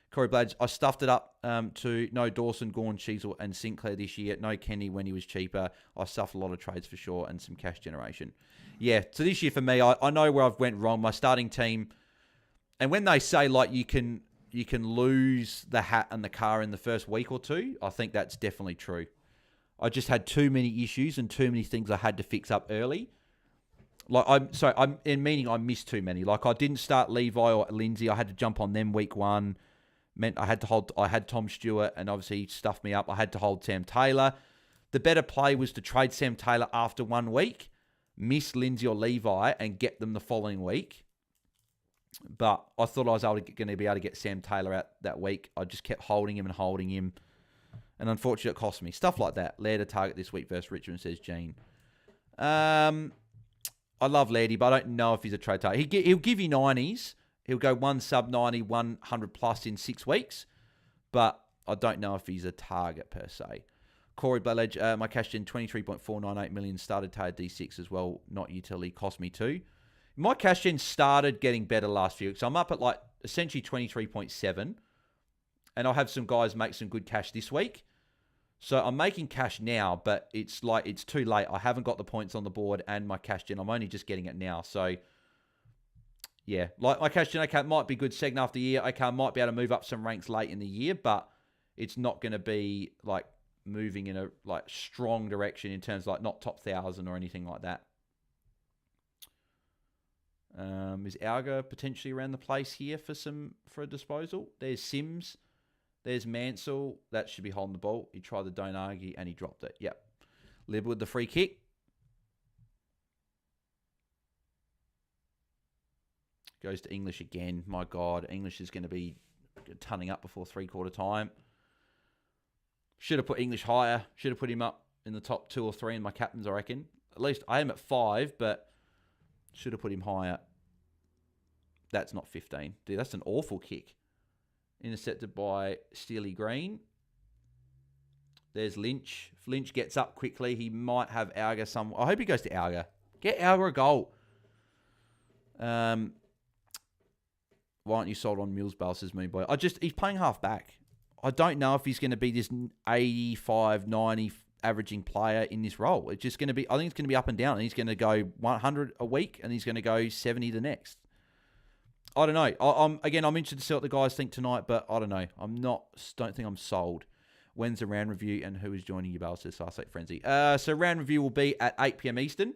Corey Blades, I stuffed it up to no Dawson, Gorn, Sheasel, and Sinclair this year. No Kenny when he was cheaper. I stuffed a lot of trades for sure and some cash generation. Yeah, so this year for me, I know where I've went wrong. My starting team, and when they say like you can lose the hat and the car in the first week or two, I think that's definitely true. I just had too many issues and too many things I had to fix up early. I missed too many. Like I didn't start Levi or Lindsay. I had to jump on them week 1. Meant I had Tom Stewart and obviously he stuffed me up. I had to hold Sam Taylor. The better play was to trade Sam Taylor after 1 week, miss Lindsay or Levi and get them the following week. But I thought I was going to be able to get Sam Taylor out that week. I just kept holding him. And unfortunately, it cost me. Stuff like that. Laird a target this week versus Richmond, says Gene. I love Lairdy, but I don't know if he's a trade target. He'll give you 90s. He'll go 1 sub 90, 100 plus in 6 weeks. But I don't know if he's a target per se. Corey Bledge, my cash in 23.498 million started target D6 as well. Not utility, cost me 2. My cash gen started getting better last few weeks. So I'm up at like essentially 23.7. And I'll have some guys make some good cash this week. So I'm making cash now, but it's too late. I haven't got the points on the board and my cash gen. I'm only just getting it now. So yeah, like my cash gen, okay, it might be good second half of the year. Okay, I might be able to move up some ranks late in the year, but it's not going to be like moving in a like strong direction in terms of like not top 1,000 or anything like that. Is Alga potentially around the place here for a disposal? There's Sims. There's Mansell. That should be holding the ball. He tried the don't argue and he dropped it. Yep. Lib with the free kick. Goes to English again. My God, English is going to be tunning up before 3/4 time. Should have put English higher. Should have put him up in the top 2 or 3 in my captains, I reckon. At least I am at 5, but should have put him higher. That's not 15. Dude, that's an awful kick. Intercepted by Steely Green. There's Lynch. If Lynch gets up quickly, he might have Alga some. I hope he goes to Alga. Get Alga a goal. Why aren't you sold on Millsbell, says Moonboy? He's playing half back. I don't know if he's going to be this 85, 90 averaging player in this role. It's just going to be, I think it's going to be up and down. And he's going to go 100 a week and he's going to go 70 the next. I don't know. I'm interested to see what the guys think tonight, but I don't know. Don't think I'm sold. When's the round review and who is joining you, Bale, says Fast Late Frenzy. So round review will be at 8 p.m. Eastern,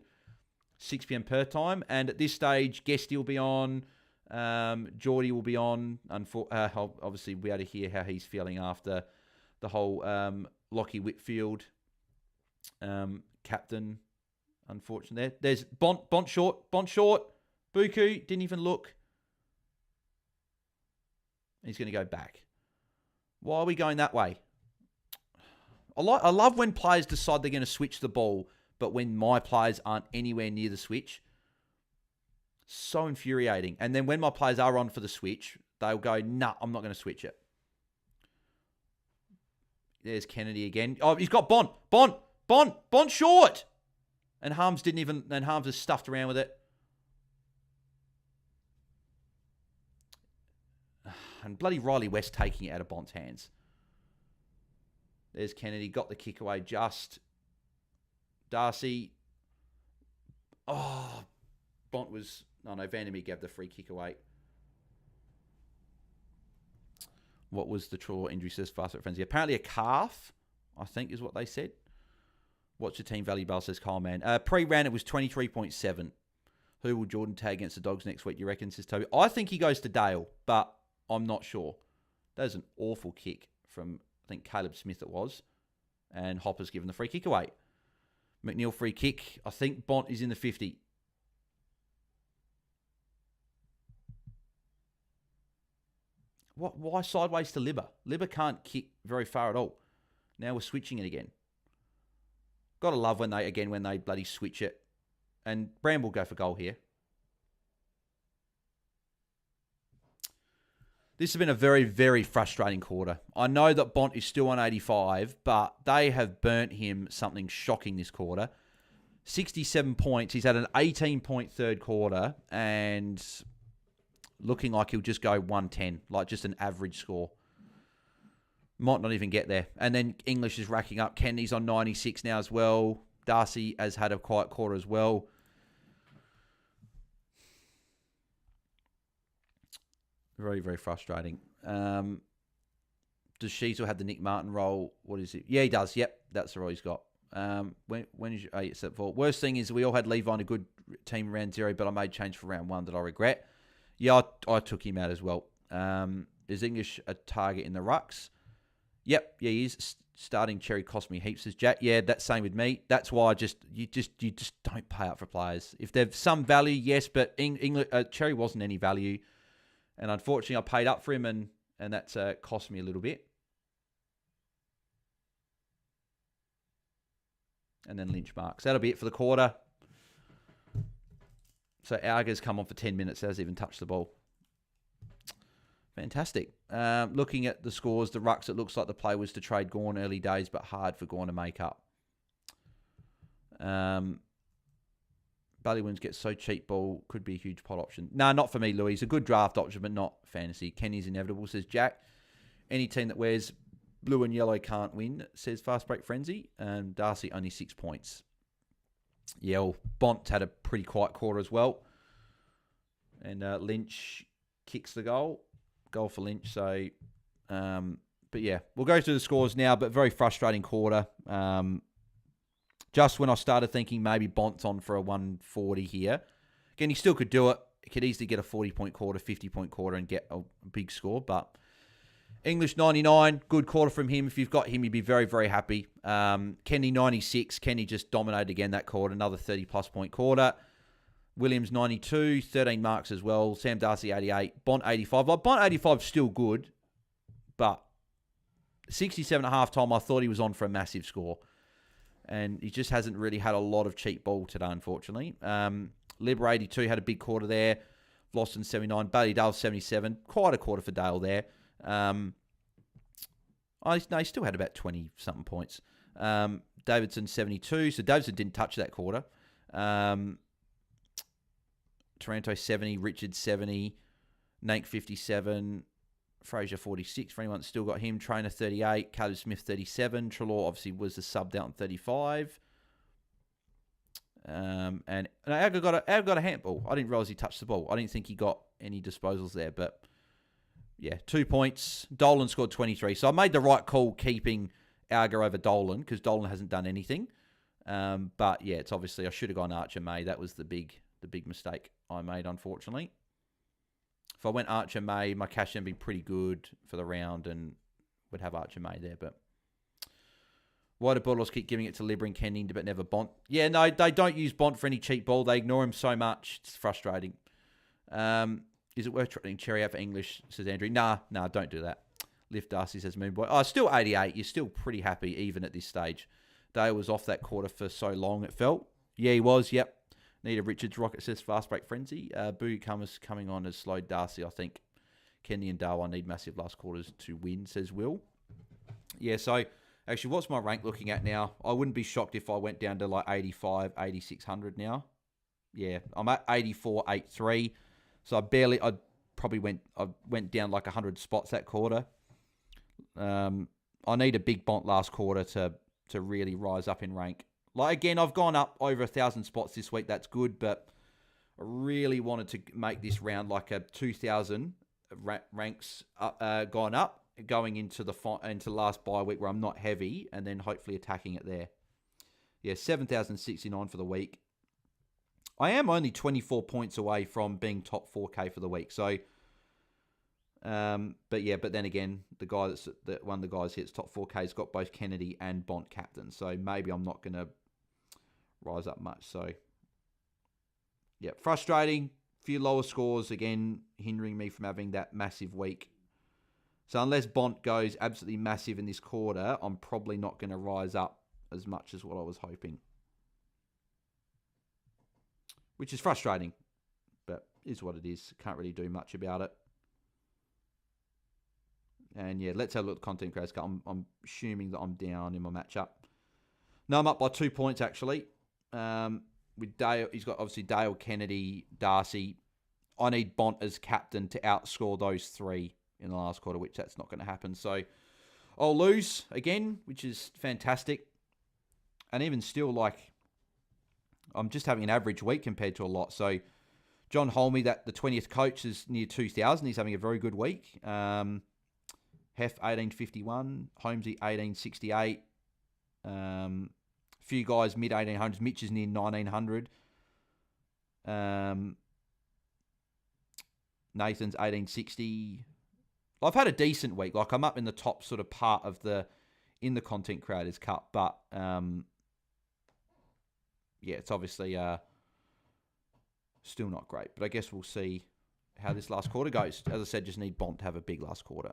6 p.m. per time. And at this stage, Guesty will be on. Jordy will be on. Obviously, we'll be able to hear how he's feeling after the whole Lockie Whitfield captain, unfortunately. There's Bont short. Buku didn't even look. He's going to go back. Why are we going that way? I love when players decide they're going to switch the ball, but when my players aren't anywhere near the switch. So infuriating. And then when my players are on for the switch, they'll go, nah, I'm not going to switch it. There's Kennedy again. Oh, he's got Bont short. And Harms has stuffed around with it. And bloody Riley West taking it out of Bont's hands. There's Kennedy. Got the kick away just. Darcy. Oh, Bont was... No, Vandermeer gave the free kick away. What was the true injury, says Fast Foot Frenzy? Apparently a calf, I think is what they said. What's your team value, Bale, says Kyle Man. Pre-ran, it was 23.7. Who will Jordan tag against the Dogs next week, you reckon, says Toby? I think he goes to Dale, but I'm not sure. That was an awful kick from, I think, Caleb Smith it was. And Hopper's given the free kick away. McNeil free kick. I think Bont is in the 50. Why sideways to Libba? Libba can't kick very far at all. Now we're switching it again. Gotta love when they bloody switch it. And Bramble go for goal here. This has been a very, very frustrating quarter. I know that Bont is still on 85, but they have burnt him something shocking this quarter. 67 points. He's had an 18-point third quarter and looking like he'll just go 110, like just an average score. Might not even get there. And then English is racking up. Kennedy's on 96 now as well. Darcy has had a quiet quarter as well. Very, very frustrating. Does Sheasel have the Nick Martin role? What is it? Yeah, he does. Yep, that's the role he's got. When is your 8 set for? Worst thing is we all had Levi in a good team round 0, but I made change for round 1 that I regret. Yeah, I took him out as well. Is English a target in the rucks? Yep, yeah, he is. Starting Cherry cost me heaps, says Jack. Yeah, that's same with me. That's why you just don't pay up for players. If they've some value, yes, but Cherry wasn't any value. And unfortunately, I paid up for him, and that's cost me a little bit. And then Lynch marks. That'll be it for the quarter. So Auger's come on for 10 minutes. Hasn't even touched the ball. Fantastic. Looking at the scores, the rucks, it looks like the play was to trade Gawn early days, but hard for Gawn to make up. Ballywins gets so cheap ball, could be a huge pot option. No, not for me, Louise. A good draft option, but not fantasy. Kenny's inevitable, says Jack. Any team that wears blue and yellow can't win, says Fast Break Frenzy. And Darcy only 6 points. Yeah, well, Bont had a pretty quiet quarter as well. And Lynch kicks the goal. Goal for Lynch. So, but yeah, we'll go through the scores now, but very frustrating quarter. Just when I started thinking maybe Bont's on for a 140 here. Again, he still could do it. He could easily get a 40-point quarter, 50-point quarter and get a big score. But English 99, good quarter from him. If you've got him, you'd be very, very happy. Kenny 96. Kenny just dominated again that quarter. Another 30-plus point quarter. Williams 92, 13 marks as well. Sam Darcy 88. Bont 85. Like, Bont 85 is still good, but 67 at halftime, I thought he was on for a massive score. And he just hasn't really had a lot of cheap ball today, unfortunately. Libra 82 had a big quarter there. Vlosten 79. Bailey Dale 77. Quite a quarter for Dale there. He still had about 20-something points. Davidson 72. So Davidson didn't touch that quarter. Taranto 70. Richard 70. Nank 57. Fraser 46 for anyone that's still got him. Trainer 38. Caleb Smith 37. Trelaw obviously was the sub down 35. And Alga got a handball. I didn't realise he touched the ball. I didn't think he got any disposals there, but yeah, 2 points. Dolan scored 23. So I made the right call keeping Alga over Dolan because Dolan hasn't done anything. But yeah, it's obviously I should have gone Archer May. That was the big mistake I made, unfortunately. If I went Archer May, my cash would be pretty good for the round and would have Archer May there. But why do Bulldogs keep giving it to Libber and Kenning but never Bont? Yeah, no, they don't use Bont for any cheap ball. They ignore him so much. It's frustrating. Is it worth trading Cherry out for English, says Andrew. Nah, don't do that. Lift Darcy, says Moonboy. Oh, still 88. You're still pretty happy even at this stage. Dale was off that quarter for so long, it felt. Yeah, he was, yep. Nita Richards, Rocket says Fast Break Frenzy. Boo Cummers coming on has slowed Darcy, I think. Kenny and Dale, I need massive last quarters to win, says Will. Yeah, so actually, what's my rank looking at now? I wouldn't be shocked if I went down to like 85, 8600 now. Yeah, I'm at 84, 83. So I went down like 100 spots that quarter. I need a big bont last quarter to really rise up in rank. Like, again, I've gone up over 1,000 spots this week. That's good, but I really wanted to make this round like a 2,000 ranks gone up, going into the last bye week where I'm not heavy, and then hopefully attacking it there. Yeah, 7,069 for the week. I am only 24 points away from being top 4K for the week. So, but then again, the guy that one of the guys hits top 4K has got both Kennedy and Bont captain. So maybe I'm not going to rise up much. So, yeah, frustrating. Few lower scores again, hindering me from having that massive week. So unless Bont goes absolutely massive in this quarter, I'm probably not going to rise up as much as what I was hoping. Which is frustrating, but is what it is. Can't really do much about it. And yeah, let's have a look at content creators. I'm assuming that I'm down in my matchup. No, I'm up by 2 points actually. With Dale, he's got obviously Dale, Kennedy, Darcy. I need Bont as captain to outscore those three in the last quarter, which that's not going to happen. So I'll lose again, which is fantastic. And even still, like, I'm just having an average week compared to a lot. So John Holmey, that the 20th coach, is near 2,000. He's having a very good week. Hef 1851, Holmesy 1868. Few guys mid 1800s. Mitch is near 1900. Nathan's 1860. I've had a decent week. Like, I'm up in the top sort of part of in the content creators cup, but yeah, it's obviously still not great. But I guess we'll see how this last quarter goes. As I said, just need Bont to have a big last quarter.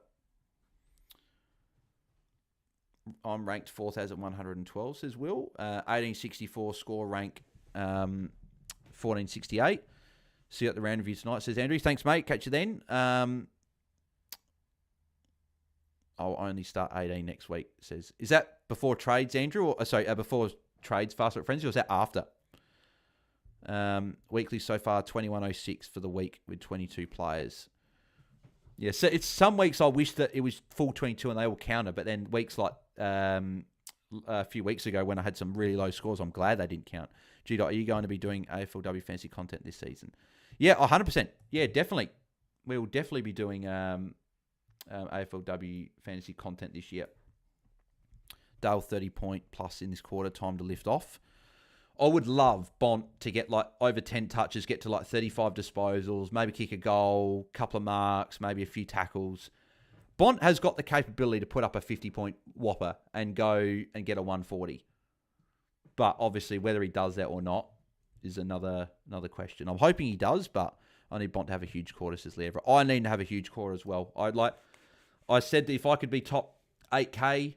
I'm ranked 4,112, says Will. 1864 score rank, 1468. See you at the round review tonight, says Andrew. Thanks, mate. Catch you then. I'll only start 18 next week, says. Is that before trades, Andrew? Or before trades, Fast Foot Frenzy, or is that after? Weekly so far, 2106 for the week with 22 players. Yeah, so it's some weeks I wish that it was full 22 and they all counter, but then weeks like a few weeks ago when I had some really low scores, I'm glad they didn't count. G. Are you going to be doing AFLW fantasy content this season? Yeah, 100%. Yeah, definitely. We will definitely be doing AFLW fantasy content this year. Dale 30 point plus in this quarter, time to lift off. I would love Bont to get like over 10 touches, get to like 35 disposals, maybe kick a goal, couple of marks, maybe a few tackles. Bont has got the capability to put up a 50-point whopper and go and get a 140. But obviously, whether he does that or not is another question. I'm hoping he does, but I need Bont to have a huge quarter, says Lever. I need to have a huge quarter as well. I said that if I could be top 8K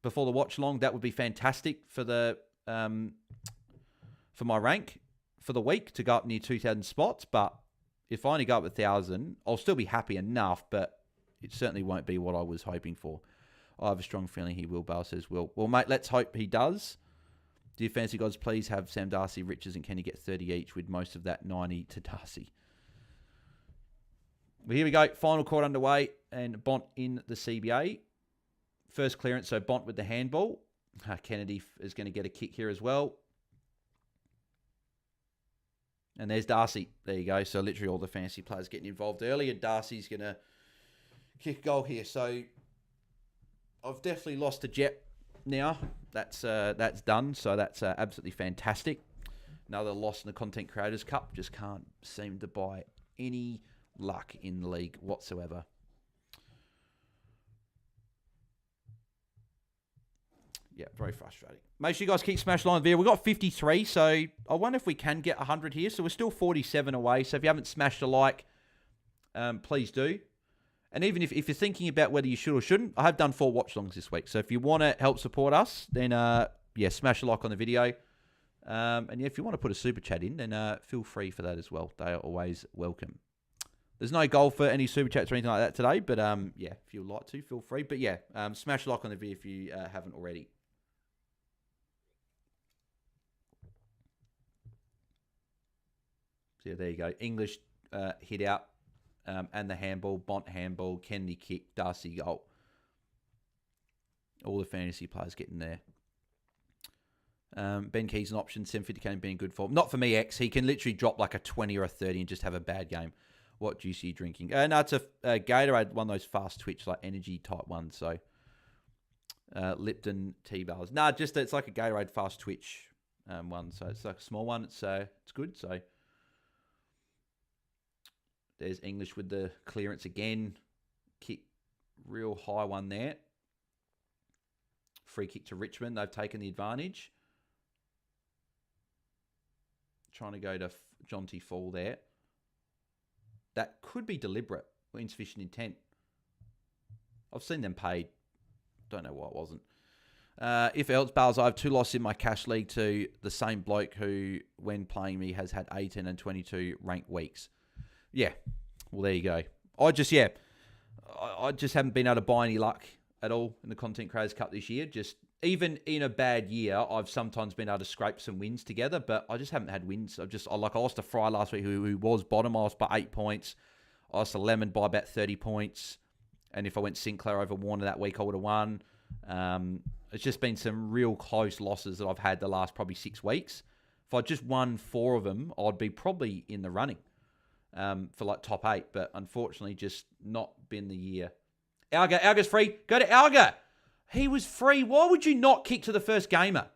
before the Watchalong, that would be fantastic for the for my rank for the week to go up near 2,000 spots. But if I only go up 1,000, I'll still be happy enough, but it certainly won't be what I was hoping for. I have a strong feeling he will, Bale says Will. Well, mate, let's hope he does. Do you fancy gods please have Sam Darcy, Richards, and Kenny get 30 each with most of that 90 to Darcy? Well, here we go. Final quarter underway. and Bont in the CBA. First clearance, so Bont with the handball. Kennedy is going to get a kick here as well. And there's Darcy. There you go. So literally all the fantasy players getting involved early, and Darcy's going to kick a goal here. So I've definitely lost a Jet now. That's done. So that's absolutely fantastic. Another loss in the Content Creators Cup. Just can't seem to buy any luck in the league whatsoever. Yeah, very frustrating. Make sure you guys keep smashing on the video. We've got 53, so I wonder if we can get 100 here. So we're still 47 away. So if you haven't smashed a like, please do. And even if you're thinking about whether you should or shouldn't, I have done 4 watch-alongs this week. So if you want to help support us, then yeah, smash a like on the video. And yeah, if you want to put a super chat in, then feel free for that as well. They are always welcome. There's no goal for any super chats or anything like that today, but yeah, if you'd like to, feel free. But yeah, smash a like on the video if you haven't already. So yeah, there you go. English hit out and the handball, Bont handball, Kennedy kick, Darcy goal. All the fantasy players getting there. Ben Key's an option, 750k being good form. Not for me, X. He can literally drop like a 20 or a 30 and just have a bad game. What juice are you drinking? No, it's a Gatorade, one of those fast twitch, like energy type ones. So Lipton T-bars. Nah, just it's like a Gatorade fast twitch one. So it's like a small one. It's good. So there's English with the clearance again. Kick, real high one there. Free kick to Richmond. They've taken the advantage. Trying to go to Jonty Fall there. That could be deliberate or insufficient intent. I've seen them paid. Don't know why it wasn't. If else, Bales, I have 2 losses in my cash league to the same bloke who, when playing me, has had 18 and 22 ranked weeks. Yeah. Well, there you go. I just haven't been able to buy any luck at all in the Content Creators Cup this year. Just even in a bad year, I've sometimes been able to scrape some wins together, but I just haven't had wins. I lost to Fry last week, who was bottom. I lost by 8 points. I lost to Lemon by about 30 points. And if I went Sinclair over Warner that week, I would have won. It's just been some real close losses that I've had the last probably 6 weeks. If I just won 4 of them, I'd be probably in the running for like top 8. But unfortunately, just not been the year. Alga's free. Go to Alga. He was free. Why would you not kick to the first gamer?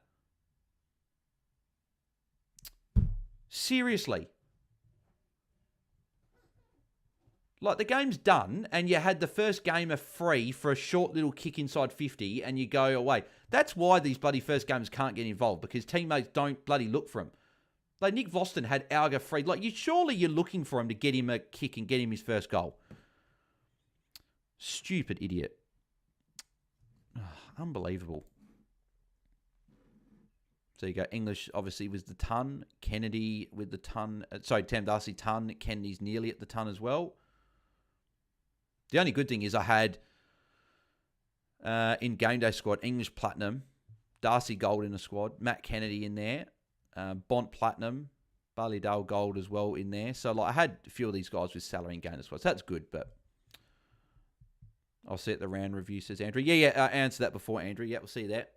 Seriously. Like, the game's done, and you had the first gamer free for a short little kick inside 50, and you go away. That's why these bloody first gamers can't get involved, because teammates don't bloody look for him. Like, Nick Voston had Alga free. Like, surely you're looking for him to get him a kick and get him his first goal. Stupid idiot. Unbelievable. So you go, English obviously was the ton. Kennedy with the ton. Tam Darcy ton. Kennedy's nearly at the ton as well. The only good thing is I had in game day squad, English platinum, Darcy gold in the squad, Matt Kennedy in there, Bont platinum, Barley Dale gold as well in there. So like I had a few of these guys with salary in game day squad. So that's good, but I'll see at the round review, says Andrew. Yeah, answer that before, Andrew. Yeah, we'll see that.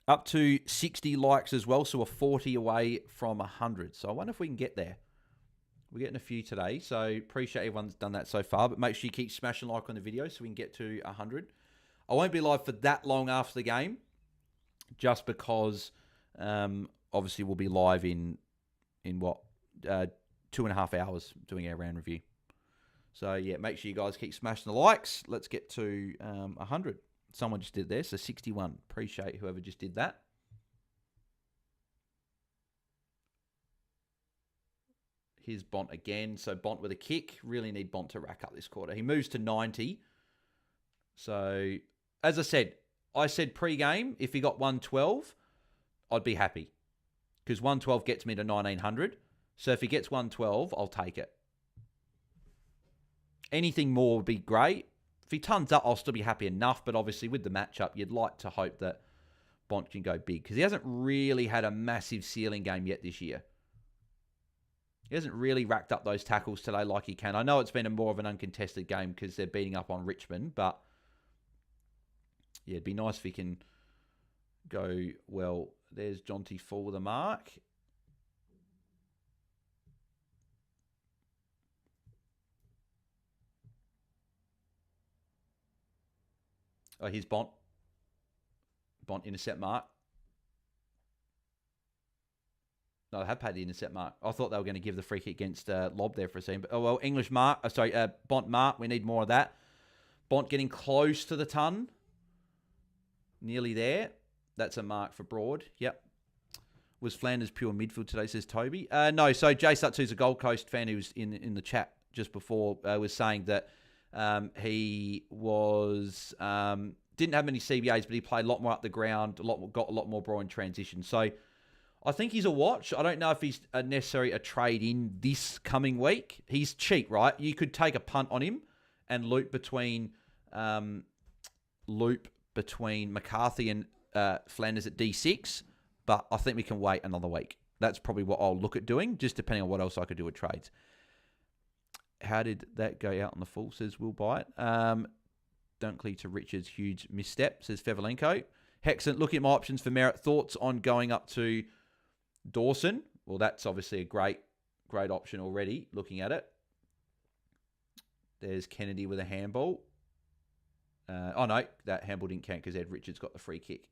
Up to 60 likes as well, so we're 40 away from 100. So I wonder if we can get there. We're getting a few today, so appreciate everyone's done that so far. But make sure you keep smashing like on the video so we can get to 100. I won't be live for that long after the game, just because obviously we'll be live in what, 2.5 hours doing our round review. So yeah, make sure you guys keep smashing the likes. Let's get to 100. Someone just did there, so 61. Appreciate whoever just did that. Here's Bont again. So Bont with a kick. Really need Bont to rack up this quarter. He moves to 90. So, as I said pre-game, if he got 112, I'd be happy. Because 112 gets me to 1900. So if he gets 112, I'll take it. Anything more would be great. If he tons up, I'll still be happy enough. But obviously, with the matchup, you'd like to hope that Bont can go big. Because he hasn't really had a massive ceiling game yet this year. He hasn't really racked up those tackles today like he can. I know it's been more of an uncontested game because they're beating up on Richmond, but yeah, it'd be nice if he can go well. There's Jonty for the mark. Oh, here's Bont. Bont intercept mark. No, they have paid the intercept mark. I thought they were going to give the free kick against Lob there for a second. But, oh, well, English mark. Bont mark. We need more of that. Bont getting close to the ton. Nearly there. That's a mark for Broad. Yep. Was Flanders pure midfield today, says Toby. No, so Jay Sutts, who's a Gold Coast fan who was in the chat just before, was saying that he was... didn't have many CBAs, but he played a lot more up the ground, got a lot more ball in transition. So I think he's a watch. I don't know if he's necessarily a trade in this coming week. He's cheap, right? You could take a punt on him and loop between McCarthy and Flanders at D6, but I think we can wait another week. That's probably what I'll look at doing, just depending on what else I could do with trades. How did that go out on the full, says Will Bite. Dunkley to Richards, huge misstep, says Fevelenko. Hexant, looking at my options for Merritt. Thoughts on going up to Dawson? Well, that's obviously a great option already, looking at it. There's Kennedy with a handball. Oh, no, that handball didn't count because Ed Richards got the free kick.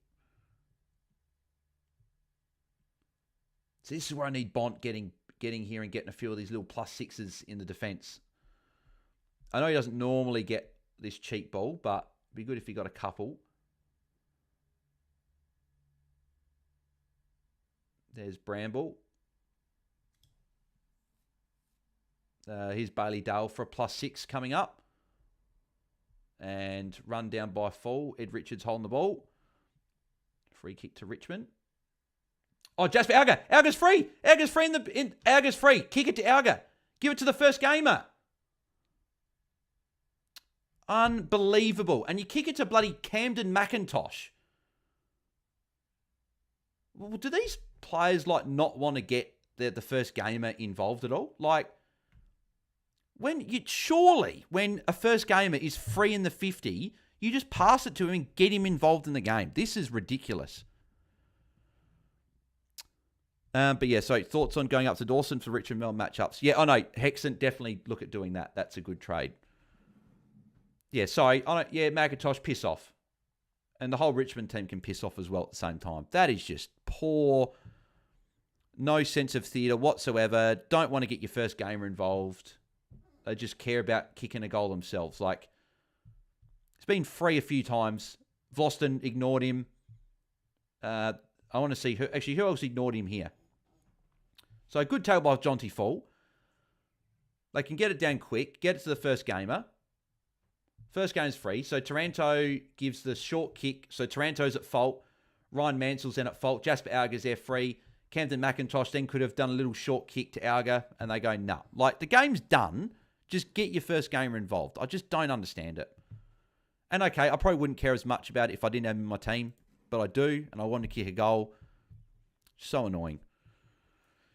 So this is where I need Bont getting here and getting a few of these little +6s in the defence. I know he doesn't normally get this cheap ball, but it'd be good if he got a couple. There's Bramble. Here's Bailey Dale for a +6 coming up. And run down by full. Ed Richards holding the ball. Free kick to Richmond. Oh, Jasper Alga. Alga's free. Alga's free Alga's free. Kick it to Alga. Give it to the first gamer. Unbelievable. And you kick it to bloody Camden McIntosh. Well, do these players not want to get the first gamer involved at all? When a first gamer is free in the 50, you just pass it to him and get him involved in the game. This is ridiculous. But yeah, so thoughts on going up to Dawson for Richmond Melbourne matchups? Yeah, I know. Hexant, definitely look at doing that. That's a good trade. Yeah, sorry. McIntosh, piss off. And the whole Richmond team can piss off as well at the same time. That is just poor. No sense of theatre whatsoever. Don't want to get your first gamer involved. They just care about kicking a goal themselves. It's been free a few times. Vlosten ignored him. I want to see who else ignored him here. So a good tail by Jonty Fall. They can get it down quick, get it to the first gamer. First game's free. So Taranto gives the short kick. So Taranto's at fault. Ryan Mansell's then at fault. Jasper Alga's there free. Camden McIntosh then could have done a little short kick to Alga, and they go, no. The game's done. Just get your first gamer involved. I just don't understand it. And okay, I probably wouldn't care as much about it if I didn't have him in my team, but I do, and I want to kick a goal. So annoying.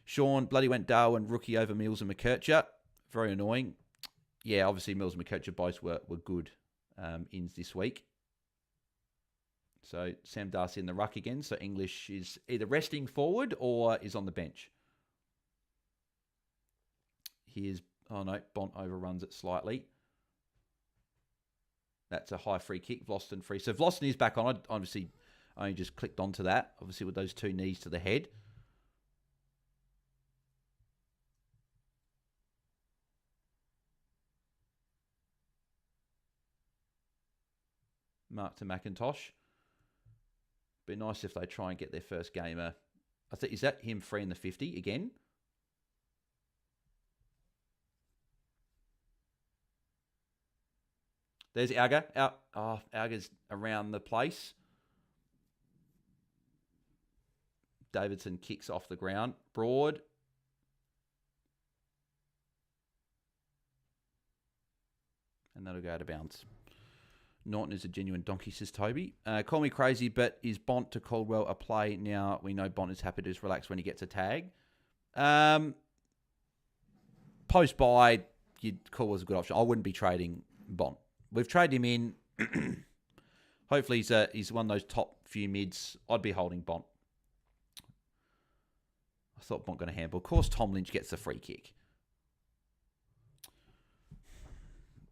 Sean bloody went Dale and rookie over Mills and McKercher. Very annoying. Yeah, obviously Mills and McKercher both were good ins this week. So Sam Darcy in the ruck again. So English is either resting forward or is on the bench. Here's, oh no, Bont overruns it slightly. That's a high free kick. Vlosten free. So Vlosten is back on. I obviously only just clicked onto that. Obviously with those two knees to the head. Mark to McIntosh. Be nice if they try and get their first gamer. I think, is that him free in the 50 again? There's Alga. Alga's around the place. Davidson kicks off the ground. Broad. And that'll go out of bounds. Norton is a genuine donkey, says Toby. Call me crazy, but is Bont to Caldwell a play now? We know Bont is happy to just relax when he gets a tag. post-buy, you'd call as a good option. I wouldn't be trading Bont. We've traded him in. Hopefully he's one of those top few mids. I'd be holding Bont. I thought Bont going to handball. Of course, Tom Lynch gets the free kick.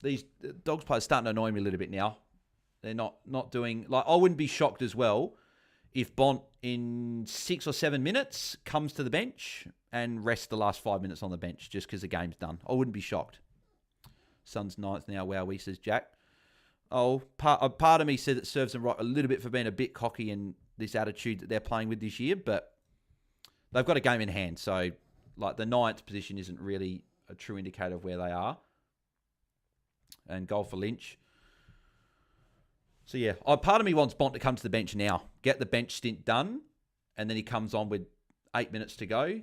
These Dogs players starting to annoy me a little bit now. They're not doing... Like, I wouldn't be shocked as well if Bont in 6 or 7 minutes comes to the bench and rests the last 5 minutes on the bench just because the game's done. I wouldn't be shocked. Sun's 9th now. Wowee, says Jack. Oh, part of me said it serves them right a little bit for being a bit cocky in this attitude that they're playing with this year, but they've got a game in hand. So, like, the 9th position isn't really a true indicator of where they are. And goal for Lynch. So, yeah, part of me wants Bont to come to the bench now. Get the bench stint done. And then he comes on with 8 minutes to go.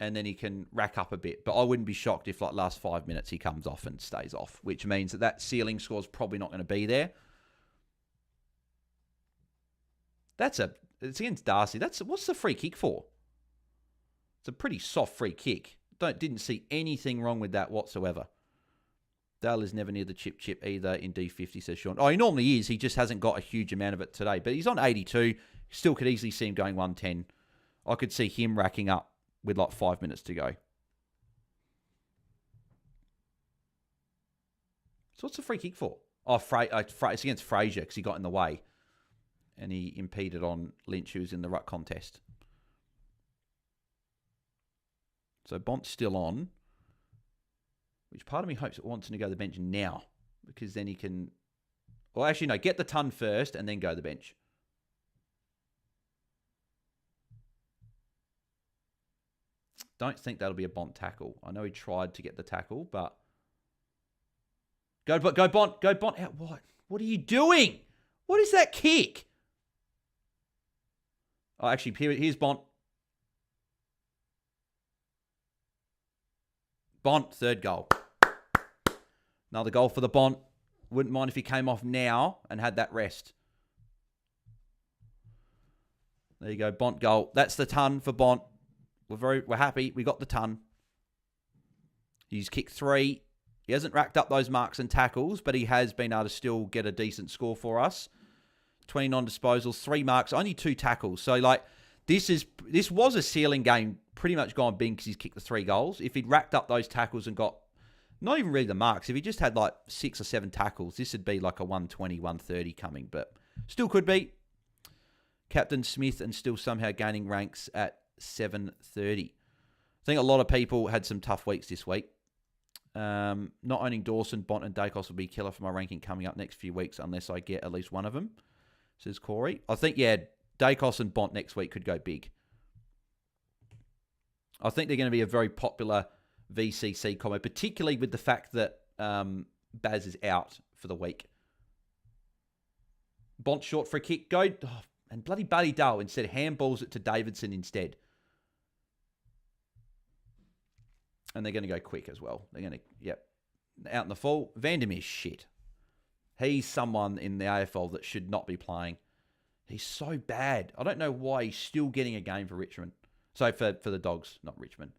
And then he can rack up a bit. But I wouldn't be shocked if, like, last 5 minutes he comes off and stays off. Which means that ceiling score's probably not going to be there. It's against Darcy. What's the free kick for? It's a pretty soft free kick. Didn't see anything wrong with that whatsoever. Dale is never near the chip either in D50, says Sean. Oh, he normally is. He just hasn't got a huge amount of it today. But he's on 82. Still could easily see him going 110. I could see him racking up with like 5 minutes to go. So what's the free kick for? Oh, it's against Fraser because he got in the way. And he impeded on Lynch, who's in the ruck contest. So Bont's still on. Which part of me hopes it wants him to go to the bench now. Because then he can... Well, actually, no. Get the ton first and then go to the bench. Don't think that'll be a Bont tackle. I know he tried to get the tackle, but... Go Bont. Go Bont out. What are you doing? What is that kick? Oh, actually, here's Bont. Bont, third goal. Another goal for the Bont. Wouldn't mind if he came off now and had that rest. There you go, Bont goal. That's the ton for Bont. We're happy. We got the ton. He's kicked 3. He hasn't racked up those marks and tackles, but he has been able to still get a decent score for us. 29 disposals, 3 marks, only 2 tackles. So, like, this was a ceiling game, pretty much gone bing because he's kicked the 3 goals. If he'd racked up those tackles and got, not even really the marks, if he just had like 6 or 7 tackles, this would be like a 120, 130 coming, but still could be. Captain Smith and still somehow gaining ranks at 730. I think a lot of people had some tough weeks this week. Not owning Dawson, Bont and Dacos will be killer for my ranking coming up next few weeks unless I get at least one of them, says Corey. I think, yeah, Dacos and Bont next week could go big. I think they're going to be a very popular VCC combo, particularly with the fact that Baz is out for the week. Bont short for a kick. Go. Oh, and bloody Buddy Dull instead handballs it to Davidson instead. And they're going to go quick as well. They're going to, yep, out in the full. Vandermeer's shit. He's someone in the AFL that should not be playing. He's so bad. I don't know why he's still getting a game for Richmond. So for the Dogs, not Richmond.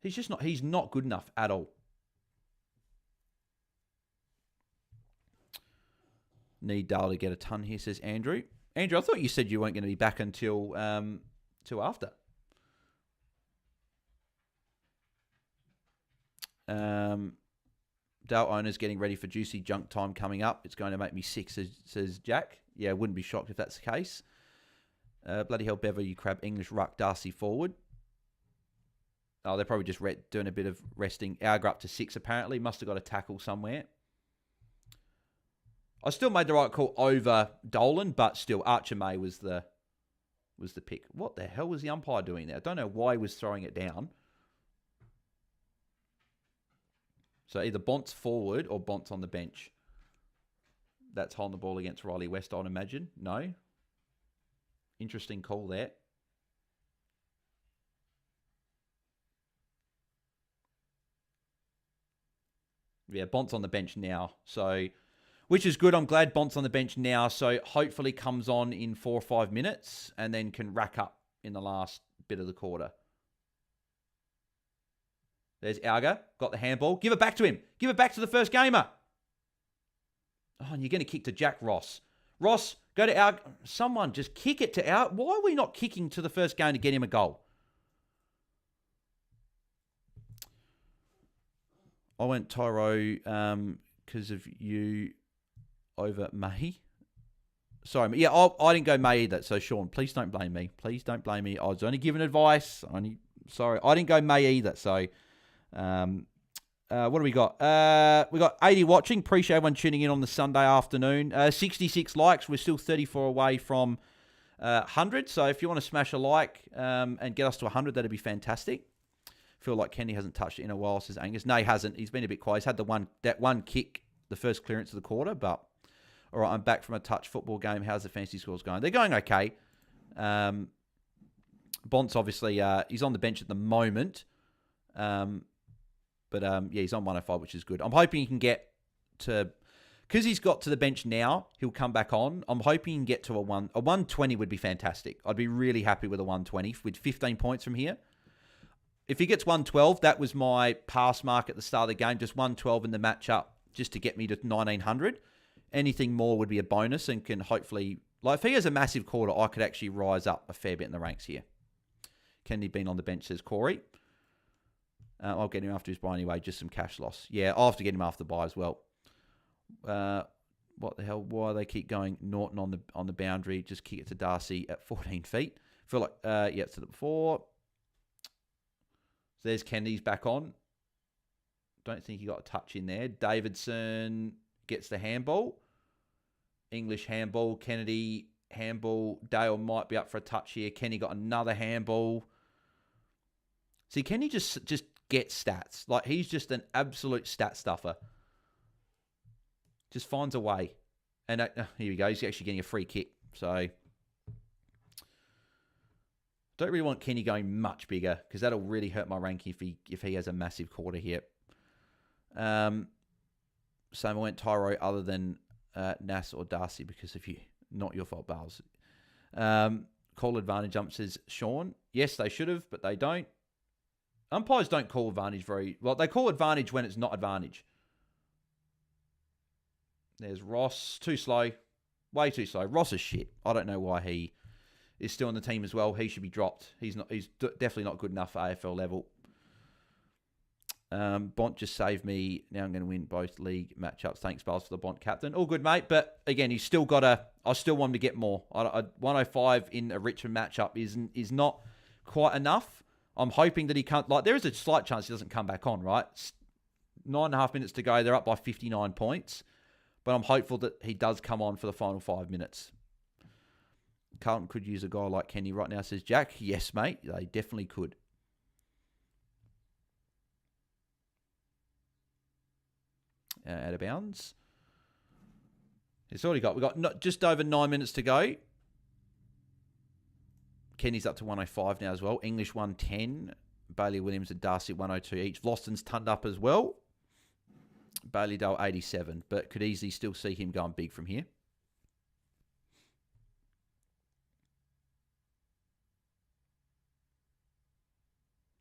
He's not good enough at all. Need Dale to get a ton here, says Andrew. Andrew, I thought you said you weren't going to be back until after. Dale owners getting ready for juicy junk time coming up. It's going to make me sick, says Jack. Yeah, wouldn't be shocked if that's the case. Bloody hell, Bever, you crab. English ruck, Darcy forward. Oh, they're probably just doing a bit of resting. Auger up to 6, apparently. Must have got a tackle somewhere. I still made the right call over Dolan, but still, Archer May was the pick. What the hell was the umpire doing there? I don't know why he was throwing it down. So either Bont's forward or Bont's on the bench. That's holding the ball against Riley West, I'd imagine. No. Interesting call there. Yeah, Bont's on the bench now. So, which is good. I'm glad Bont's on the bench now. So hopefully comes on in 4 or 5 minutes and then can rack up in the last bit of the quarter. There's Alga. Got the handball. Give it back to him. Give it back to the first gamer. Oh, and you're going to kick to Jack Ross. Ross, go to Alga. Someone just kick it to Alga. Why are we not kicking to the first game to get him a goal? I went Tyro because of you over May. Sorry, yeah, I didn't go May either. So, Sean, please don't blame me. Please don't blame me. I was only giving advice. Sorry, I didn't go May either. So, what do we got? We got 80 watching. Appreciate everyone tuning in on the Sunday afternoon. 66 likes. We're still 34 away from 100. So, if you want to smash a like and get us to 100, that'd be fantastic. Feel like Kenny hasn't touched it in a while, says Angus. No, he hasn't. He's been a bit quiet. He's had that one kick, the first clearance of the quarter. But, all right, I'm back from a touch football game. How's the fantasy scores going? They're going okay. Bont's obviously, he's on the bench at the moment. But, yeah, he's on 105, which is good. I'm hoping he can get to... Because he's got to the bench now, he'll come back on. I'm hoping he can get to a 120 would be fantastic. I'd be really happy with a 120 with 15 points from here. If he gets 112, that was my pass mark at the start of the game, just 112 in the matchup just to get me to 1900. Anything more would be a bonus and can hopefully... Like, if he has a massive quarter, I could actually rise up a fair bit in the ranks here. Kennedy being on the bench, says Corey. I'll get him after his buy anyway, just some cash loss. Yeah, I'll have to get him after the buy as well. What the hell? Why they keep going Norton on the boundary? Just kick it to Darcy at 14 feet. Feel like, yeah, it's to the before. So there's Kennedy's back on. Don't think he got a touch in there. Davidson gets the handball. English handball. Kennedy handball. Dale might be up for a touch here. Kenny got another handball. See, Kenny just gets stats. Like, he's just an absolute stat stuffer. Just finds a way. And here we go. He's actually getting a free kick. So, don't really want Kenny going much bigger because that'll really hurt my ranking if he has a massive quarter here. Same, I went Tyro other than Nass or Darcy because of you. Not your fault, Bales. Call advantage jump, says Sean. Yes, they should have, but they don't. Umpires don't call advantage very... Well, they call advantage when it's not advantage. There's Ross. Too slow. Way too slow. Ross is shit. I don't know why he is still on the team as well. He should be dropped. He's definitely not good enough for AFL level. Bont just saved me. Now I'm going to win both league matchups. Thanks, Bales, for the Bont captain. All good, mate. But again, he's still got I still want him to get more. 105 in a Richmond matchup is not quite enough. I'm hoping that he can't... Like, there is a slight chance he doesn't come back on, right? 9.5 minutes to go. They're up by 59 points. But I'm hopeful that he does come on for the final 5 minutes. Carlton could use a guy like Kenny right now, says Jack. Yes, mate. They definitely could. Out of bounds. It's already got... We've got just over 9 minutes to go. Kenny's up to 105 now as well. English 110. Bailey Williams and Darcy 102 each. Vlosten's turned up as well. Bailey Dale 87. But could easily still see him going big from here.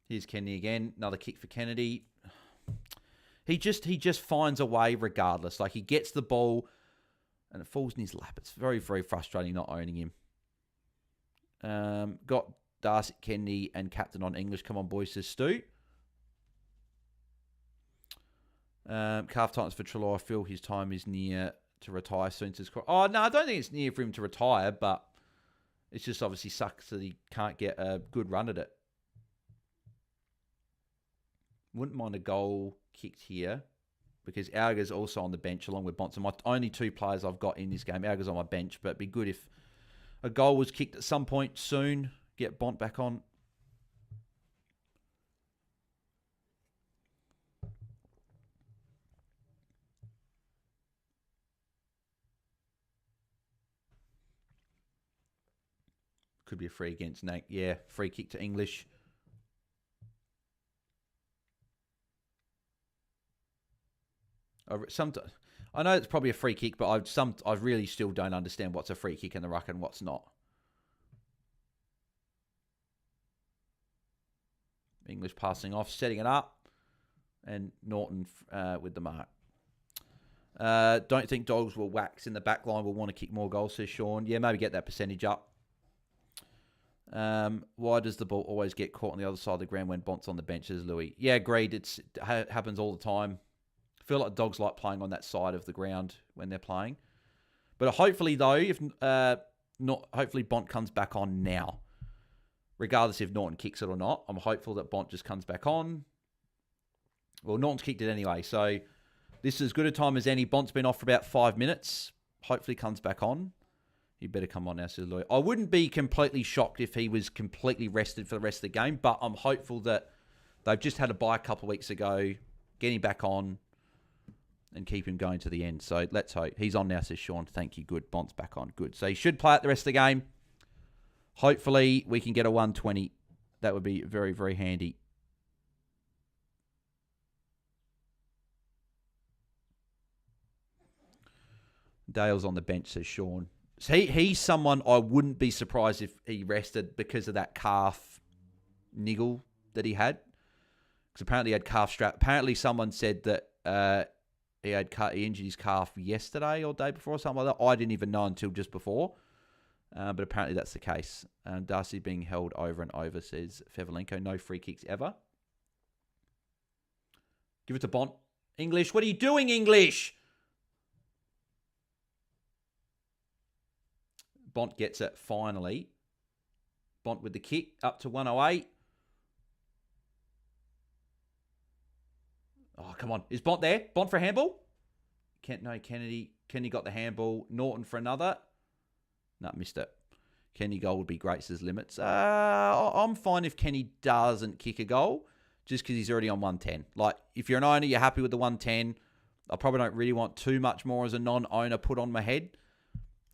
Here's Kenny again. Another kick for Kennedy. He just finds a way regardless. Like, he gets the ball and it falls in his lap. It's very, very frustrating not owning him. Got Darcy, Kennedy, and captain on English. Come on, boys, says Stu. Calf tightness for Trelaw. I feel his time is near to retire soon, says Corey. Oh, no, I don't think it's near for him to retire, but it's just obviously sucks that he can't get a good run at it. Wouldn't mind a goal kicked here because Alga's also on the bench along with Bonson. My only two players I've got in this game. Alga's on my bench, but it'd be good if a goal was kicked at some point soon. Get Bont back on. Could be a free against Nate. Yeah, free kick to English. I know it's probably a free kick, but I really still don't understand what's a free kick in the ruck and what's not. English passing off, setting it up. And Norton with the mark. Don't think Dogs will wax in the back line. Will want to kick more goals, says Sean. Yeah, maybe get that percentage up. Why does the ball always get caught on the other side of the ground when Bont's on the bench, says Louis? Yeah, agreed. It happens all the time. I feel like Dogs like playing on that side of the ground when they're playing. But hopefully, though, hopefully Bont comes back on now. Regardless if Norton kicks it or not, I'm hopeful that Bont just comes back on. Well, Norton's kicked it anyway, so this is as good a time as any. Bont's been off for about 5 minutes. Hopefully comes back on. He better come on now, says Louis. I wouldn't be completely shocked if he was completely rested for the rest of the game, but I'm hopeful that they've just had a bye a couple of weeks ago, get him back on, and keep him going to the end. So let's hope. He's on now, says Sean. Thank you. Good. Bont's back on. Good. So he should play out the rest of the game. Hopefully we can get a 120. That would be very, very handy. Dale's on the bench, says Sean. So he's someone I wouldn't be surprised if he rested because of that calf niggle that he had. Because apparently he had calf strap. Apparently someone said that he injured his calf yesterday or day before or something like that. I didn't even know until just before. But apparently that's the case. Darcy being held over and over, says Fevelenko. No free kicks ever. Give it to Bont. English. What are you doing, English? Bont gets it finally. Bont with the kick up to 108. Oh, come on. Is Bont there? Bont for a handball? No, Kennedy. Kenny got the handball. Norton for another. No, missed it. Kenny goal would be great, says Limits. I'm fine if Kenny doesn't kick a goal, just because he's already on 110. Like, if you're an owner, you're happy with the 110. I probably don't really want too much more as a non-owner put on my head,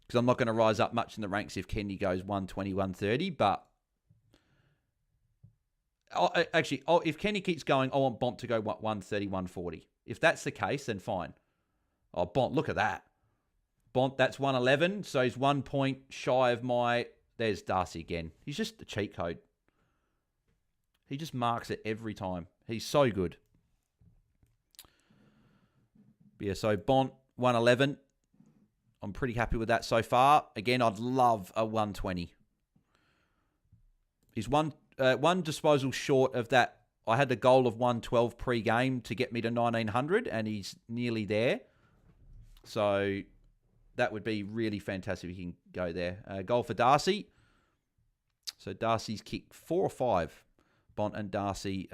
because I'm not going to rise up much in the ranks if Kenny goes 120, 130. But if Kenny keeps going, I want Bont to go 130, 140. If that's the case, then fine. Oh, Bont, look at that. Bont, that's 111. So he's 1 point shy of my... There's Darcy again. He's just a cheat code. He just marks it every time. He's so good. But yeah, so Bont, 111. I'm pretty happy with that so far. Again, I'd love a 120. He's one disposal short of that. I had the goal of 112 pre-game to get me to 1900, and he's nearly there. So that would be really fantastic if he can go there. Goal for Darcy. So Darcy's kicked 4 or 5. Bont and Darcy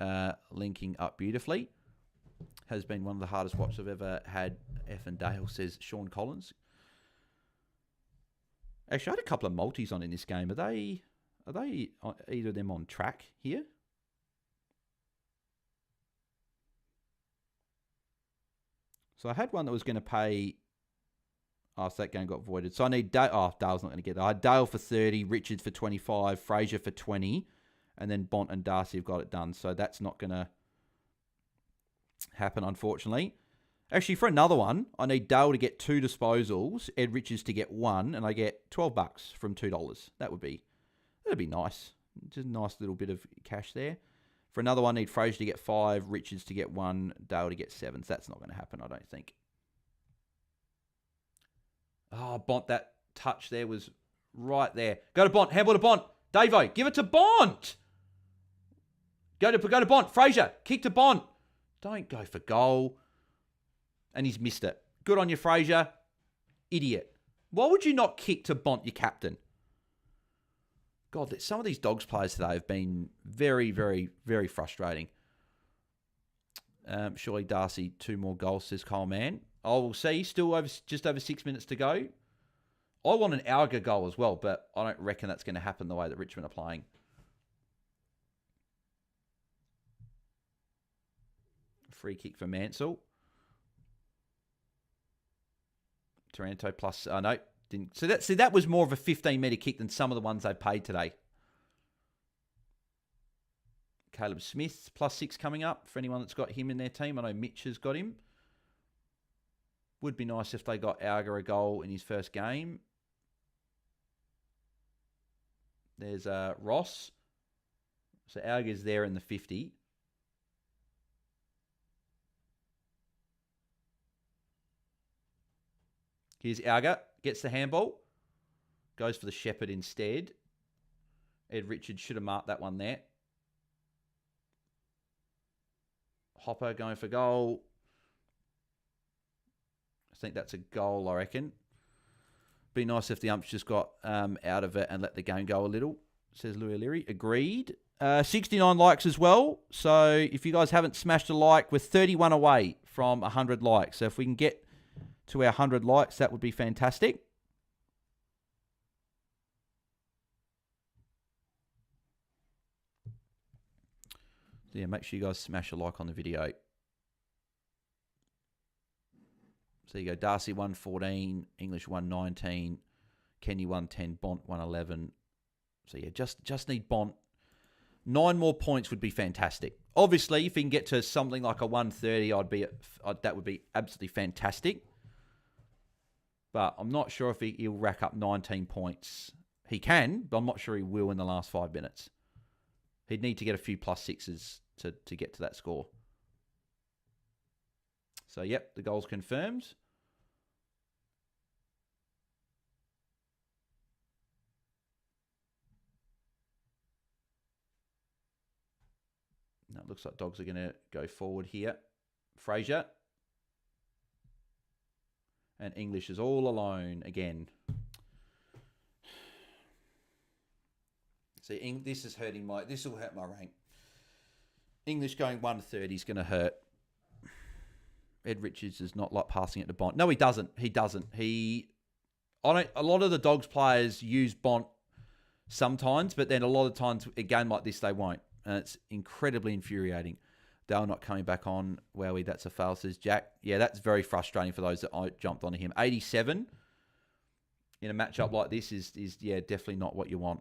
linking up beautifully. Has been one of the hardest watches I've ever had. F and Dale, says Sean Collins. Actually, I had a couple of multis on in this game. Are they either of them on track here? So I had one that was going to pay... Oh, so that game got voided. So I need Dale. Oh, Dale's not going to get that. I had Dale for 30, Richards for 25, Fraser for 20, and then Bont and Darcy have got it done. So that's not going to happen, unfortunately. Actually, for another one, I need Dale to get 2 disposals, Ed Richards to get 1, and I get $12 from $2. That'd be nice. Just a nice little bit of cash there. For another one, I need Fraser to get 5, Richards to get 1, Dale to get 7. So that's not going to happen, I don't think. Oh, Bont, that touch there was right there. Go to Bont. Handball to Bont. Davo, give it to Bont. Go to Bont. Fraser, kick to Bont. Don't go for goal. And he's missed it. Good on you, Fraser. Idiot. Why would you not kick to Bont, your captain? God, some of these Dogs players today have been very, very, very frustrating. Surely Darcy, 2 more goals, says Coleman. I will see. Still just over 6 minutes to go. I want an Alga goal as well, but I don't reckon that's going to happen the way that Richmond are playing. Free kick for Mansell. Taranto plus... no, didn't. So that was more of a 15-metre kick than some of the ones they paid today. Caleb Smith, +6 coming up for anyone that's got him in their team. I know Mitch has got him. Would be nice if they got Alga a goal in his first game. There's Ross. So Alga's there in the 50. Here's Alga. Gets the handball. Goes for the Shepherd instead. Ed Richards should have marked that one there. Hopper going for goal. I think that's a goal, I reckon. Be nice if the umps just got out of it and let the game go a little, says Louis Leary. Agreed. 69 likes as well. So if you guys haven't smashed a like, we're 31 away from 100 likes. So if we can get to our 100 likes, that would be fantastic. Yeah, make sure you guys smash a like on the video. So you go Darcy 114, English 119, Kenny 110, Bont 111. So yeah, just need Bont. 9 more points would be fantastic. Obviously, if he can get to something like a 130, that would be absolutely fantastic. But I'm not sure if he'll rack up 19 points. He can, but I'm not sure he will in the last 5 minutes. He'd need to get a few +6s to get to that score. So, yep, the goal's confirmed. Now it looks like Dogs are going to go forward here. Fraser. And English is all alone again. See, this is hurting this will hurt my rank. English going 130 is going to hurt. Ed Richards does not like passing it to Bont. No, he doesn't. He doesn't. A lot of the Dogs players use Bont sometimes, but then a lot of times, a game like this, they won't. And it's incredibly infuriating. Dale not coming back on. Wowie, that's a fail, says Jack. Yeah, that's very frustrating for those that I jumped onto him. 87 in a matchup like this is yeah, definitely not what you want.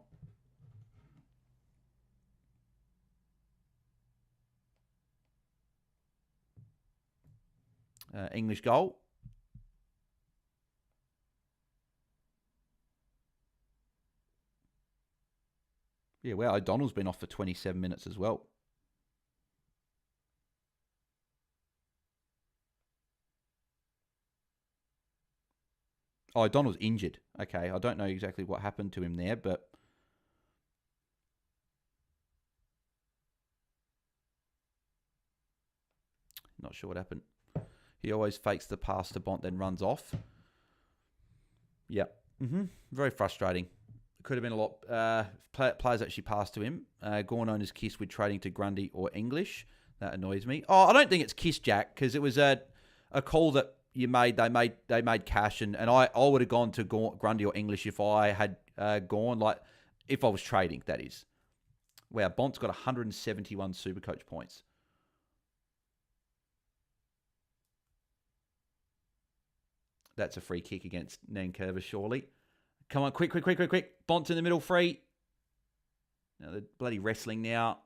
English goal. Yeah, well, O'Donnell's been off for 27 minutes as well. Oh, O'Donnell's injured. Okay, I don't know exactly what happened to him there, but... Not sure what happened. He always fakes the pass to Bont, then runs off. Yep. Very frustrating. Could have been a lot... players actually passed to him. Gorn owner's kiss with trading to Grundy or English. That annoys me. Oh, I don't think it's kiss, Jack, because it was a call that you made. They made cash, and I would have gone to Grundy or English if I had gone, like, if I was trading, that is. Wow, Bont's got 171 Supercoach points. That's a free kick against Nankervis, surely. Come on, quick. Bont's in the middle, free. Now they're bloody wrestling now.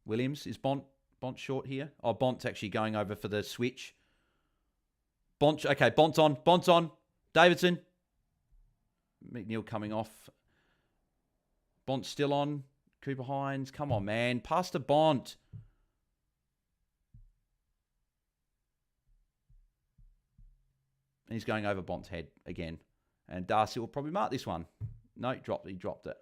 Williams, is Bont short here? Oh, Bont's actually going over for the switch. Okay, Bont's on. Davidson. McNeil coming off. Bont's still on. Cooper Hines, come on, man. Pass to Bont. And he's going over Bont's head again. And Darcy will probably mark this one. No, he dropped it.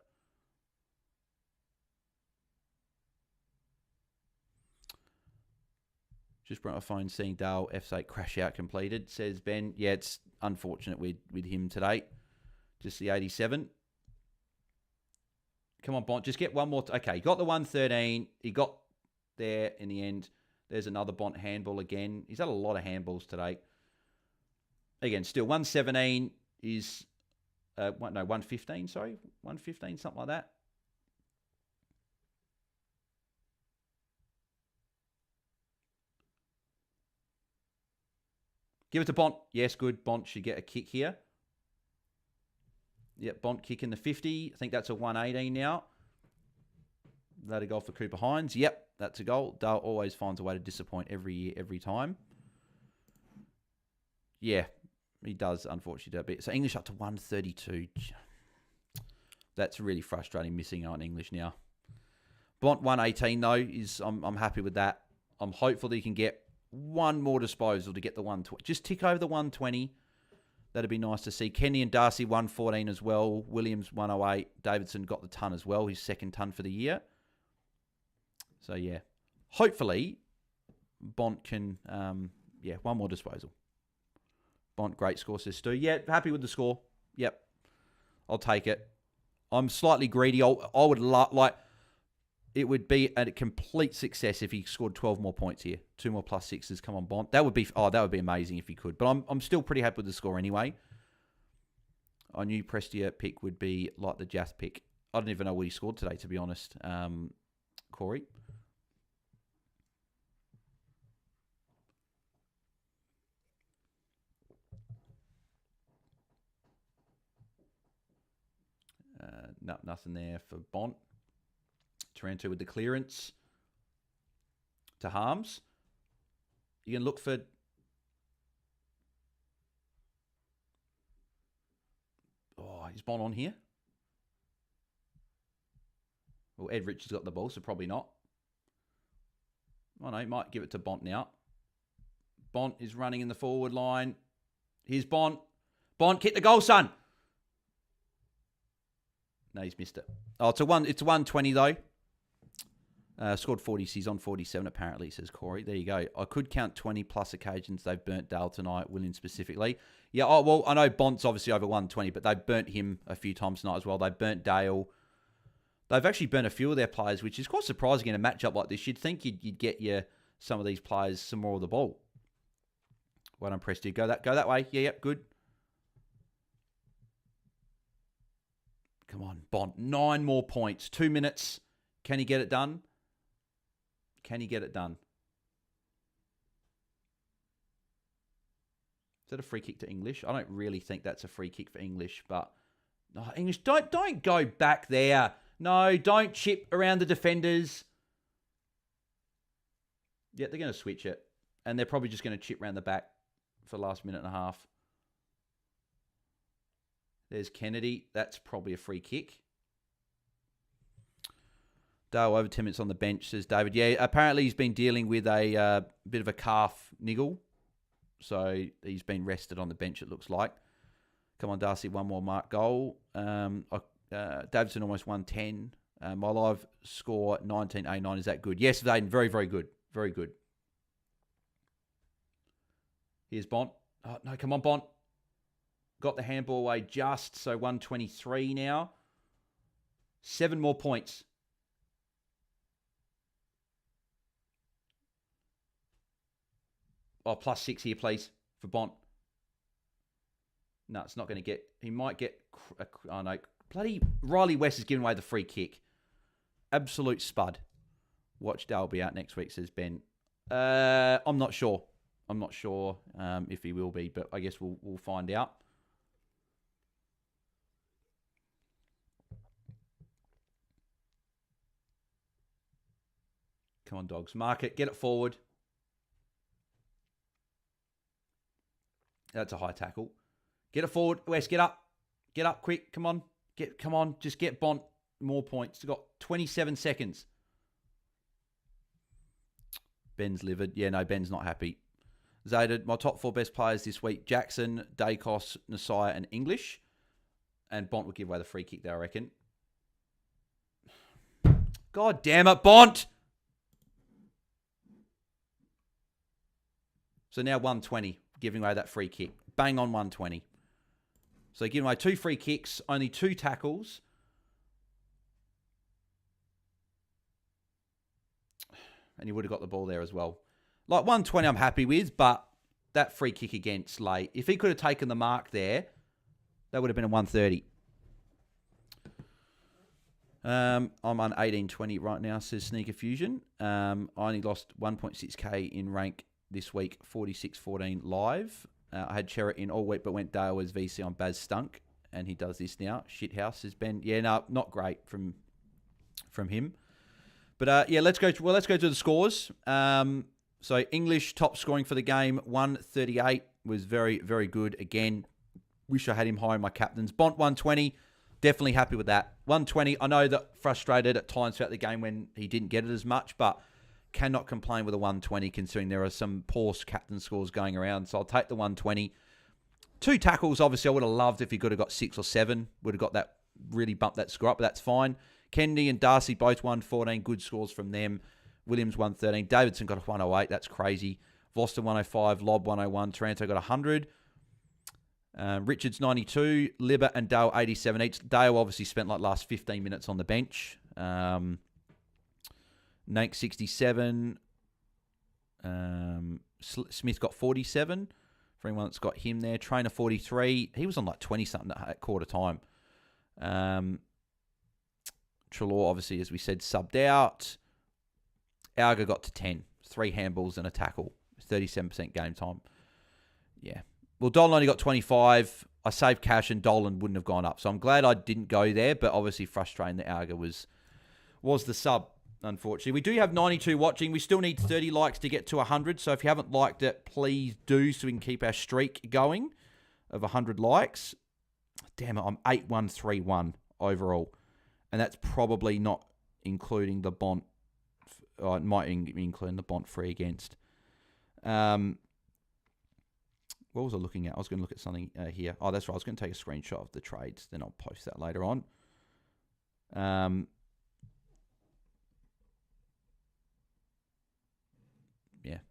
Just brought my phone seeing Dale F8 crash out completed, says Ben. Yeah, it's unfortunate with him today. Just the 87. Come on, Bont. Just get one more. Okay, he got the 113. He got there in the end. There's another Bont handball again. He's had a lot of handballs today. Again, still 117 is... 115, sorry. 115, something like that. Give it to Bont. Yes, good. Bont should get a kick here. Yep, Bont kicking the 50. I think that's a 118 now. That a goal for Cooper Hines. Yep, that's a goal. Dale always finds a way to disappoint every year, every time. Yeah, he does, unfortunately. So English up to 132. That's really frustrating, missing out on English now. Bont 118 though I'm happy with that. I'm hopeful that he can get one more disposal to get the 120. Just tick over the 120. That'd be nice to see. Kenny and Darcy 114 as well. Williams 108. Davidson got the ton as well. His second ton for the year. So yeah, hopefully Bont can one more disposal. Bont, great score, says Stu. Yeah, happy with the score. Yep, I'll take it. I'm slightly greedy. I would it would be a complete success if he scored 12 more points here. 2 more +6s. Come on, Bont. That would be amazing if he could. But I'm still pretty happy with the score anyway. I knew Prestia pick would be like the Jas pick. I don't even know what he scored today, to be honest. Corey. No, nothing there for Bont. Taranto with the clearance to Harms. You can look for... Oh, is Bont on here? Well, Ed Richards got the ball, so probably not. Oh no, he might give it to Bont now. Bont is running in the forward line. Here's Bont. Bont, kick the goal, son. No, he's missed it. Oh, it's a 120 though. Scored 40. He's on 47 apparently, says Corey. There you go. I could count 20 plus occasions they've burnt Dale tonight, William specifically. Yeah, oh, well, I know Bont's obviously over 120, but they've burnt him a few times tonight as well. They've burnt Dale. They've actually burnt a few of their players, which is quite surprising in a matchup like this. You'd think you'd get some of these players some more of the ball. Well done, Presty. Go that way. Yeah, yep, good. Come on, Bont. 9 more points. 2 minutes. Can he get it done? Can he get it done? Is that a free kick to English? I don't really think that's a free kick for English, but no, English, don't go back there. No, don't chip around the defenders. Yeah, they're going to switch it. And they're probably just going to chip around the back for the last minute and a half. There's Kennedy. That's probably a free kick. Dale over 10 minutes on the bench, says David. Yeah, apparently he's been dealing with a bit of a calf niggle. So he's been rested on the bench, it looks like. Come on, Darcy, one more mark goal. Davidson almost 110. My live score, 1989. Is that good? Yes, Jaiden, very, very good. Very good. Here's Bont. Oh, no, come on, Bont. Got the handball away just, so 123 now. 7 more points. Oh, +6 here, please, for Bont. No, it's not going to get... He might get... Oh, no. Bloody Riley West is giving away the free kick. Absolute spud. Watch Dale be out next week, says Ben. I'm not sure. I'm not sure if he will be, but I guess we'll find out. Come on, Dogs. Mark it. Get it forward. That's a high tackle. Get it forward. West, get up. Get up quick. Come on. Come on. Just get Bont more points. They've got 27 seconds. Ben's livid. Yeah, no, Ben's not happy. Zayded, my top 4 best players this week, Jackson, Dacos, Nasai, and English. And Bont will give away the free kick there, I reckon. God damn it, Bont! So now 120, giving away that free kick. Bang on 120. So giving away 2 free kicks, only 2 tackles. And he would have got the ball there as well. Like 120 I'm happy with, but that free kick against late, if he could have taken the mark there, that would have been a 130. I'm on 1820 right now, says Sneaker Fusion. I only lost 1.6k in rank this week, 46-14 live. I had Cherrett in all week, but went Dale as VC on Baz Stunk, and he does this now. Shithouse has been, yeah, no, not great from him. But yeah, let's go to the scores. So English top scoring for the game, 138 was very, very good. Again, wish I had him high in my captains. Bont 120, Definitely happy with that. 120, I know that frustrated at times throughout the game when he didn't get it as much, but cannot complain with a 120 considering there are some poor captain scores going around. So I'll take the 120. 2 tackles, obviously, I would have loved if he could have got 6 or 7. Would have got that, really bumped that score up, but that's fine. Kennedy and Darcy both 114. Good scores from them. Williams 113. Davidson got a 108. That's crazy. Voster 105. Lobb 101. Taranto got 100. Richards 92. Libber and Dale 87 each. Dale obviously spent like last 15 minutes on the bench. Nank 67. Smith got 47. For anyone that's got him there. Trainer 43. He was on like 20-something at quarter time. Trelaw, obviously, as we said, subbed out. Alga got to 10. 3 handballs and a tackle. 37% game time. Yeah. Well, Dolan only got 25. I saved cash and Dolan wouldn't have gone up. So I'm glad I didn't go there, but obviously frustrating that Alga was the sub, unfortunately. We do have 92 watching. We still need 30 likes to get to 100. So if you haven't liked it, please do so we can keep our streak going of 100 likes. Damn it, I'm 8131 overall. And that's probably not including the Bont. Oh, it might include the Bont free against. What was I looking at? I was going to look at something here. Oh, that's right. I was going to take a screenshot of the trades. Then I'll post that later on. Yeah.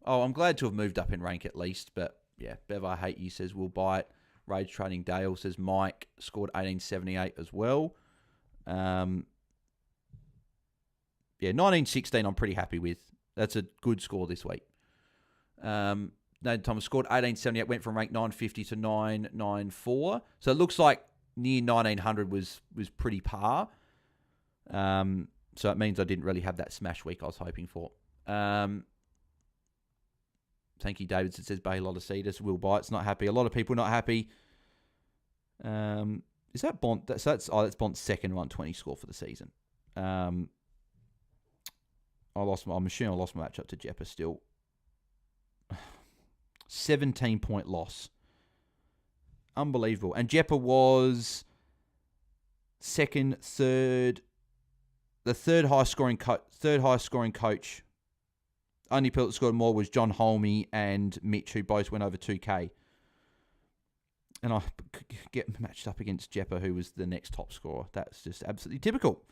Oh, I'm glad to have moved up in rank at least. But yeah, Bev, I hate you says we'll buy it. Rage Trading Dale says Mike scored 1878 as well. Yeah, 1916 I'm pretty happy with. That's a good score this week. Nathan Thomas scored 1878, went from rank 950 to 994. So it looks like near 1900 was pretty par. So it means I didn't really have that smash week I was hoping for. Thank you, David. It says BailsdT will buy. It's not happy. A lot of people not happy. Is that Bont? That's Bont's second 120 score for the season. I'm assuming I lost my matchup to Jeppa still. 17-point loss. Unbelievable. And Jeppa was second, third, the third highest scoring coach. Only people that scored more was John Holmey and Mitch, who both went over 2K. And I get matched up against Jeppa, who was the next top scorer. That's just absolutely typical.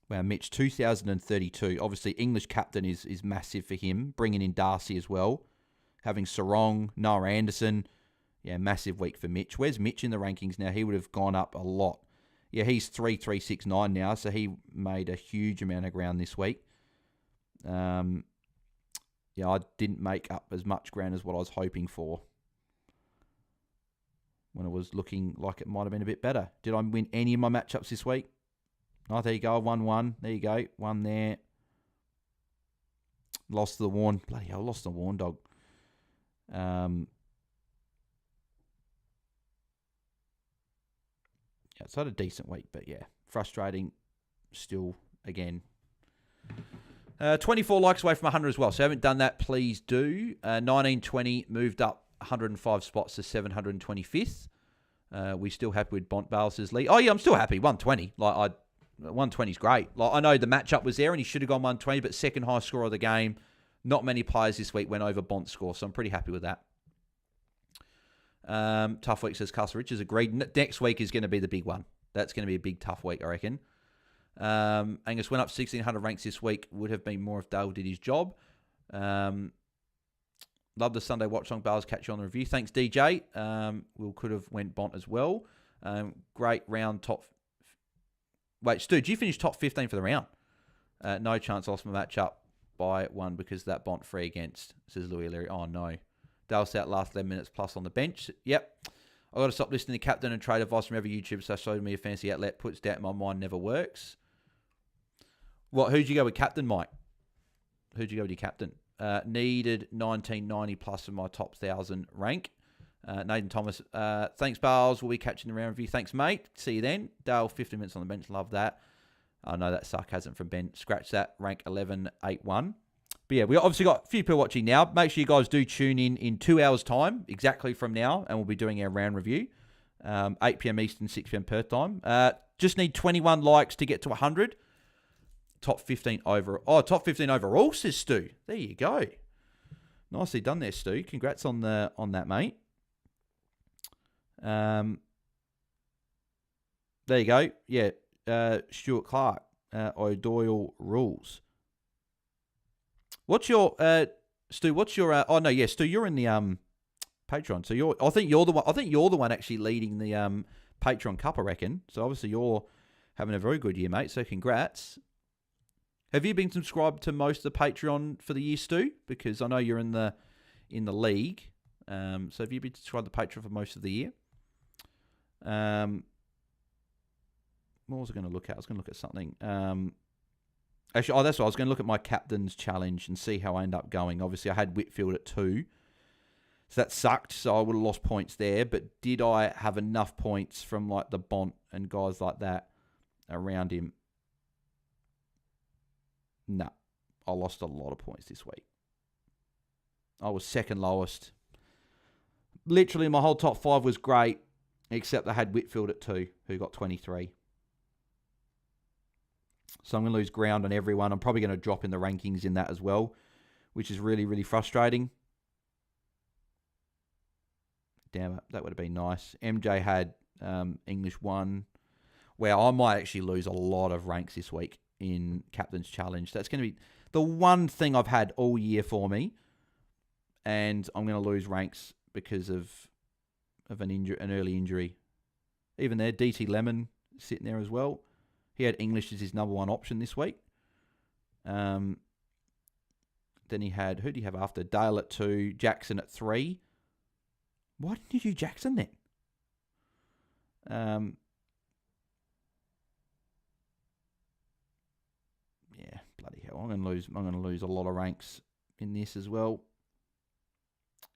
Wow, Mitch, 2,032. Obviously, English captain is massive for him. Bringing in Darcy as well. Having Sarong, Noah Anderson. Yeah, massive week for Mitch. Where's Mitch in the rankings now? He would have gone up a lot. Yeah, he's 3,369 now, so he made a huge amount of ground this week. Yeah, I didn't make up as much ground as what I was hoping for when it was looking like it might have been a bit better. Did I win any of my matchups this week? Oh, there you go. 1-1. There you go. 1 there. Lost to the Warn. Bloody hell, lost to the Warn dog. Yeah, it's had a decent week, but yeah, frustrating still again. 24 likes away from 100 as well. So if you haven't done that, please do. 1920 moved up 105 spots to 725th. We still happy with Bont Bales' lead. Oh yeah, I'm still happy. 120. 120 is great. I know the matchup was there and he should have gone 120, but second highest score of the game. Not many players this week went over Bont's score, so I'm pretty happy with that. Tough week, says Castle Richards. Agreed. Next week is going to be the big one. That's going to be a big, tough week, I reckon. Angus went up 1,600 ranks this week. Would have been more if Dale did his job. Love the Sunday Watchalong Bales. Catch you on the review. Thanks, DJ. We could have went Bont as well. Great round top. Wait, Stu, did you finish top 15 for the round? No chance. I lost my matchup by 1 because of that Bont free against, says Louis Leary. Oh, no. Dale sat last 11 minutes plus on the bench. Yep. I've got to stop listening to captain and trade advice from every YouTube social media fantasy outlet. Puts doubt in my mind, never works. What? Who'd you go with captain, Mike? Who'd you go with your captain? Needed 1990 plus in my top 1,000 rank. Nathan Thomas, thanks, Bales. We'll be catching the round review. Thanks, mate. See you then. Dale, 50 minutes on the bench. Love that. I know that sarcasm from Ben. Scratch that. Rank 1181. But yeah, we obviously got a few people watching now. Make sure you guys do tune in 2 hours' time, exactly from now, and we'll be doing our round review. 8 p.m. Eastern, 6 p.m. Perth time. Just need 21 likes to get to 100. Top 15 over. Oh, top 15 overall, says Stu. There you go. Nicely done there, Stu. Congrats on that, mate. There you go. Yeah, Stuart Clark, O'Doyle rules. What's your Stu? What's your? Oh no, yeah, Stu, you're in the Patreon. So I think you're the one actually leading the Patreon Cup, I reckon. So obviously you're having a very good year, mate. So congrats. Have you been subscribed to most of the Patreon for the year, Stu? Because I know you're in the league. So have you been subscribed to the Patreon for most of the year? What was I going to look at? I was going to look at something. Actually, that's what I was going to look at my captain's challenge and see how I end up going. Obviously, I had Whitfield at 2. So that sucked. So I would have lost points there. But did I have enough points from like the Bont and guys like that around him? No. I lost a lot of points this week. I was second lowest. Literally, my whole top 5 was great, except I had Whitfield at 2, who got 23. So I'm going to lose ground on everyone. I'm probably going to drop in the rankings in that as well, which is really, really frustrating. Damn it, that would have been nice. MJ had English 1. Wow, I might actually lose a lot of ranks this week in Captain's Challenge. That's going to be the one thing I've had all year for me. And I'm going to lose ranks because of an early injury. Even there, DT Lemon sitting there as well. He had English as his number 1 option this week. Then he had, who did he have after? Dale at 2, Jackson at 3. Why didn't you do Jackson then? Yeah, bloody hell. I'm going to lose a lot of ranks in this as well.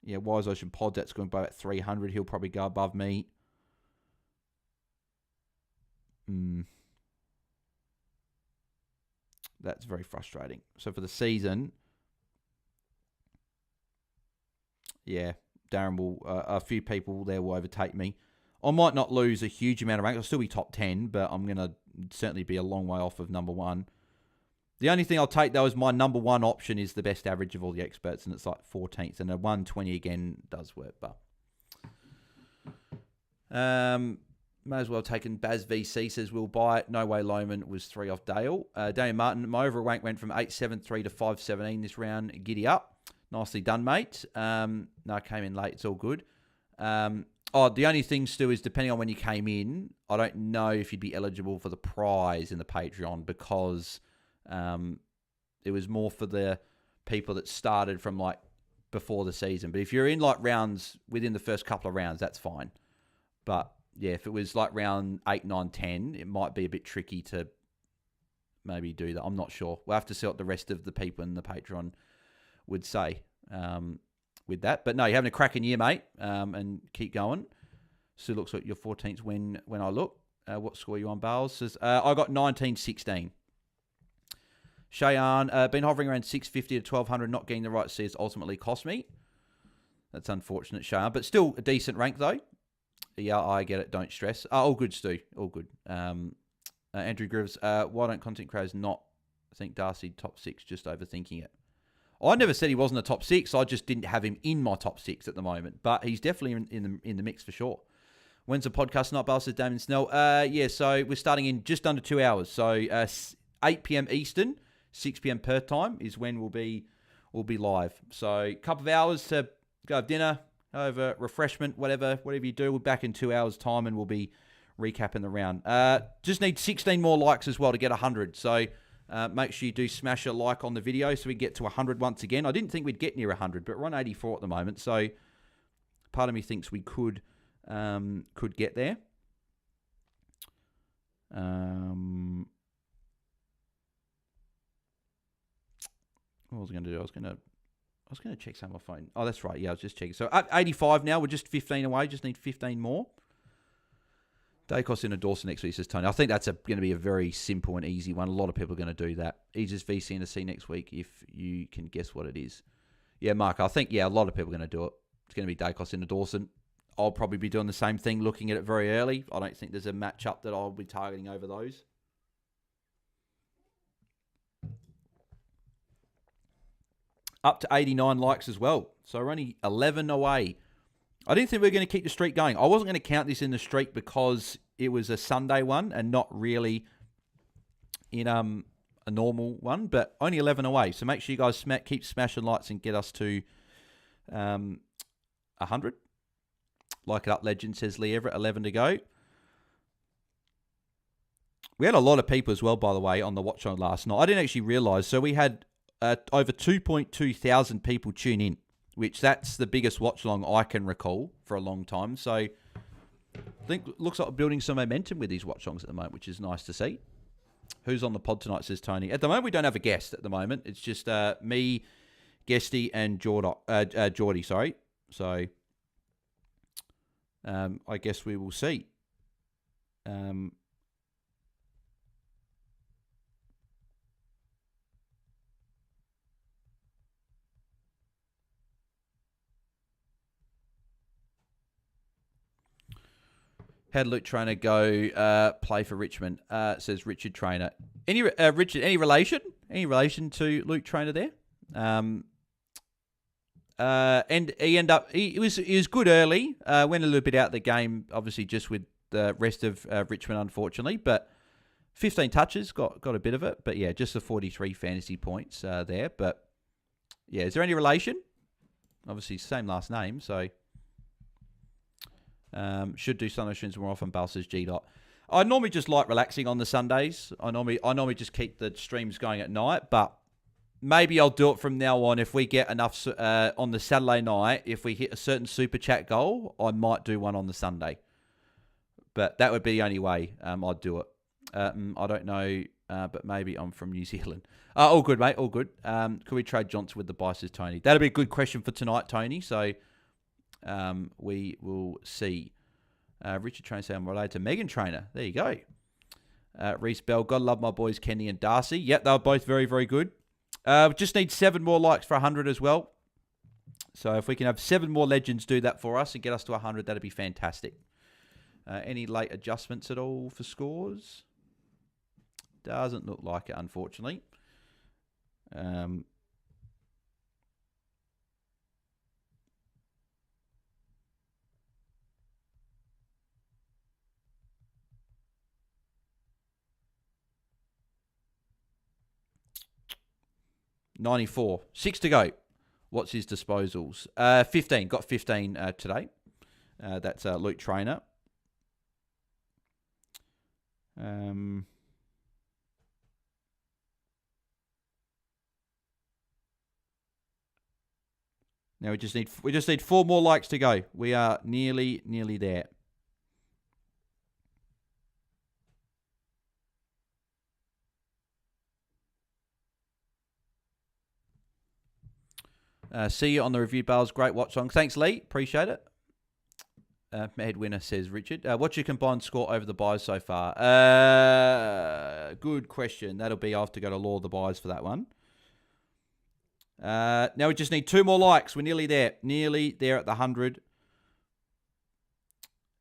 Yeah, Wise Ocean Pod, that's going to go at 300. He'll probably go above me. That's very frustrating. So for the season, yeah, Darren will, a few people there will overtake me. I might not lose a huge amount of ranks. I'll still be top 10, but I'm going to certainly be a long way off of number 1. The only thing I'll take, though, is my number 1 option is the best average of all the experts, and it's like 14th. And a 120 again does work, but may as well take in Baz VC, says we'll buy it. No way Loman was 3 off Dale. Damian Martin, my overall rank went from 873 to 517 this round. Giddy up. Nicely done, mate. No, I came in late. It's all good. The only thing, Stu, is depending on when you came in, I don't know if you'd be eligible for the prize in the Patreon because it was more for the people that started from like before the season. But if you're in like rounds within the first couple of rounds, that's fine. But yeah, if it was like round 8, 9, 10, it might be a bit tricky to maybe do that. I'm not sure. We'll have to see what the rest of the people in the Patreon would say with that. But no, you're having a cracking year, mate, and keep going. Still looks like your 14th when I look. What score are you on, Bales? Says, I got 19-16. Cheyenne, been hovering around 650 to 1200, not getting the right seeds ultimately cost me. That's unfortunate, Cheyenne, but still a decent rank though. Yeah, I get it. Don't stress. All good, Stu. All good. Andrew Grives, why don't content creators not think Darcy top 6? Just overthinking it. I never said he wasn't a top 6. I just didn't have him in my top 6 at the moment. But he's definitely in the mix for sure. When's the podcast not? Says Damien Snell. Yeah, so we're starting in just under 2 hours. So 8 p.m. Eastern, 6 p.m. Perth time is when we'll be live. So a couple of hours to go have dinner, over refreshment, whatever you do. We're back in 2 hours time and we'll be recapping the round. Just need 16 more likes as well to get 100. So make sure you do smash a like on the video so we get to 100 once again. I didn't think we'd get near 100, but we're on 84 at the moment. So part of me thinks we could get there. What was I going to do? I was going to check some on my phone. Oh, that's right. Yeah, I was just checking. So at 85 now. We're just 15 away. Just need 15 more. Dacos in a Dawson next week, says Tony. I think that's going to be a very simple and easy one. A lot of people are going to do that. Aegis VC in a C next week if you can guess what it is. Yeah, Mark, I think, a lot of people are going to do it. It's going to be Dacos in a Dawson. I'll probably be doing the same thing, looking at it very early. I don't think there's a matchup that I'll be targeting over those. Up to 89 likes as well. So we're only 11 away. I didn't think we were going to keep the streak going. I wasn't going to count this in the streak because it was a Sunday one and not really in a normal one, but only 11 away. So make sure you guys keep smashing likes and get us to 100. Like it up, legend, says Lee Everett. 11 to go. We had a lot of people as well, by the way, on the Watchalong last night. I didn't actually realise. So we had over 2.2 thousand people tune in, which that's the biggest Watchalong I can recall for a long time. So I think looks like we're building some momentum with these Watchalongs at the moment, which is nice to see. Who's on the pod tonight, says Tony. At the moment, we don't have a guest at the moment. It's just me, Guesty, and Jordy, sorry. So I guess we will see. How did Luke Trainer go play for Richmond? Says Richard Trainer. Richard, any relation? Any relation to Luke Trainer there? And he ended up, he was good early. Went a little bit out of the game, obviously, just with the rest of Richmond, unfortunately. But 15 touches, got a bit of it. But yeah, just the 43 fantasy points there. But yeah, is there any relation? Obviously, same last name, so. Should do Sunday streams more often, Bal says G. I normally just like relaxing on the Sundays. I normally just keep the streams going at night, but maybe I'll do it from now on. If we get enough on the Saturday night, if we hit a certain super chat goal, I might do one on the Sunday. But that would be the only way I'd do it. I don't know, but maybe I'm from New Zealand. All good, mate. All good. Could we trade Johnson with the buy, says Tony? That'd be a good question for tonight, Tony. So. We will see. Richard Trainer saying I'm related to Megan Trainer. There you go. Reese Bell. Gotta love my boys Kenny and Darcy. Yep, they were both very, very good. Just need 7 more likes for 100 as well. So if we can have 7 more legends do that for us and get us to 100, that'd be fantastic. Any late adjustments at all for scores? Doesn't look like it, unfortunately. 94. 6 to go. What's his disposals? 15. Got 15 today. That's Luke Trainer. Now we just need 4 more likes to go. We are nearly there. See you on the review, Bales. Great watch song. Thanks, Lee. Appreciate it. Head winner, says Richard. What's your combined score over the buys so far? Good question. That'll be, I have to go to Law of the Buys for that one. Now we just need 2 more likes. We're nearly there. Nearly there at the 100.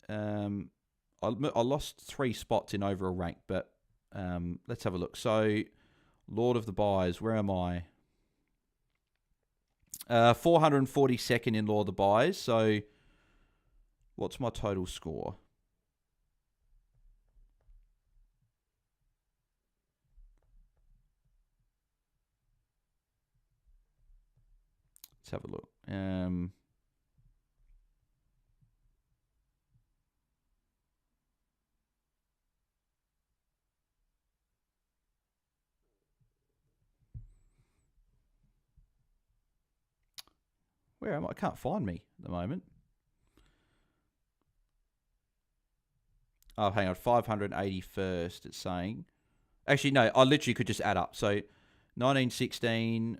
I lost 3 spots in overall rank, but let's have a look. So, Lord of the Buys, where am I? 442nd in Law of the Buys. So, what's my total score? Let's have a look. Where am I? I can't find me at the moment. Oh, hang on. 581st, it's saying. Actually, no. I literally could just add up. So, 1916,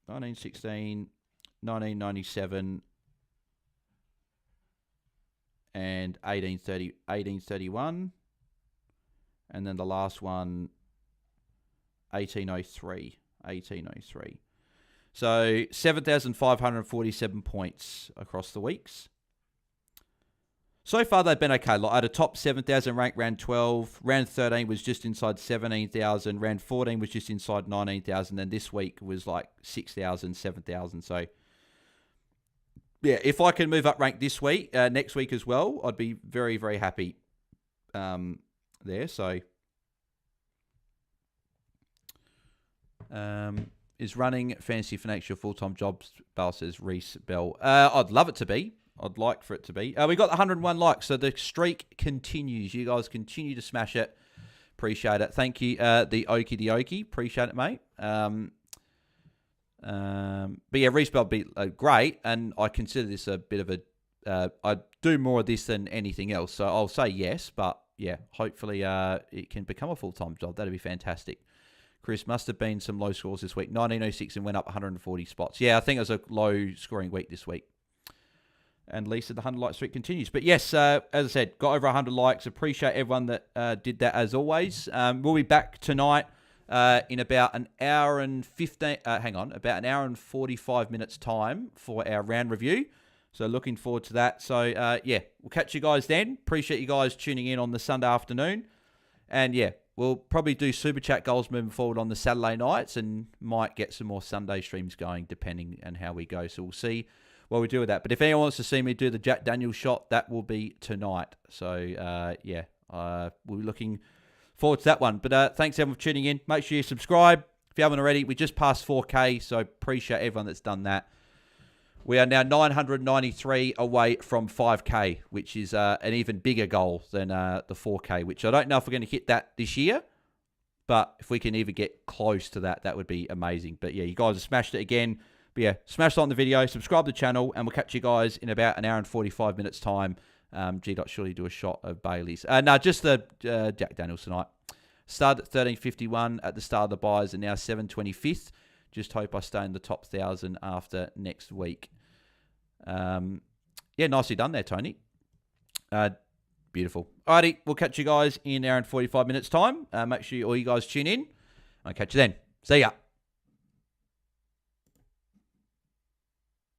1997, and 1831. And then the last one, 1803. So 7,547 points across the weeks. So far, they've been okay. Like, I had a top 7,000 rank round 12. Round 13 was just inside 17,000. Round 14 was just inside 19,000. And this week was like 6,000, 7,000. So, yeah, if I can move up rank this week, next week as well, I'd be very, very happy there. So, is running Fantasy Fanatics your full-time job? Bell says Reese Bell. I'd love it to be. I'd like for it to be. We got 101 likes, so the streak continues. You guys continue to smash it. Appreciate it. Thank you, the Okie. Appreciate it, mate. But yeah, Reese Bell would be great, and I consider this a bit of a... I'd do more of this than anything else, so I'll say yes, but yeah, hopefully it can become a full-time job. That'd be fantastic. Chris, must have been some low scores this week. 1906 and went up 140 spots. Yeah, I think it was a low-scoring week this week. And Lisa, the 100 like streak continues. But yes, as I said, got over 100 likes. Appreciate everyone that did that as always. We'll be back tonight in about an hour and 15... about an hour and 45 minutes time for our round review. So looking forward to that. So yeah, we'll catch you guys then. Appreciate you guys tuning in on the Sunday afternoon. And yeah, we'll probably do Super Chat goals moving forward on the Saturday nights and might get some more Sunday streams going depending on how we go. So we'll see what we do with that. But if anyone wants to see me do the Jack Daniels shot, that will be tonight. So, yeah, we'll be looking forward to that one. But thanks, everyone, for tuning in. Make sure you subscribe if you haven't already. We just passed 4K, so appreciate everyone that's done that. We are now 993 away from 5K, which is an even bigger goal than the 4K, which I don't know if we're going to hit that this year. But if we can even get close to that, that would be amazing. But yeah, you guys have smashed it again. But yeah, smash like the video, subscribe to the channel, and we'll catch you guys in about an hour and 45 minutes time. Surely do a shot of Bailey's. No, just the Jack Daniels tonight. Started at 13.51 at the start of the buys and now 7.25th. Just hope I stay in the top 1,000 after next week. Yeah, nicely done there, Tony. Beautiful. Alrighty, we'll catch you guys in an hour and 45 minutes time. Make sure all you guys tune in. I'll catch you then. See ya.